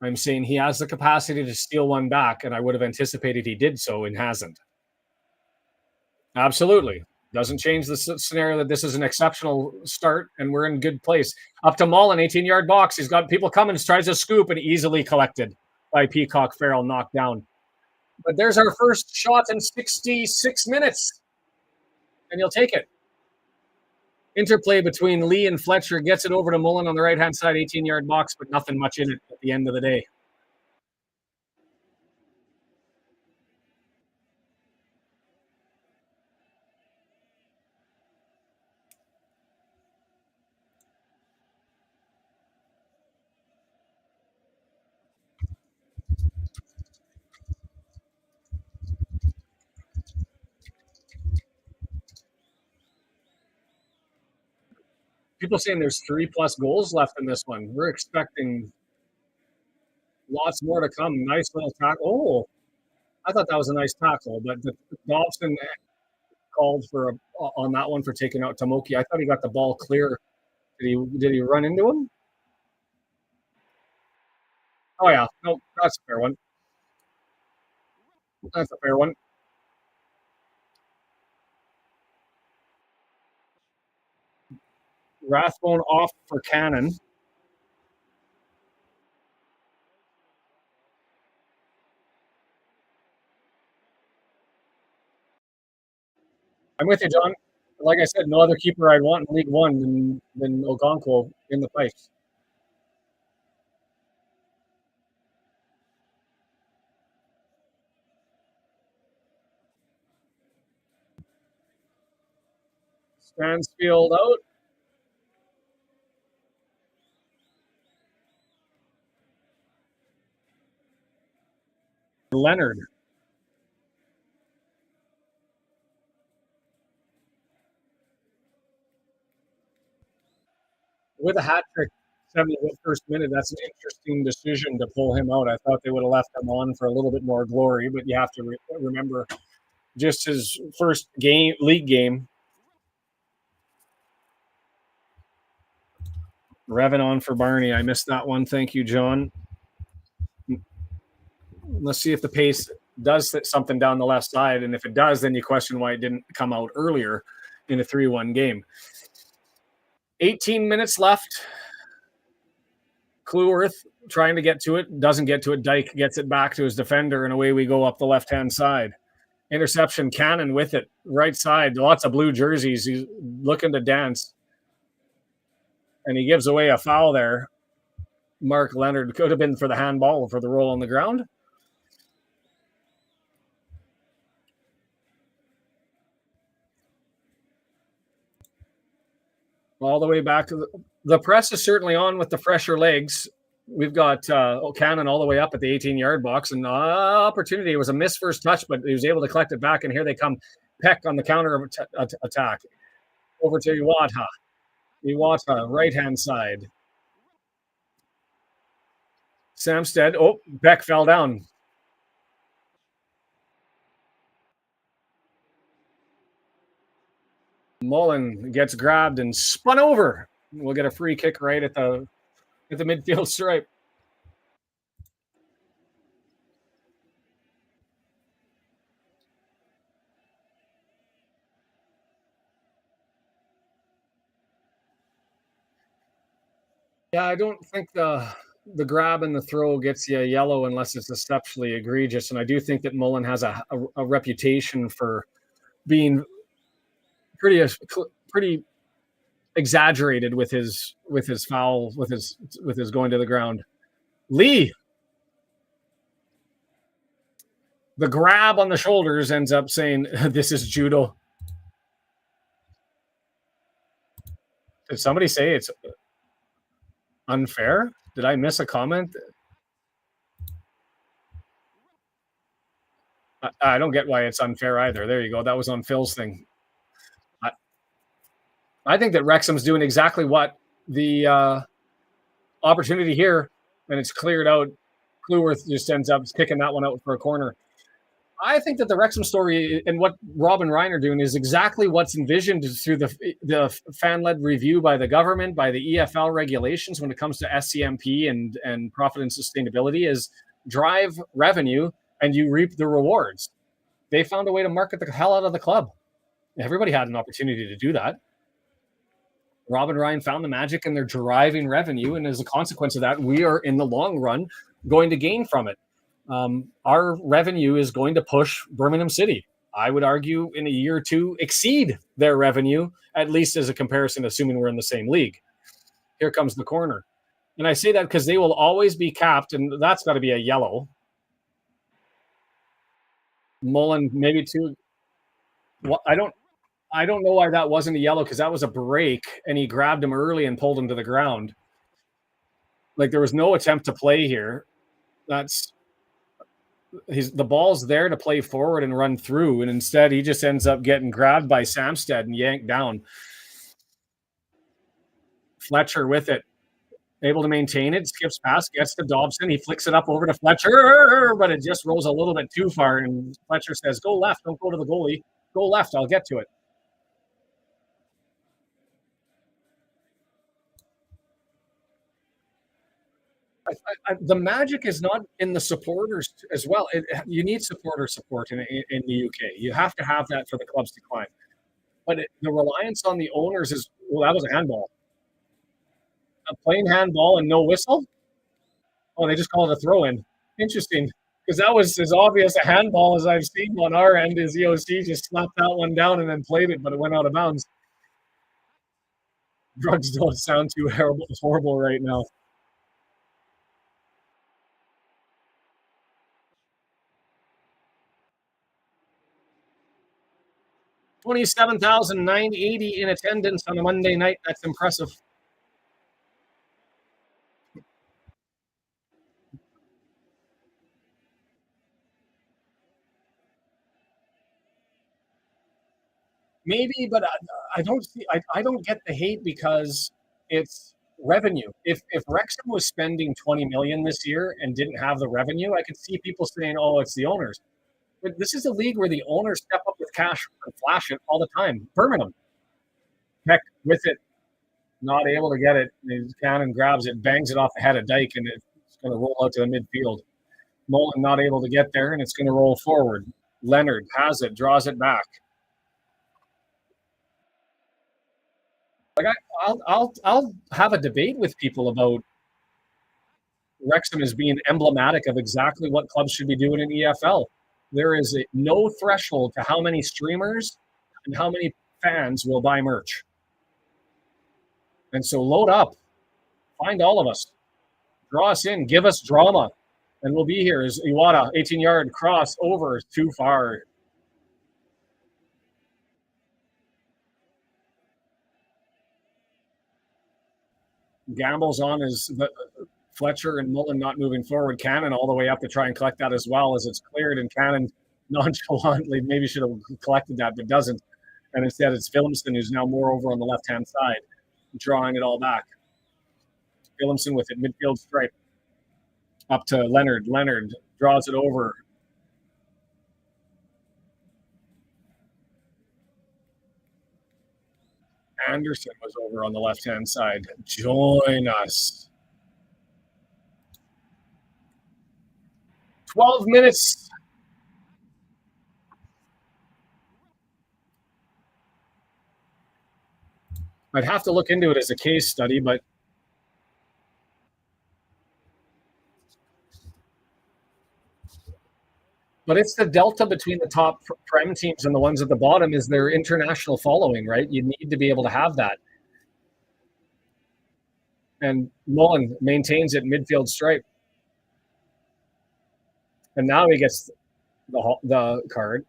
I'm saying he has the capacity to steal one back, and I would have anticipated he did so and hasn't. Absolutely. Doesn't change the scenario that this is an exceptional start and we're in good place. Up to Mullen, 18-yard box. He's got people coming, tries to scoop, and easily collected by Peacock. Farrell knocked down. But there's our first shot in 66 minutes, and you'll take it. Interplay between Lee and Fletcher gets it over to Mullen on the right-hand side, 18-yard box, but nothing much in it at the end of the day. People saying there's 3+ goals left in this one. We're expecting lots more to come. Nice little tackle. Oh, I thought that was a nice tackle, but Dobson called for on that one for taking out Tomoki. I thought he got the ball clear. Did he run into him? Oh yeah, no, that's a fair one. That's a fair one. Rathbone off for Cannon. I'm with you, John. Like I said, no other keeper I'd want in League One than Ogonko in the pipes. Stansfield out. Leonard. With a hat trick, 71st minute, that's an interesting decision to pull him out. I thought they would have left him on for a little bit more glory, but you have to remember just his first league game. Revving on for Barney. I missed that one. Thank you, John. Let's see if the pace does something down the left side. And if it does, then you question why it didn't come out earlier in a 3-1 game. 18 minutes left. Clueworth trying to get to it. Doesn't get to it. Dyke gets it back to his defender, and away we go up the left-hand side. Interception. Cannon with it. Right side. Lots of blue jerseys. He's looking to dance. And he gives away a foul there. Mark Leonard could have been for the handball for the roll on the ground. All the way back to the press is certainly on with the fresher legs. We've got Cannon all the way up at the 18-yard box, and opportunity. It was a missed first touch, but he was able to collect it back, and here they come. Peck on the counter attack. Over to Iwata. Iwata, right-hand side. Samstead. Oh, Beck fell down. Mullen gets grabbed and spun over. We'll get a free kick right at the midfield stripe. Yeah, I don't think the grab and the throw gets you a yellow unless it's exceptionally egregious. And I do think that Mullen has a reputation for being pretty exaggerated with his foul with his going to the ground. Lee, the grab on the shoulders ends up saying this is judo. Did somebody say it's unfair? Did I miss a comment? I don't get why it's unfair either. There you go. That was on Phil's thing. I think that Wrexham's doing exactly what the opportunity here, and it's cleared out. Clueworth just ends up kicking that one out for a corner. I think that the Wrexham story and what Rob and Ryan are doing is exactly what's envisioned through the fan-led review by the government, by the EFL regulations when it comes to SCMP and profit and sustainability is drive revenue and you reap the rewards. They found a way to market the hell out of the club. Everybody had an opportunity to do that. Rob and Ryan found the magic and they're driving revenue. And as a consequence of that, we are in the long run going to gain from it. Our revenue is going to push Birmingham City. I would argue in a year or two exceed their revenue, at least as a comparison, assuming we're in the same league. Here comes the corner. And I say that because they will always be capped, and that's got to be a yellow. Mullen, maybe two. Well, I don't know why that wasn't a yellow because that was a break, and he grabbed him early and pulled him to the ground. Like there was no attempt to play here. The ball's there to play forward and run through, and instead he just ends up getting grabbed by Samstead and yanked down. Fletcher with it, able to maintain it, skips past, gets to Dobson, he flicks it up over to Fletcher, but it just rolls a little bit too far, and Fletcher says, go left, don't go to the goalie. Go left, I'll get to it. The magic is not in the supporters as well. You need supporter support in the UK. You have to have that for the clubs to climb. But the reliance on the owners is, well, that was a handball. A plain handball and no whistle? Oh, they just call it a throw-in. Interesting. Because that was as obvious a handball as I've seen on our end. Is EOC just slapped that one down and then played it, but it went out of bounds. Drugs don't sound too horrible right now. $27,980 in attendance on a Monday night. That's impressive. Maybe, but I don't see. I don't get the hate because it's revenue. If Wrexham was spending 20 million this year and didn't have the revenue, I could see people saying, "Oh, it's the owners." But this is a league where the owners step up with cash and flash it all the time. Birmingham, heck with it, not able to get it. Cannon grabs it, bangs it off the head of Dyke, and it's going to roll out to the midfield. Mullen not able to get there, and it's going to roll forward. Leonard has it, draws it back. Like I'll have a debate with people about Wrexham as being emblematic of exactly what clubs should be doing in EFL. There is no threshold to how many streamers and how many fans will buy merch. And so load up, find all of us, draw us in, give us drama, and we'll be here. Is Iwata, 18-yard cross over, too far. Gambles on is Fletcher and Mullen not moving forward. Cannon all the way up to try and collect that as well as it's cleared, and Cannon nonchalantly maybe should have collected that, but doesn't. And instead it's Willemson who's now more over on the left-hand side, drawing it all back. Willemson with it, midfield stripe. Up to Leonard. Leonard draws it over. Anderson was over on the left-hand side. Join us. 12 minutes. I'd have to look into it as a case study, but But it's the delta between the top Prem teams and the ones at the bottom is their international following, right? You need to be able to have that. And Mullen maintains it midfield stripe. And now he gets the card.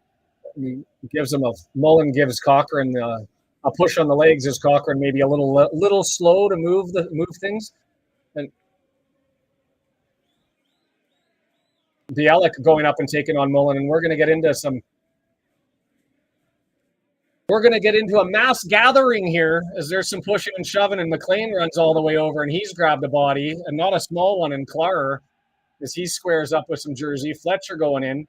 He gives him Mullen gives Cochrane a push on the legs as Cochrane maybe a little slow to move things. And Bialik going up and taking on Mullen, and we're going to get into a mass gathering here as there's some pushing and shoving, and McLean runs all the way over, and he's grabbed a body, and not a small one, in Clark as he squares up with some jersey. Fletcher going in.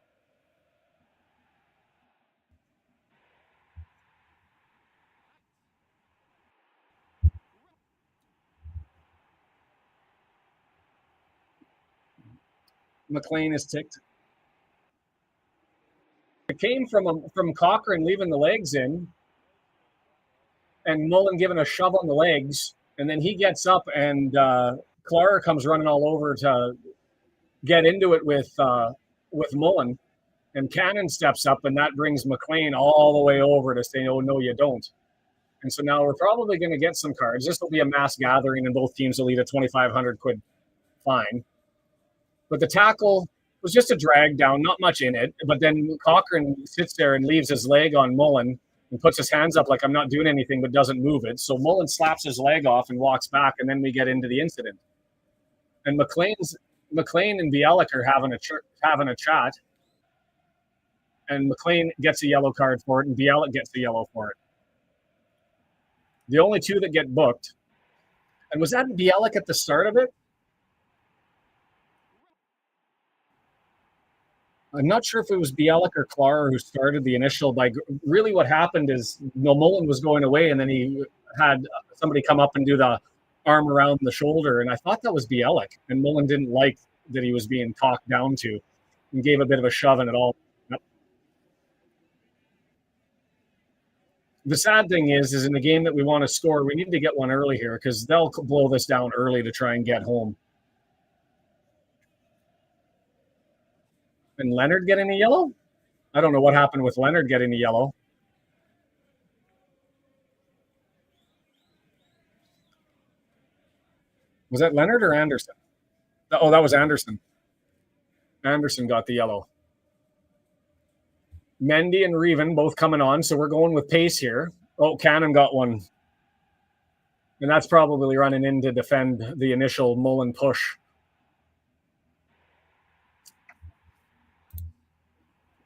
McLean is ticked. It came from Cochrane leaving the legs in, and Mullen giving a shove on the legs, and then he gets up, and Clark comes running all over to get into it with Mullen, and Cannon steps up, and that brings McLean all the way over to say, "Oh no, you don't." And so now we're probably going to get some cards. This will be a mass gathering, and both teams will eat a 2,500 quid fine. But the tackle was just a drag down, not much in it. But then Cochrane sits there and leaves his leg on Mullen and puts his hands up like I'm not doing anything, but doesn't move it. So Mullen slaps his leg off and walks back, and then we get into the incident. And McLean and Bialik are having a chat, and McLean gets a yellow card for it, and Bialik gets the yellow for it. The only two that get booked. And was that Bialik at the start of it? I'm not sure if it was Bialik or Klar who started the initial. Really, what happened is Mullen was going away, and then he had somebody come up and do the arm around the shoulder, and I thought that was Bialik, and Mullen didn't like that he was being talked down to, and gave a bit of a shove in it all. Yep. The sad thing is in the game that we want to score, we need to get one early here because they'll blow this down early to try and get home. And Leonard getting a yellow? I don't know what happened with Leonard getting a yellow. Was that Leonard or Anderson? Oh, that was Anderson. Anderson got the yellow. Mendy and Reven both coming on, so we're going with pace here. Oh, Cannon got one. And that's probably running in to defend the initial Mullen push.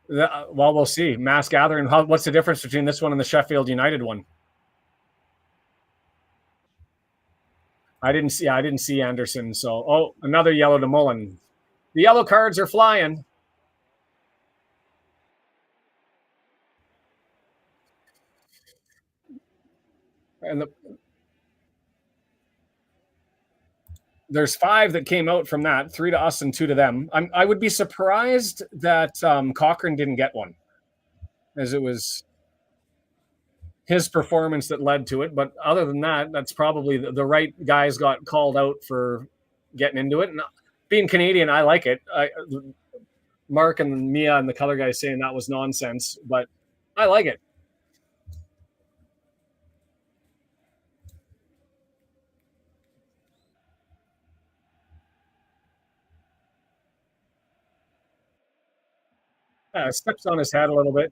Well, we'll see. Mass gathering. What's the difference between this one and the Sheffield United one? I didn't see Anderson. So, another yellow to Mullen. The yellow cards are flying. And there's 5 that came out from that, 3 to us and 2 to them. I would be surprised that Cochrane didn't get one, as it was his performance that led to it. But other than that, that's probably the right guys got called out for getting into it. And being Canadian, I like it. Mark and Mia and the color guys saying that was nonsense, but I like it. Steps on his head a little bit.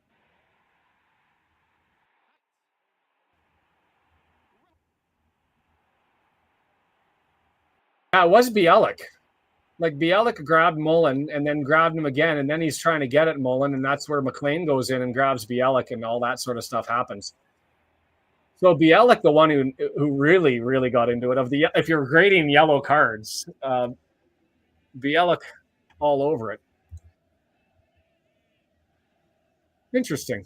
Yeah, it was Bialik. Like Bialik grabbed Mullen and then grabbed him again, and then he's trying to get at Mullen, and that's where McLean goes in and grabs Bialik, and all that sort of stuff happens. So Bialik, the one who really, really got into it. If you're grading yellow cards, Bialik all over it. Interesting.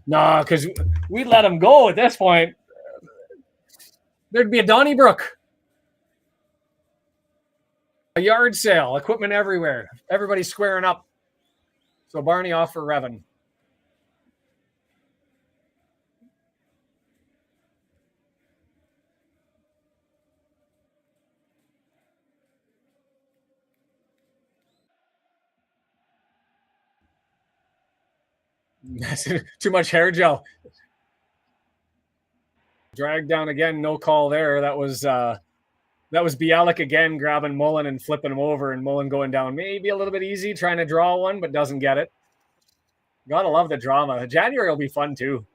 No, because we'd let him go at this point. There'd be a Donnybrook. A yard sale, equipment everywhere. Everybody's squaring up. So Barney off for Revan. Too much hair gel. Dragged down again. No call there. That was Bialik again grabbing Mullen and flipping him over, and Mullen going down maybe a little bit easy, trying to draw one, but doesn't get it. Gotta love the drama. January will be fun too.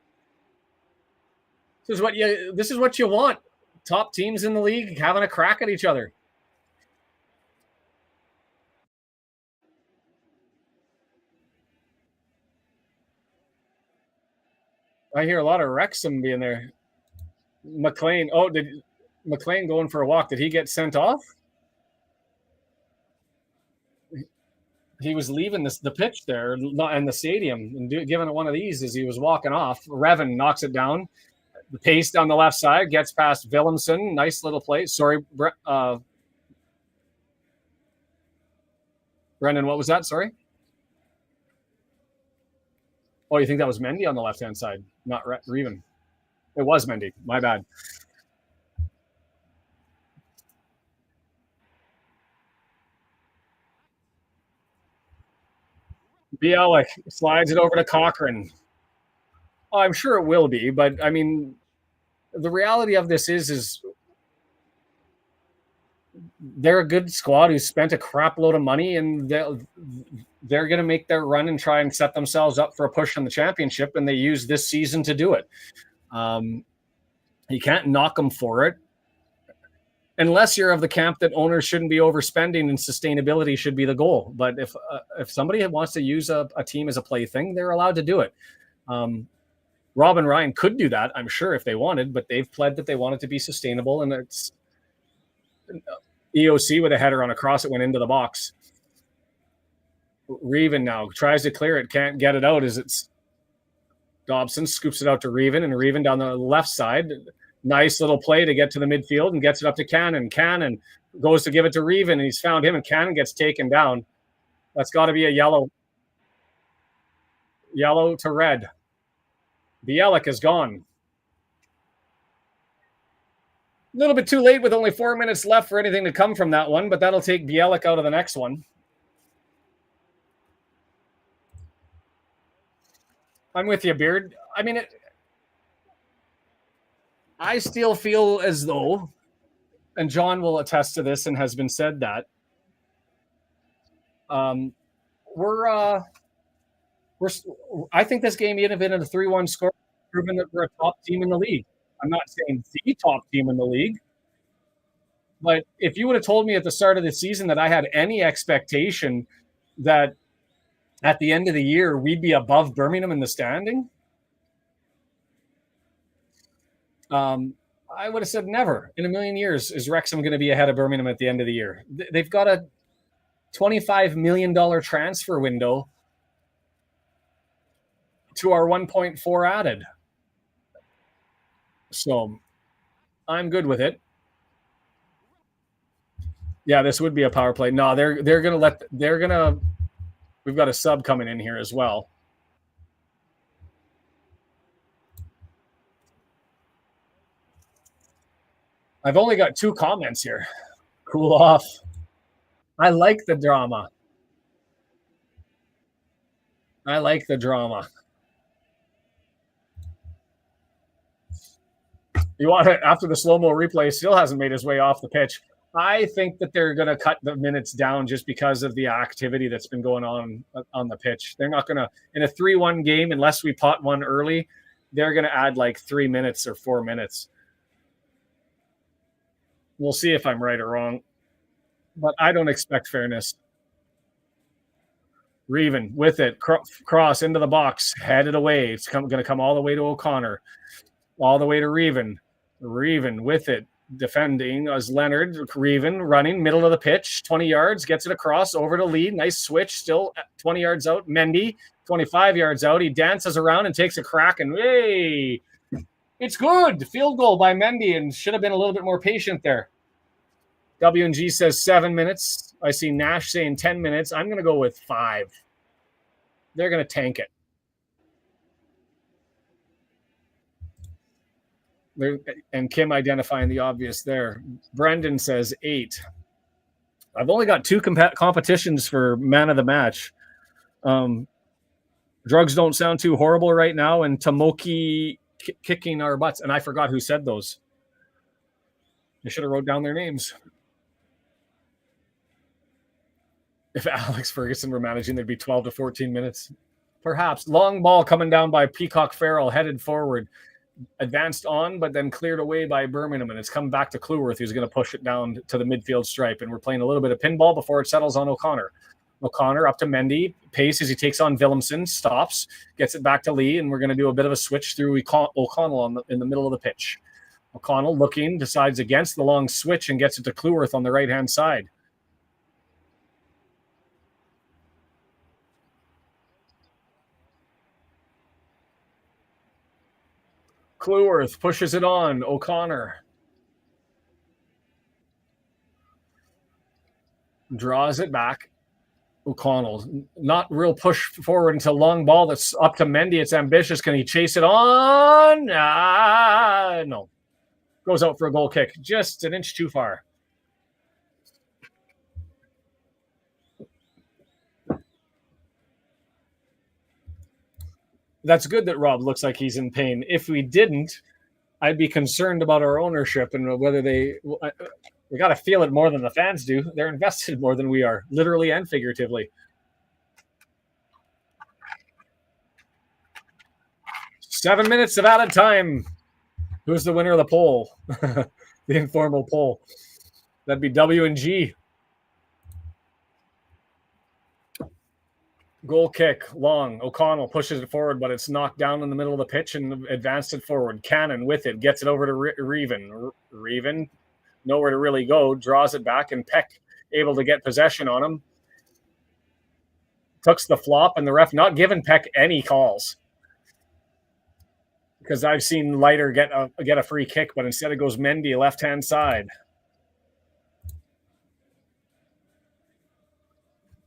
This is what you want. Top teams in the league having a crack at each other. I hear a lot of Wrexham being there. McLean. Oh, did McLean going for a walk? Did he get sent off? He was leaving the pitch there in the stadium and giving it one of these as he was walking off. Revan knocks it down. The pace down the left side gets past Willemsen. Nice little play. Sorry, Brendan, what was that? Sorry. Oh, you think that was Mendy on the left-hand side, not Reven? It was Mendy. My bad. Bialik slides it over to Cochran. Oh, I'm sure it will be, but I mean, the reality of this is they're a good squad who spent a crap load of money, and they're going to make their run and try and set themselves up for a push in the championship, and they use this season to do it. You can't knock them for it. Unless you're of the camp that owners shouldn't be overspending and sustainability should be the goal. But if somebody wants to use a team as a plaything, they're allowed to do it. Rob and Ryan could do that, I'm sure, if they wanted, but they've pled that they want it to be sustainable, and it's EOC with a header on a cross that went into the box. Reven now tries to clear it, can't get it out as it's Dobson scoops it out to Reven, and Reven down the left side. Nice little play to get to the midfield and gets it up to Cannon. Cannon goes to give it to Reven, and he's found him, and Cannon gets taken down. That's got to be a yellow. Yellow to red. Bialik is gone. A little bit too late with only 4 minutes left for anything to come from that one, but that'll take Bialik out of the next one. I'm with you, Beard. I mean, I still feel as though, and John will attest to this and has been said that, I think this game, even if it had a 3-1 score, proven that we're a top team in the league. I'm not saying the top team in the league, but if you would have told me at the start of the season that I had any expectation that at the end of the year we'd be above Birmingham in the standing, I would have said never in a million years is Wrexham going to be ahead of Birmingham at the end of the year. They've got a $25 million transfer window to our 1.4 added. So I'm good with it. Yeah, this would be a power play. No, we've got a sub coming in here as well. I've only got 2 comments here. Cool off. I like the drama. You want it after the slow-mo replay still hasn't made his way off the pitch. I think that they're going to cut the minutes down just because of the activity that's been going on the pitch. They're not going to, in a 3-1 game, unless we pot one early, they're going to add like 3 minutes or 4 minutes. We'll see if I'm right or wrong, but I don't expect fairness. Reven with it, cross into the box, headed away. It's going to come all the way to O'Connor, all the way to Reven. Reven with it, defending as Leonard. Reven running, middle of the pitch, 20 yards, gets it across, over to lead. Nice switch, still 20 yards out. Mendy, 25 yards out. He dances around and takes a crack, and hey, it's good. Field goal by Mendy, and should have been a little bit more patient there. W&G says 7 minutes. I see Nash saying 10 minutes. I'm going to go with 5. They're going to tank it. And Kim identifying the obvious there. Brendan says 8. I've only got 2 competitions for man of the match. Drugs don't sound too horrible right now, and Tomoki kicking our butts. And I forgot who said those. I should have wrote down their names. If Alex Ferguson were managing, there'd be 12 to 14 minutes. Perhaps. Long ball coming down by Peacock Farrell, headed forward. Advanced on, but then cleared away by Birmingham, and it's come back to Cleworth, who's going to push it down to the midfield stripe. And we're playing a little bit of pinball before it settles on O'Connor. O'Connor up to Mendy, pace as he takes on Willemsen, stops, gets it back to Lee, and we're going to do a bit of a switch through O'Connell in the middle of the pitch. O'Connell looking, decides against the long switch and gets it to Cleworth on the right-hand side. Cleworth pushes it on. O'Connor draws it back. O'Connell not real push forward until long ball that's up to Mendy. It's ambitious. Can he chase it on? No. Goes out for a goal kick. Just an inch too far. That's good that Rob looks like he's in pain. If we didn't, I'd be concerned about our ownership and whether we got to feel it more than the fans do. They're invested more than we are, literally and figuratively. 7 minutes of added time. Who's the winner of the poll? The informal poll. That'd be W and G. Goal kick, long. O'Connell pushes it forward, but it's knocked down in the middle of the pitch and advanced it forward. Cannon with it, gets it over to Reven. Reven, nowhere to really go, draws it back, and Peck able to get possession on him. Tucks the flop, and the ref not giving Peck any calls. Because I've seen Leiter get a free kick, but instead it goes Mendy, left-hand side.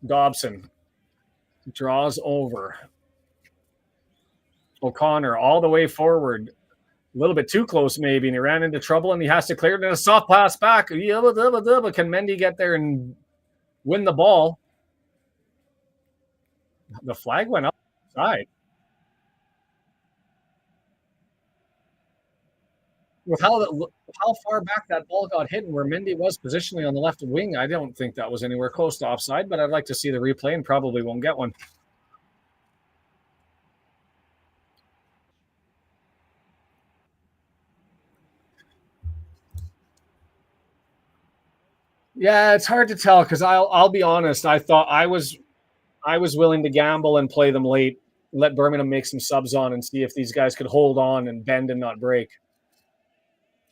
Dobson draws over. O'Connor all the way forward. A little bit too close maybe, and he ran into trouble, and he has to clear it in a soft pass back. Can Mendy get there and win the ball? The flag went outside. With how far back that ball got hit and where Mendy was positionally on the left wing, I don't think that was anywhere close to offside, but I'd like to see the replay and probably won't get one. Yeah, it's hard to tell because I'll be honest. I thought I was willing to gamble and play them late, let Birmingham make some subs on and see if these guys could hold on and bend and not break.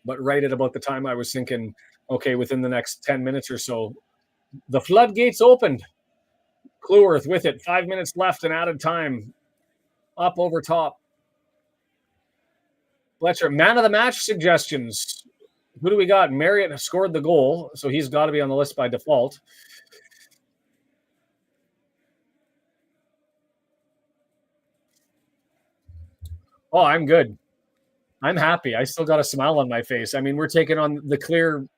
But right at about the time I was thinking, okay, within the next 10 minutes or so, the floodgates opened. Cleworth with it. 5 minutes left and added time. Up over top. Fletcher, man of the match suggestions. Who do we got? Marriott scored the goal, so he's got to be on the list by default. Oh, I'm good. I'm happy. I still got a smile on my face. I mean, we're taking on the clear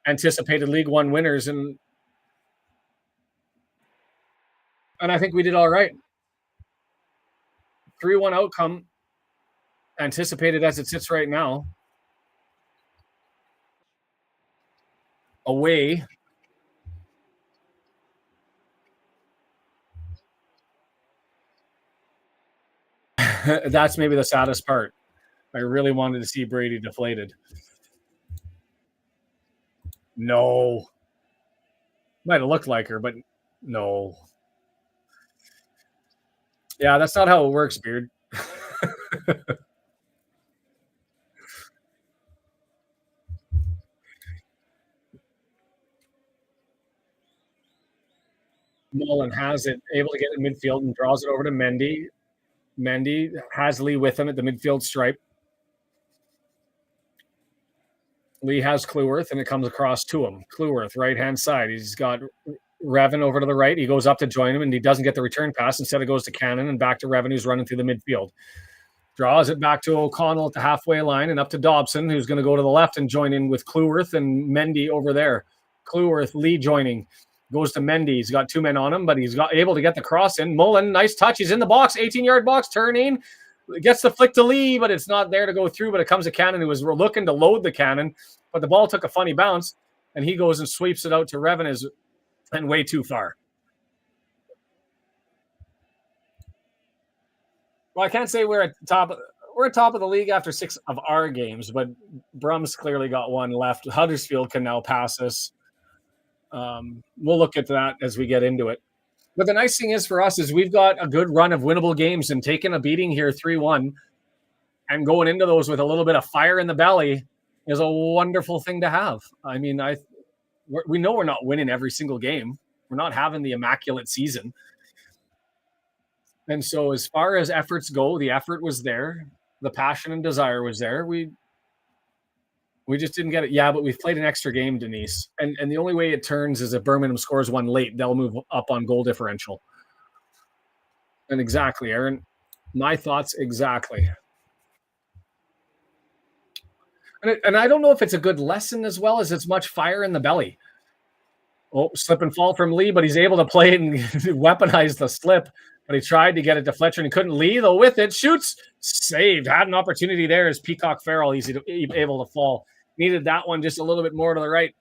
anticipated League One winners, and I think we did all right. 3-1 outcome anticipated as it sits right now. Away. That's maybe the saddest part. I really wanted to see Brady deflated. No. Might have looked like her, but no. Yeah, that's not how it works, Beard. Mullen has it, able to get in midfield and draws it over to Mendy. Mendy has Lee with him at the midfield stripe. Lee has Cleworth, and it comes across to him. Cleworth, right-hand side. He's got Revan over to the right. He goes up to join him, and he doesn't get the return pass. Instead, it goes to Cannon and back to Revan, who's running through the midfield. Draws it back to O'Connell at the halfway line and up to Dobson, who's going to go to the left and join in with Cleworth and Mendy over there. Cleworth, Lee joining. Goes to Mendy. He's got 2 men on him, but he's able to get the cross in. Mullen, nice touch. He's in the box, 18-yard box, turning. Gets the flick to Lee, but it's not there to go through. But it comes to Cannon, who was looking to load the cannon, but the ball took a funny bounce, and he goes and sweeps it out to Reven and way too far. Well, I can't say we're at top of the league after 6 of our games, but Brum's clearly got one left. Huddersfield can now pass us. We'll look at that as we get into it. But the nice thing is for us is we've got a good run of winnable games, and taking a beating here 3-1 and going into those with a little bit of fire in the belly is a wonderful thing to have. I mean, we know we're not winning every single game. We're not having the immaculate season. And so as far as efforts go, the effort was there. The passion and desire was there. We just didn't get it. Yeah, but we've played an extra game, Denise. And the only way it turns is if Birmingham scores one late, they'll move up on goal differential. And exactly, Aaron. My thoughts exactly. And I don't know if it's a good lesson as well as it's much fire in the belly. Oh, slip and fall from Lee, but he's able to play it and weaponize the slip. But he tried to get it to Fletcher and he couldn't. Lee, though, with it, shoots, saved. Had an opportunity there as Peacock Farrell, able to fall. Needed that one just a little bit more to the right.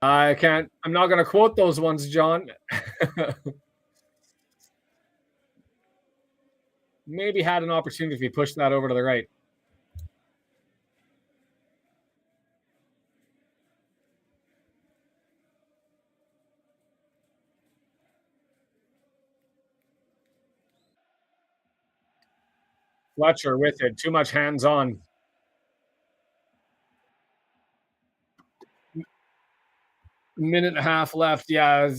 I'm not going to quote those ones, John. Maybe had an opportunity if he pushed that over to the right. Fletcher with it. Too much hands-on. Minute and a half left. Yeah.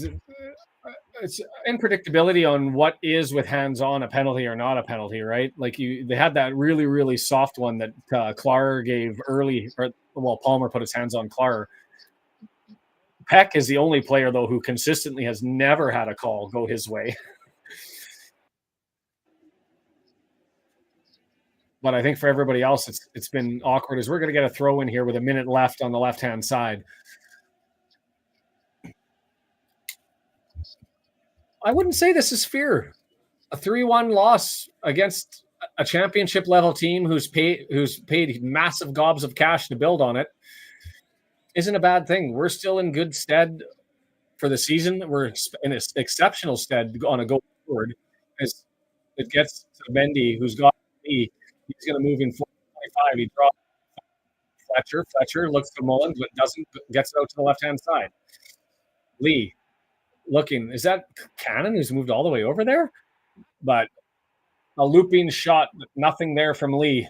It's unpredictability on what is with hands-on a penalty or not a penalty, right? Like they had that really, really soft one that Clark gave early, Palmer put his hands on Clark. Peck is the only player, though, who consistently has never had a call go his way. But I think for everybody else, it's been awkward as we're going to get a throw in here with a minute left on the left-hand side. I wouldn't say this is fear. A 3-1 loss against a championship level team who's paid massive gobs of cash to build on it isn't a bad thing. We're still in good stead for the season. We're in an exceptional stead on a go forward as it gets to Mendy, who's got me. He's going to move in 4-25. He drops Fletcher. Fletcher looks to Mullins, but gets it out to the left-hand side. Lee looking. Is that Cannon who's moved all the way over there? But a looping shot, nothing there from Lee.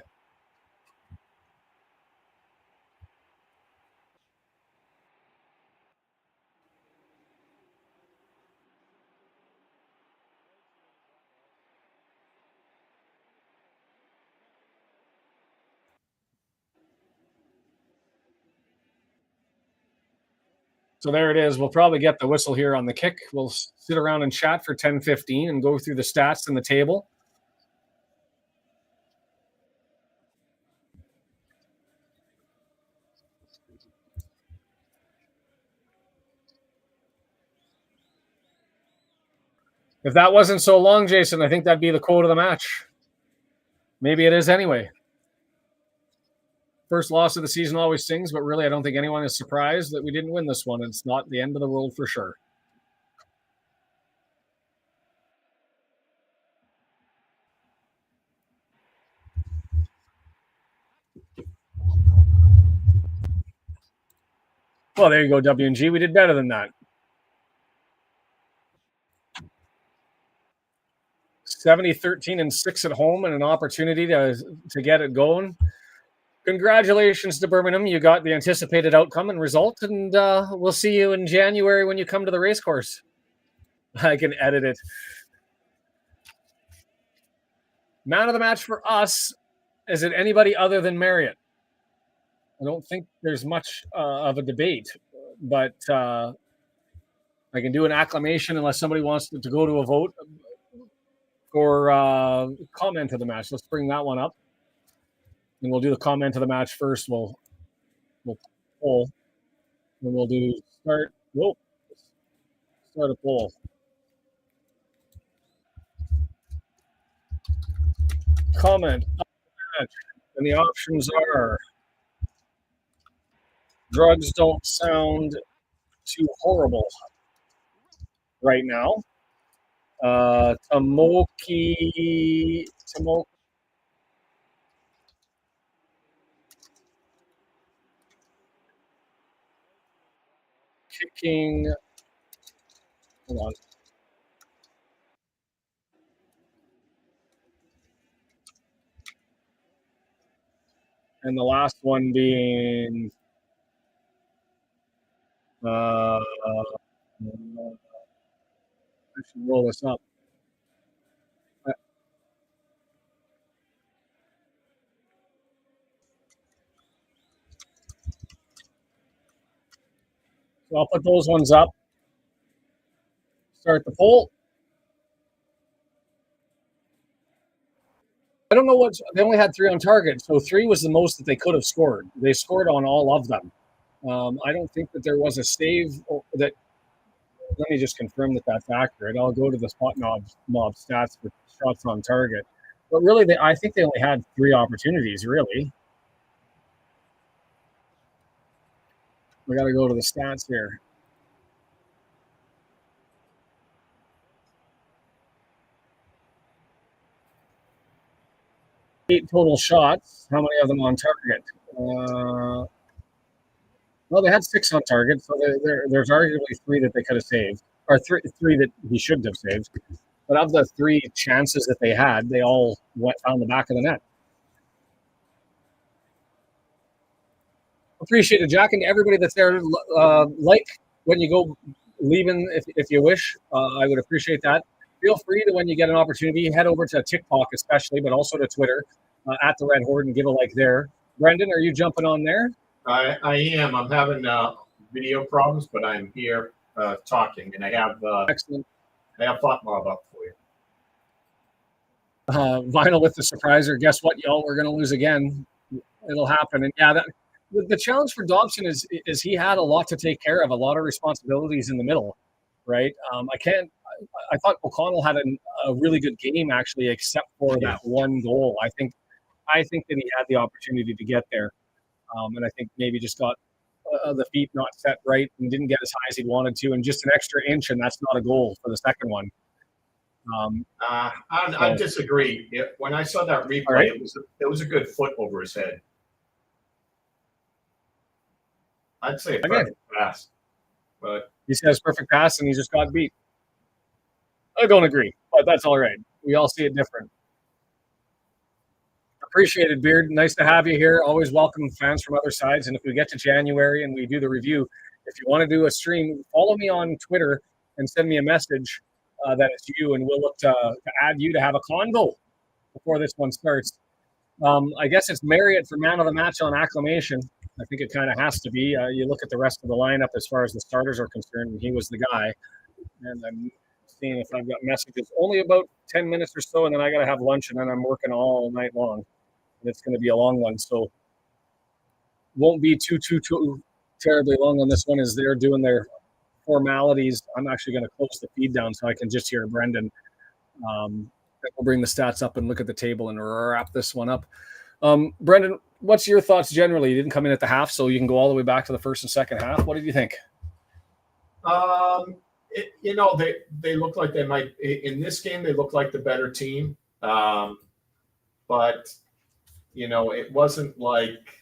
So there it is. We'll probably get the whistle here on the kick. We'll sit around and chat for 10-15 and go through the stats in the table. If that wasn't so long, Jason, I think that'd be the quote of the match. Maybe it is anyway. First loss of the season always stings, but really I don't think anyone is surprised that we didn't win this one. It's not the end of the world for sure. Well, there you go, W&G. We did better than that. 70-13-6 at home and an opportunity to get it going. Congratulations to Birmingham. You got the anticipated outcome and result, and we'll see you in January when you come to the race course. I can edit it. Man of the match for us, is it anybody other than Marriott? I don't think there's much of a debate, but I can do an acclamation unless somebody wants to go to a vote or comment of the match. Let's bring that one up. And we'll do the comment of the match first. We'll poll. And we'll do start. Whoa, start a poll. Comment. And the options are drugs don't sound too horrible right now. Tomoki kicking. Hold on. And the last one being I should roll this up. So I'll put those ones up. Start the poll. I don't know what they only had 3 on target, so 3 was the most that they could have scored. They scored on all of them. I don't think that there was a save that. Let me just confirm that that's accurate. I'll go to the spot mob stats for shots on target. But really, I think they only had 3 opportunities, really. We got to go to the stats here. 8 total shots. How many of them on target? Well, they had 6 on target, so there's arguably 3 that they could have saved, or three that he shouldn't have saved. But of the 3 chances that they had, they all found the back of the net. Appreciate it, Jack, and everybody that's there. Like when you go leaving, if you wish, I would appreciate that. Feel free to, when you get an opportunity, head over to TikTok especially, but also to Twitter at the Red Horde and give a like there. Brendan, are you jumping on there? I am. I'm having video problems, but I'm here talking, and I have excellent. I have Thought Mob up for you. Vinyl with the surpriser. Guess what, y'all? We're going to lose again. It'll happen. And yeah, the challenge for Dobson is he had a lot to take care of, a lot of responsibilities in the middle, right? I thought O'Connell had a really good game actually, except for that one goal. I think that he had the opportunity to get there, and I think maybe just got the feet not set right and didn't get as high as he wanted to, and just an extra inch, and that's not a goal for the second one. I disagree. When I saw that replay, right, it was a good foot over his head. I'd say a perfect pass, but he says perfect pass, and he just got beat. I don't agree, but that's all right. We all see it different. Appreciate it, Beard. Nice to have you here. Always welcome fans from other sides. And if we get to January and we do the review, if you want to do a stream, follow me on Twitter and send me a message that it's you, and we'll look to add you to have a convo before this one starts. I guess it's Marriott for man of the match on acclamation. I think it kind of has to be. You look at the rest of the lineup as far as the starters are concerned, and he was the guy. And I'm seeing if I've got messages. Only about 10 minutes or so, and then I got to have lunch, and then I'm working all night long. And it's going to be a long one, so won't be too terribly long on this one as they're doing their formalities. I'm actually going to close the feed down so I can just hear Brendan. We'll bring the stats up and look at the table and wrap this one up. Brendan, what's your thoughts generally? You didn't come in at the half, so you can go all the way back to the first and second half. What did you think? They look like they might in this game. They look like the better team, but it wasn't like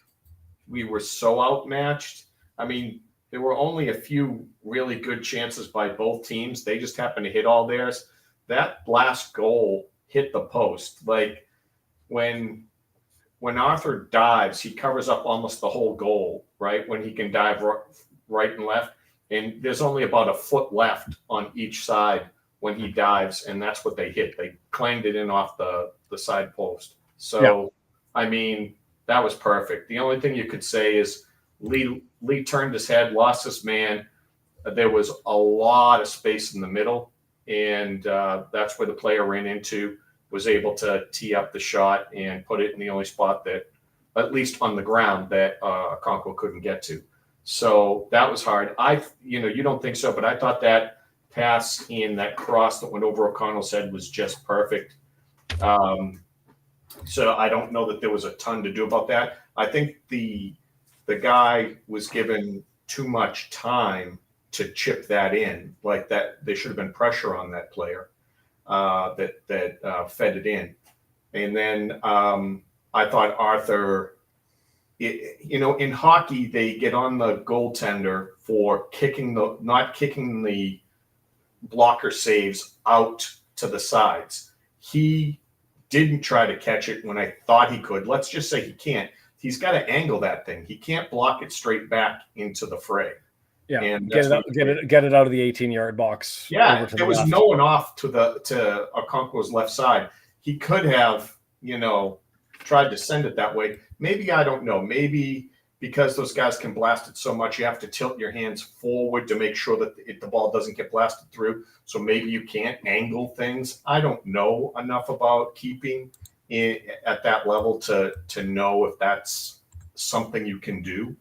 we were so outmatched. I mean, there were only a few really good chances by both teams. They just happened to hit all theirs. That last goal hit the post. Like when Arthur dives, he covers up almost the whole goal, right? When he can dive right and left. And there's only about a foot left on each side when he dives, and that's what they hit. They clanged it in off the side post. So, yeah. I mean, that was perfect. The only thing you could say is Lee turned his head, lost his man. There was a lot of space in the middle, and that's where the player ran into, was able to tee up the shot and put it in the only spot that, at least on the ground, that Okonkwo couldn't get to. So that was hard. You don't think so, but I thought that pass and that cross that went over O'Connell's head was just perfect. So I don't know that there was a ton to do about that. I think the guy was given too much time to chip that in, like that. There should have been pressure on that player that fed it in. And then I thought Arthur, in hockey, they get on the goaltender for not kicking the blocker saves out to the sides. He didn't try to catch it when I thought he could. Let's just say he can't. He's got to angle that thing. He can't block it straight back into the fray. Yeah, and get it out of the 18-yard box. Yeah, there was no one off to Okonkwo's left side. He could have, tried to send it that way. Maybe, I don't know. Maybe because those guys can blast it so much, you have to tilt your hands forward to make sure that the ball doesn't get blasted through. So maybe you can't angle things. I don't know enough about keeping at that level to know if that's something you can do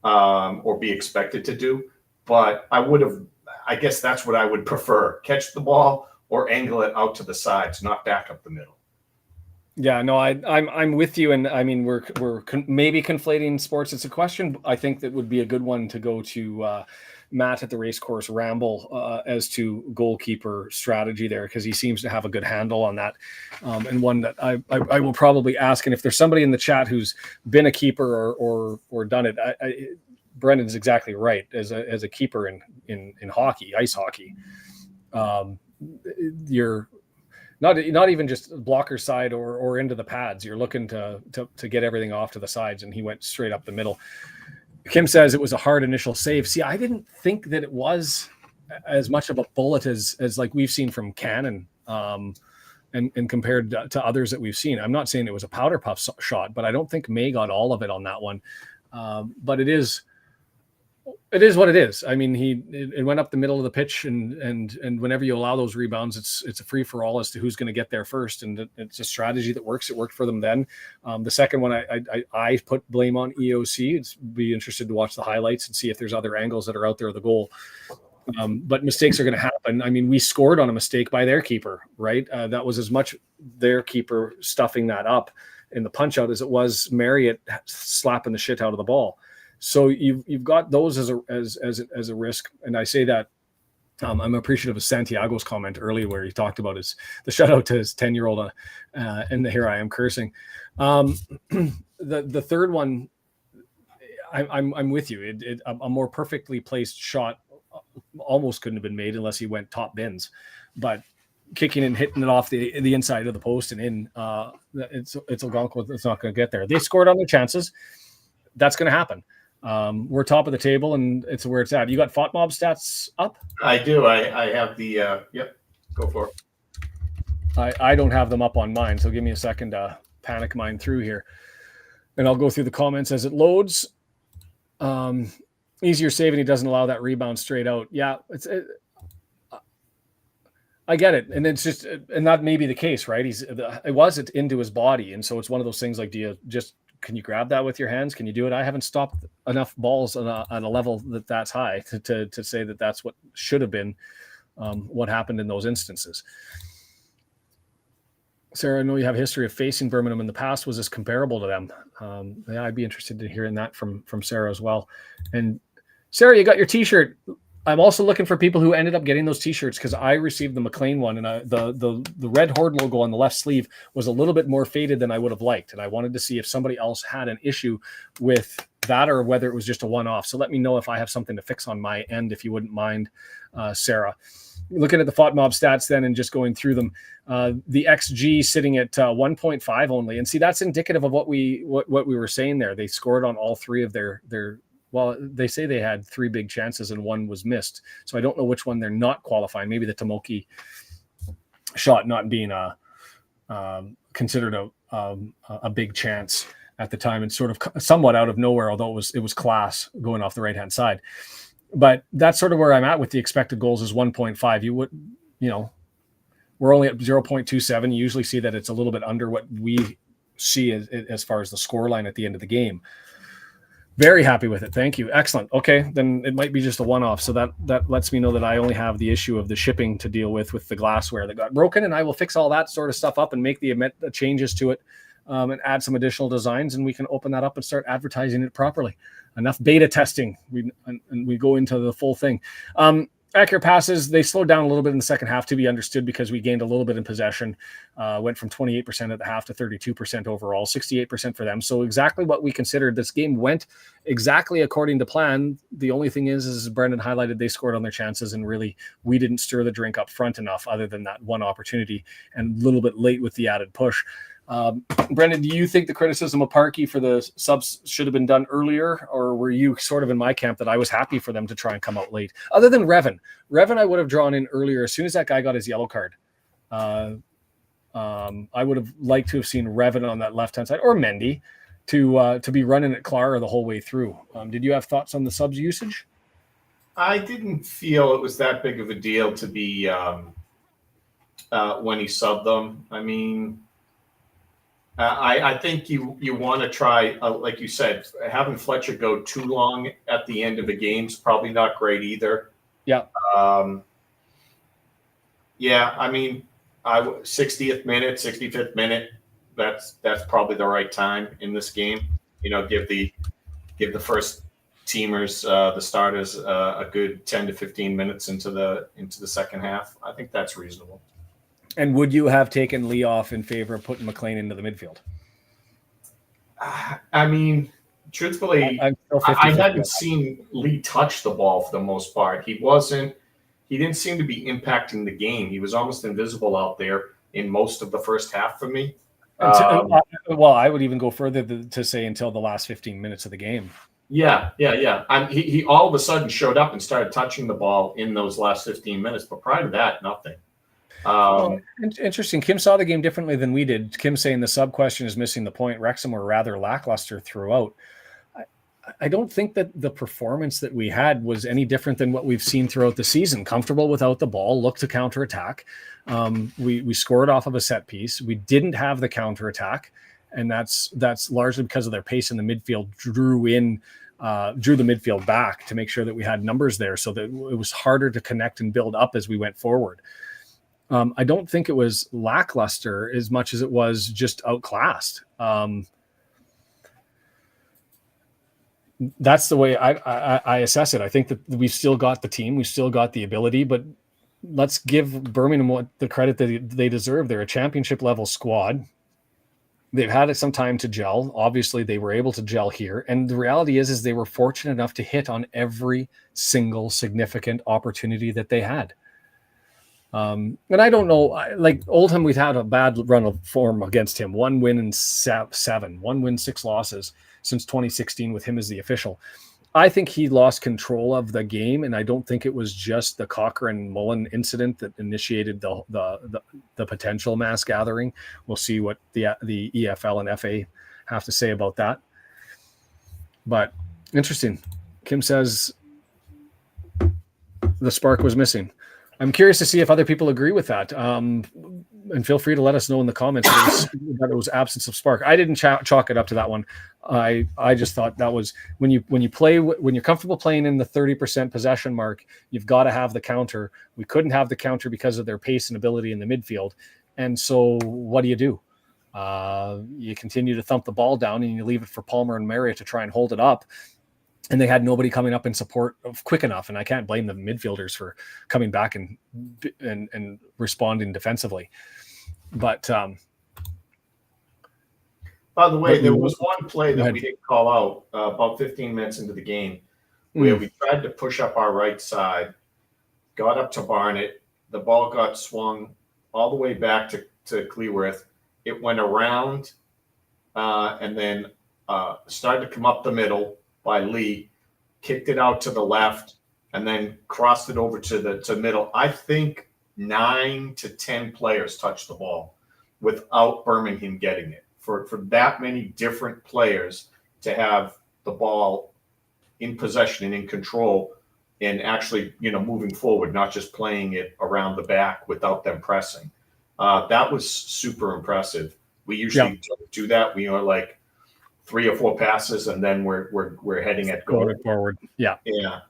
or be expected to do. But I guess that's what I would prefer: catch the ball or angle it out to the sides, not back up the middle. Yeah, no, I'm with you, and I mean we're maybe conflating sports. It's a question I think that would be a good one to go to Matt at the Racecourse Ramble as to goalkeeper strategy there, because he seems to have a good handle on that, and one that I will probably ask. And if there's somebody in the chat who's been a keeper or done it, Brendan's exactly right. As a keeper in hockey, ice hockey, you're not even just blocker side or into the pads. You're looking to get everything off to the sides, and he went straight up the middle. Kim says it was a hard initial save. See, I didn't think that it was as much of a bullet as like we've seen from Cannon, and compared to others that we've seen. I'm not saying it was a powder puff shot, but I don't think May got all of it on that one. But it is what it is. I mean, it went up the middle of the pitch, and whenever you allow those rebounds, it's a free for all as to who's going to get there first, and it's a strategy that works. It worked for them then. The second one, I put blame on EOC. It's be interested to watch the highlights and see if there's other angles that are out there of the goal. But mistakes are going to happen. I mean, we scored on a mistake by their keeper, right? That was as much their keeper stuffing that up in the punch out as it was Marriott slapping the shit out of the ball. So you've got those as a risk, and I say that I'm appreciative of Santiago's comment earlier where he talked about the shutout to his 10-year-old, and here I am cursing. The third one, I'm with you. A more perfectly placed shot almost couldn't have been made unless he went top bins, but kicking and hitting it off the inside of the post and in, it's Algonquin. It's not going to get there. They scored on their chances. That's going to happen. We're top of the table, and it's where it's at. You got FOTMob stats up? I do. I have the yep. Go for it. I don't have them up on mine, so give me a second to panic mine through here, and I'll go through the comments as it loads. Easier saving. He doesn't allow that rebound straight out. Yeah, I get it, and it's just, and that may be the case, right? It wasn't into his body, and so it's one of those things like, can you grab that with your hands? Can you do it? I haven't stopped enough balls on a level that's high to say that that's what should have been what happened in those instances. Sarah, I know you have a history of facing Birmingham in the past. Was this comparable to them? Yeah, I'd be interested in hearing that from Sarah as well. And Sarah, you got your T-shirt. I'm also looking for people who ended up getting those T-shirts, because I received the McLean one, and the Red Horde logo on the left sleeve was a little bit more faded than I would have liked, and I wanted to see if somebody else had an issue with that or whether it was just a one-off. So let me know if I have something to fix on my end, if you wouldn't mind, Sarah. Looking at the FOTMob stats then and just going through them, the XG sitting at 1.5 only, and see, that's indicative of what we were saying there. They scored on all three of their. Well, they say they had three big chances and one was missed. So I don't know which one they're not qualifying. Maybe the Tomoki shot not being considered a big chance at the time, and sort of somewhat out of nowhere, although it was class going off the right-hand side. But that's sort of where I'm at with the expected goals is 1.5. We're only at 0.27. You usually see that it's a little bit under what we see as far as the score line at the end of the game. Very happy with it. Thank you. Excellent. Okay, then it might be just a one-off. So that lets me know that I only have the issue of the shipping to deal with the glassware that got broken, and I will fix all that sort of stuff up and make the changes to it, and add some additional designs, and we can open that up and start advertising it properly. Enough beta testing. We go into the full thing. Accurate passes, they slowed down a little bit in the second half, to be understood, because we gained a little bit in possession. Went from 28% at the half to 32% overall, 68% for them. So exactly what we considered. This game went exactly according to plan. The only thing is, as Brendan highlighted, they scored on their chances, and really we didn't stir the drink up front enough, other than that one opportunity, and a little bit late with the added push. Brendan, do you think the criticism of Parkey for the subs should have been done earlier, or were you sort of in my camp that I was happy for them to try and come out late? Other than Revan, I would have drawn in earlier as soon as that guy got his yellow card. I would have liked to have seen Revan on that left-hand side, or Mendy, to be running at Clara the whole way through. Did you have thoughts on the subs usage? I didn't feel it was that big of a deal to be when he subbed them. I mean, I think you want to try, like you said, having Fletcher go too long at the end of a game is probably not great either. Yeah. Yeah, I mean, 60th minute, 65th minute, that's probably the right time in this game. You know, give the first teamers, the starters, a good 10 to 15 minutes into the second half. I think that's reasonable. And would you have taken Lee off in favor of putting McLean into the midfield? I mean, truthfully, I hadn't seen Lee touch the ball for the most part. He didn't seem to be impacting the game. He was almost invisible out there in most of the first half for me. Well, I would even go further to say until the last 15 minutes of the game. Yeah. He all of a sudden showed up and started touching the ball in those last 15 minutes. But prior to that, nothing. Interesting. Kim saw the game differently than we did. Kim saying the sub question is missing the point. Wrexham were rather lackluster throughout. I don't think that the performance that we had was any different than what we've seen throughout the season. Comfortable without the ball, look to counterattack. We scored off of a set piece. We didn't have the counterattack, and that's largely because of their pace in the midfield. Drew the midfield back to make sure that we had numbers there, so that it was harder to connect and build up as we went forward. I don't think it was lackluster as much as it was just outclassed. That's the way I assess it. I think that we've still got the team, we've still got the ability, but let's give Birmingham the credit that they deserve. They're a championship level squad. They've had some time to gel. Obviously, they were able to gel here. And the reality is they were fortunate enough to hit on every single significant opportunity that they had. And I don't know, like Oldham, we've had a bad run of form against him. 1 win and 7, 1 win, 6 losses since 2016 with him as the official. I think he lost control of the game, and I don't think it was just the Cocker and Mullen incident that initiated the potential mass gathering. We'll see what the EFL and FA have to say about that. But interesting. Kim says the spark was missing. I'm curious to see if other people agree with that. And feel free to let us know in the comments that it was absence of spark. I didn't chalk it up to that one. I just thought that was when you're comfortable playing in the 30% possession mark, you've got to have the counter. We couldn't have the counter because of their pace and ability in the midfield. And so what do? You continue to thump the ball down and you leave it for Palmer and Marriott to try and hold it up. And they had nobody coming up in support quick enough. And I can't blame the midfielders for coming back and responding defensively. But by the way, there was one play that we didn't call out about 15 minutes into the game where we tried to push up our right side, got up to Barnett. The ball got swung all the way back to Cleworth. It went around and then started to come up the middle by Lee, kicked it out to the left, and then crossed it over to middle. I think 9 to 10 players touched the ball without Birmingham getting it. For that many different players to have the ball in possession and in control and actually, moving forward, not just playing it around the back without them pressing. That was super impressive. We usually don't do that. We are like 3 or 4 passes, and then we're heading at goal. Going forward. Yeah. Yeah.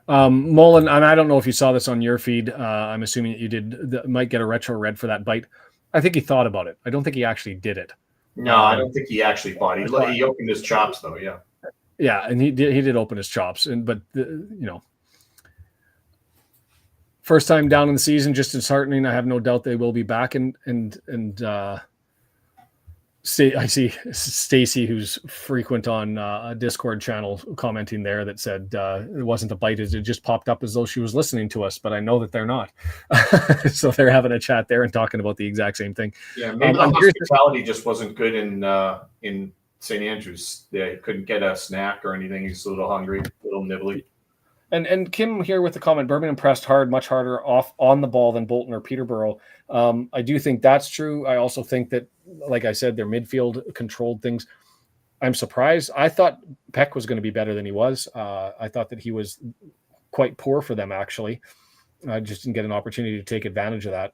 Mullen, and I don't know if you saw this on your feed. I'm assuming that you did. Might get a retro red for that bite. I think he thought about it. I don't think he actually did it. No, I don't think he actually fought. He opened his chops though. Yeah. Yeah, and he did open his chops, but first time down in the season, just disheartening. I have no doubt they will be back, and I see Stacy, who's frequent on a Discord channel, commenting there that said it wasn't a bite, it just popped up as though she was listening to us, but I know that they're not. So they're having a chat there and talking about the exact same thing. Yeah, maybe the hospitality just wasn't good in St. Andrews. They couldn't get a snack or anything. He's a little hungry, a little nibbly. And Kim here with the comment, Birmingham pressed hard, much harder off on the ball than Bolton or Peterborough. I do think that's true. I also think that, like I said, their midfield controlled things. I'm surprised. I thought Peck was going to be better than he was. I thought that he was quite poor for them, actually. I just didn't get an opportunity to take advantage of that.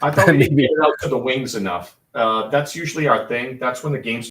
I thought we didn't get it out to the wings enough. That's usually our thing. That's when the game's